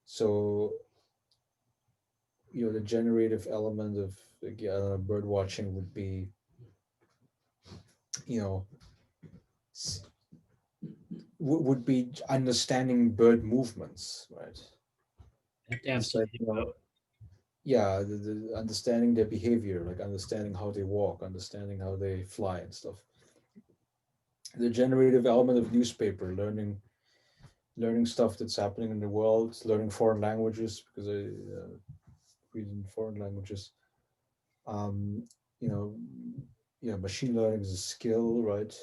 So, the generative element of, like, bird watching would be, you know, s- would be understanding bird movements, right? Have to have It's like, something yeah, the understanding their behavior, like understanding how they walk, understanding how they fly and stuff. The generative element of newspaper, learning stuff that's happening in the world, learning foreign languages because I read in foreign languages. Um, you know, yeah, machine learning is a skill, right?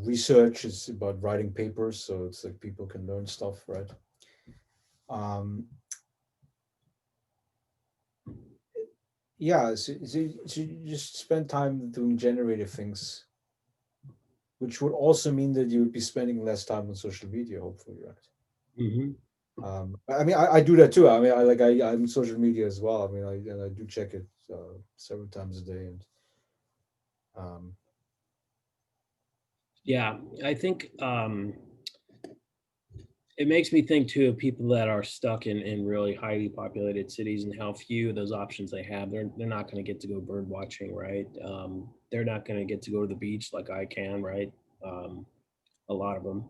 Research is about writing papers, so it's like people can learn stuff, right? Um, yeah, so you just spend time doing generative things, which would also mean that you would be spending less time on social media, hopefully, right? Mhm. I mean, I do that too. I mean, I'm social media as well. I mean, I do check it several times a day, and um, Yeah, I think it makes me think too of people that are stuck in really highly populated cities and how few of those options they have. They're not going to get to go bird watching, right? They're not going to get to go to the beach like I can, right? Um, a lot of them.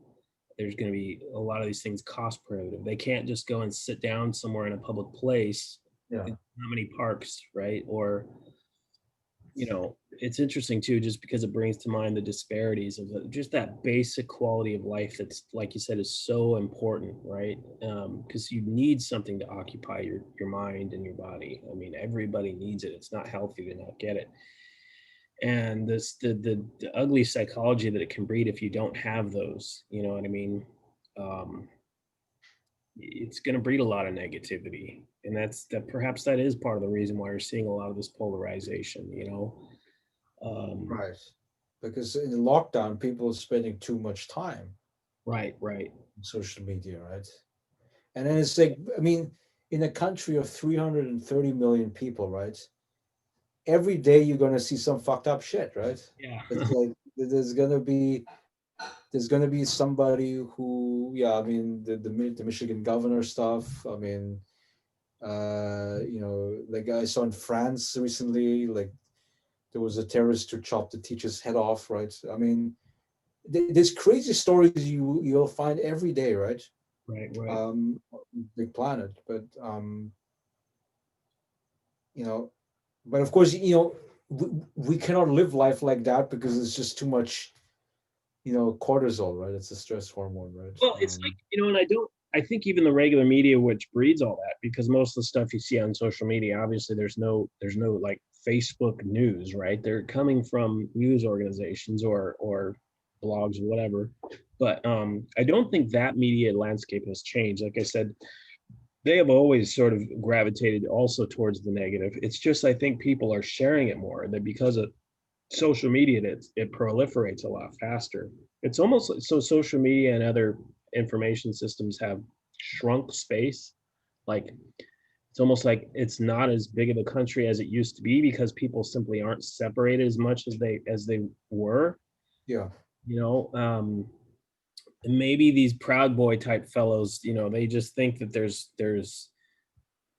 There's going to be a lot of these things cost prohibitive. They can't just go and sit down somewhere in a public place. yeah, Not many parks, right? Or it's interesting too, just because it brings to mind the disparities of just that basic quality of life that's, like you said, is so important, right? Because you need something to occupy your mind and your body. I mean, everybody needs it. It's not healthy to not get it. And the ugly psychology that it can breed if you don't have those, you know what I mean? Um, it's going to breed a lot of negativity, and perhaps that is part of the reason why you're seeing a lot of this polarization. Um, right. Because in the lockdown, people are spending too much time right, right. on social media, right? And then it's like, I mean, in a country of 330 million people, right? Every day you're gonna see some fucked up shit, right? Yeah. It's like there's gonna be somebody who, yeah, I mean, the Michigan governor stuff. I mean, like I saw in France recently, like there was a terrorist who chopped the teacher's head off, right? I mean, there's crazy stories you'll find every day, right? Right, right. Um, big planet, but you know, but of course, we cannot live life like that because it's just too much, cortisol, right? It's a stress hormone, right? Well, it's like, and I think even the regular media, which breeds all that, because most of the stuff you see on social media, obviously there's no like Facebook news, right? They're coming from news organizations or blogs or whatever. But I don't think that media landscape has changed. Like I said, they have always sort of gravitated also towards the negative. It's just I think people are sharing it more, that because of social media, it proliferates a lot faster. It's almost like, so social media and other information systems have shrunk space. Like it's almost like it's not as big of a country as it used to be because people simply aren't separated as much as they were. Yeah, You know, and maybe these Proud Boy type fellows, they just think that there's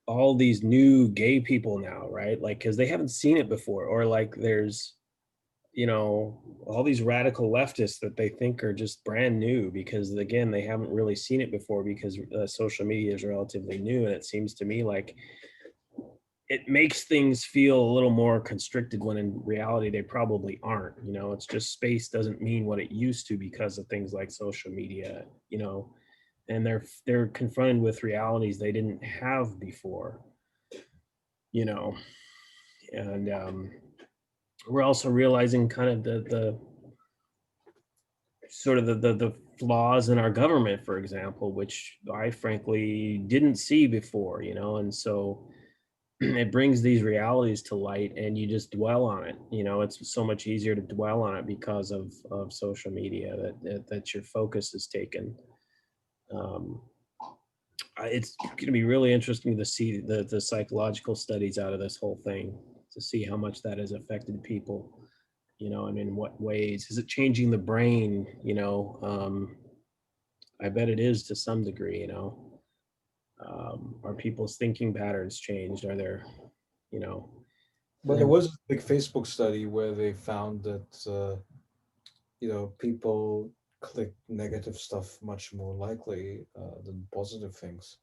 all these new gay people now, right? Like because they haven't seen it before, or like there's all these radical leftists that they think are just brand new because again they haven't really seen it before because social media is relatively new, and it seems to me like it makes things feel a little more constricted when in reality they probably aren't. It's just space doesn't mean what it used to because of things like social media, and they're confronted with realities they didn't have before, you know and we're also realizing kind of the sort of the flaws in our government, for example, which I frankly didn't see before, and so it brings these realities to light, and you just dwell on it. It's so much easier to dwell on it because of social media, that your focus is taken. um, it's going to be really interesting to see the psychological studies out of this whole thing, to see how much that has affected people, and in what ways. Is it changing the brain? I bet it is to some degree. Are people's thinking patterns changed? Are there, you know, But there was a big Facebook study where they found that people click negative stuff much more likely than positive things.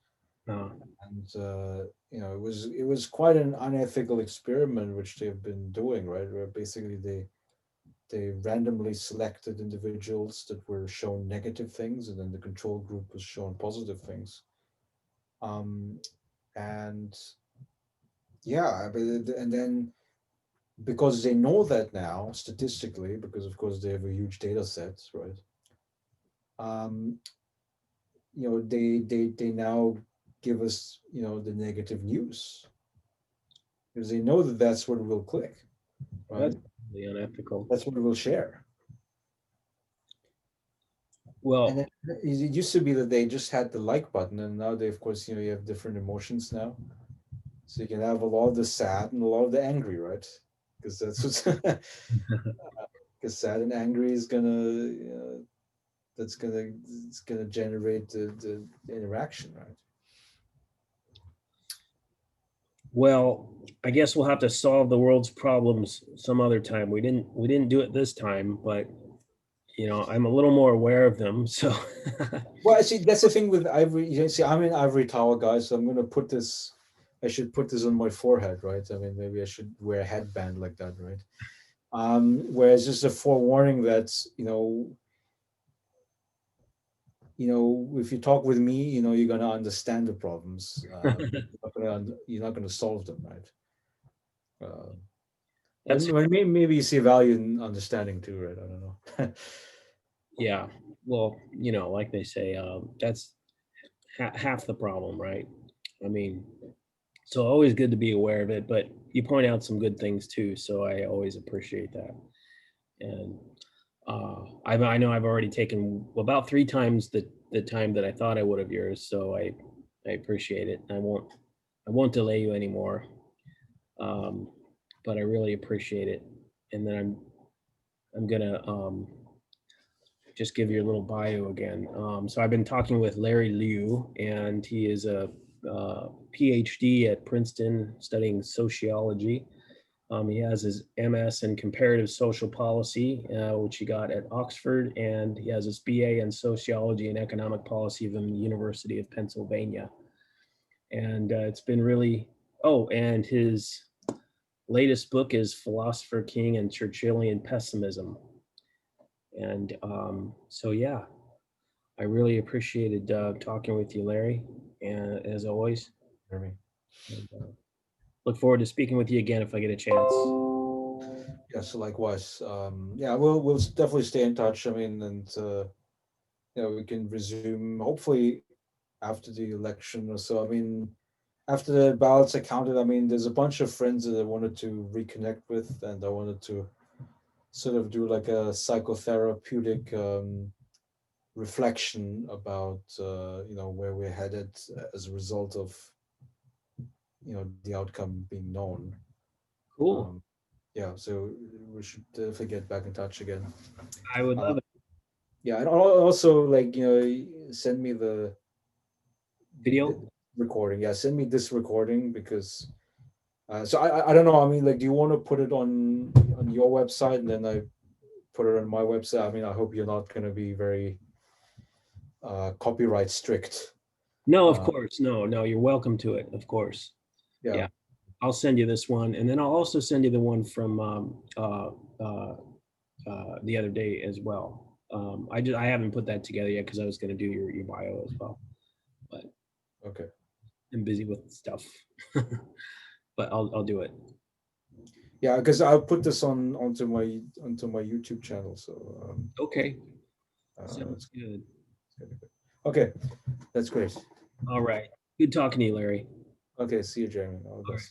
uh, And it was quite an unethical experiment which they've been doing, right? Where basically they randomly selected individuals that were shown negative things, and then the control group was shown positive things. Um, and yeah, and then because they know that now statistically, because of course they have a huge data set, right? Um, they now give us the negative news because they know that that's what we'll click, right? that's really unethical. That's what we'll share. And Well, then it used to be that they just had the like button, and now they, of course, you have different emotions now. So you can have a lot of the sad and a lot of the angry, right? Because that's what's because sad and angry is gonna generate the interaction, right? well, I guess we'll have to solve the world's problems some other time. We didn't do it this time, but I'm a little more aware of them. So Well, see, that's the thing with ivory. See, I'm an ivory tower guy, so I'm gonna put this. I should put this on my forehead, right? I mean, maybe I should wear a headband like that, right? Whereas just a forewarning that if you talk with me, you're gonna understand the problems. You're not gonna solve them, right? Uh, that's, and maybe you see value in understanding too, right? I don't know. yeah. Well, like they say, that's half the problem, right? I mean, so always good to be aware of it, but you point out some good things too, so I always appreciate that. And I know I've already taken about 3 times the time that I thought I would of yours, so I appreciate it. I won't delay you anymore, um, but I really appreciate it. And then I'm gonna just give you a little bio again. So I've been talking with Larry Liu, and he is a PhD at Princeton studying sociology. He has his MS in comparative social policy, which he got at Oxford, and he has his BA in sociology and economic policy from the University of Pennsylvania. And it's been really, oh, and his latest book is Philosopher King and Churchillian Pessimism. And so, yeah, I really appreciated talking with you, Larry, and as always. Jeremy. And, look forward to speaking with you again if I get a chance. Yes, likewise. Yeah, we'll definitely stay in touch. I mean, and we can resume hopefully after the election or so. I mean, after the ballots are counted, I mean, there's a bunch of friends that I wanted to reconnect with, and I wanted to sort of do like a psychotherapeutic reflection about where we're headed as a result of the outcome being known. Cool. Um, yeah, so we should definitely get back in touch again. I would Uh, love it. yeah, and also like send me the Video? recording. Yeah, send me this recording because so I don't know. I mean, like, do you want to put it on your website and then I put it on my website? I mean, I hope you're not going to be very copyright strict. No, of Uh, course. No, you're welcome to it, of course. yeah. Yeah. I'll send you this one, and then I'll also send you the one from the other day as well. I haven't put that together yet because I was going to do your bio as well, but Okay. I'm busy with stuff. But I'll do it. Yeah, because I'll put this onto my YouTube channel. So Okay. Sounds good. It's gonna be good. Okay, that's great. All right. Good talking to you, Larry. Okay, see you, Jeremy. All the All right. best.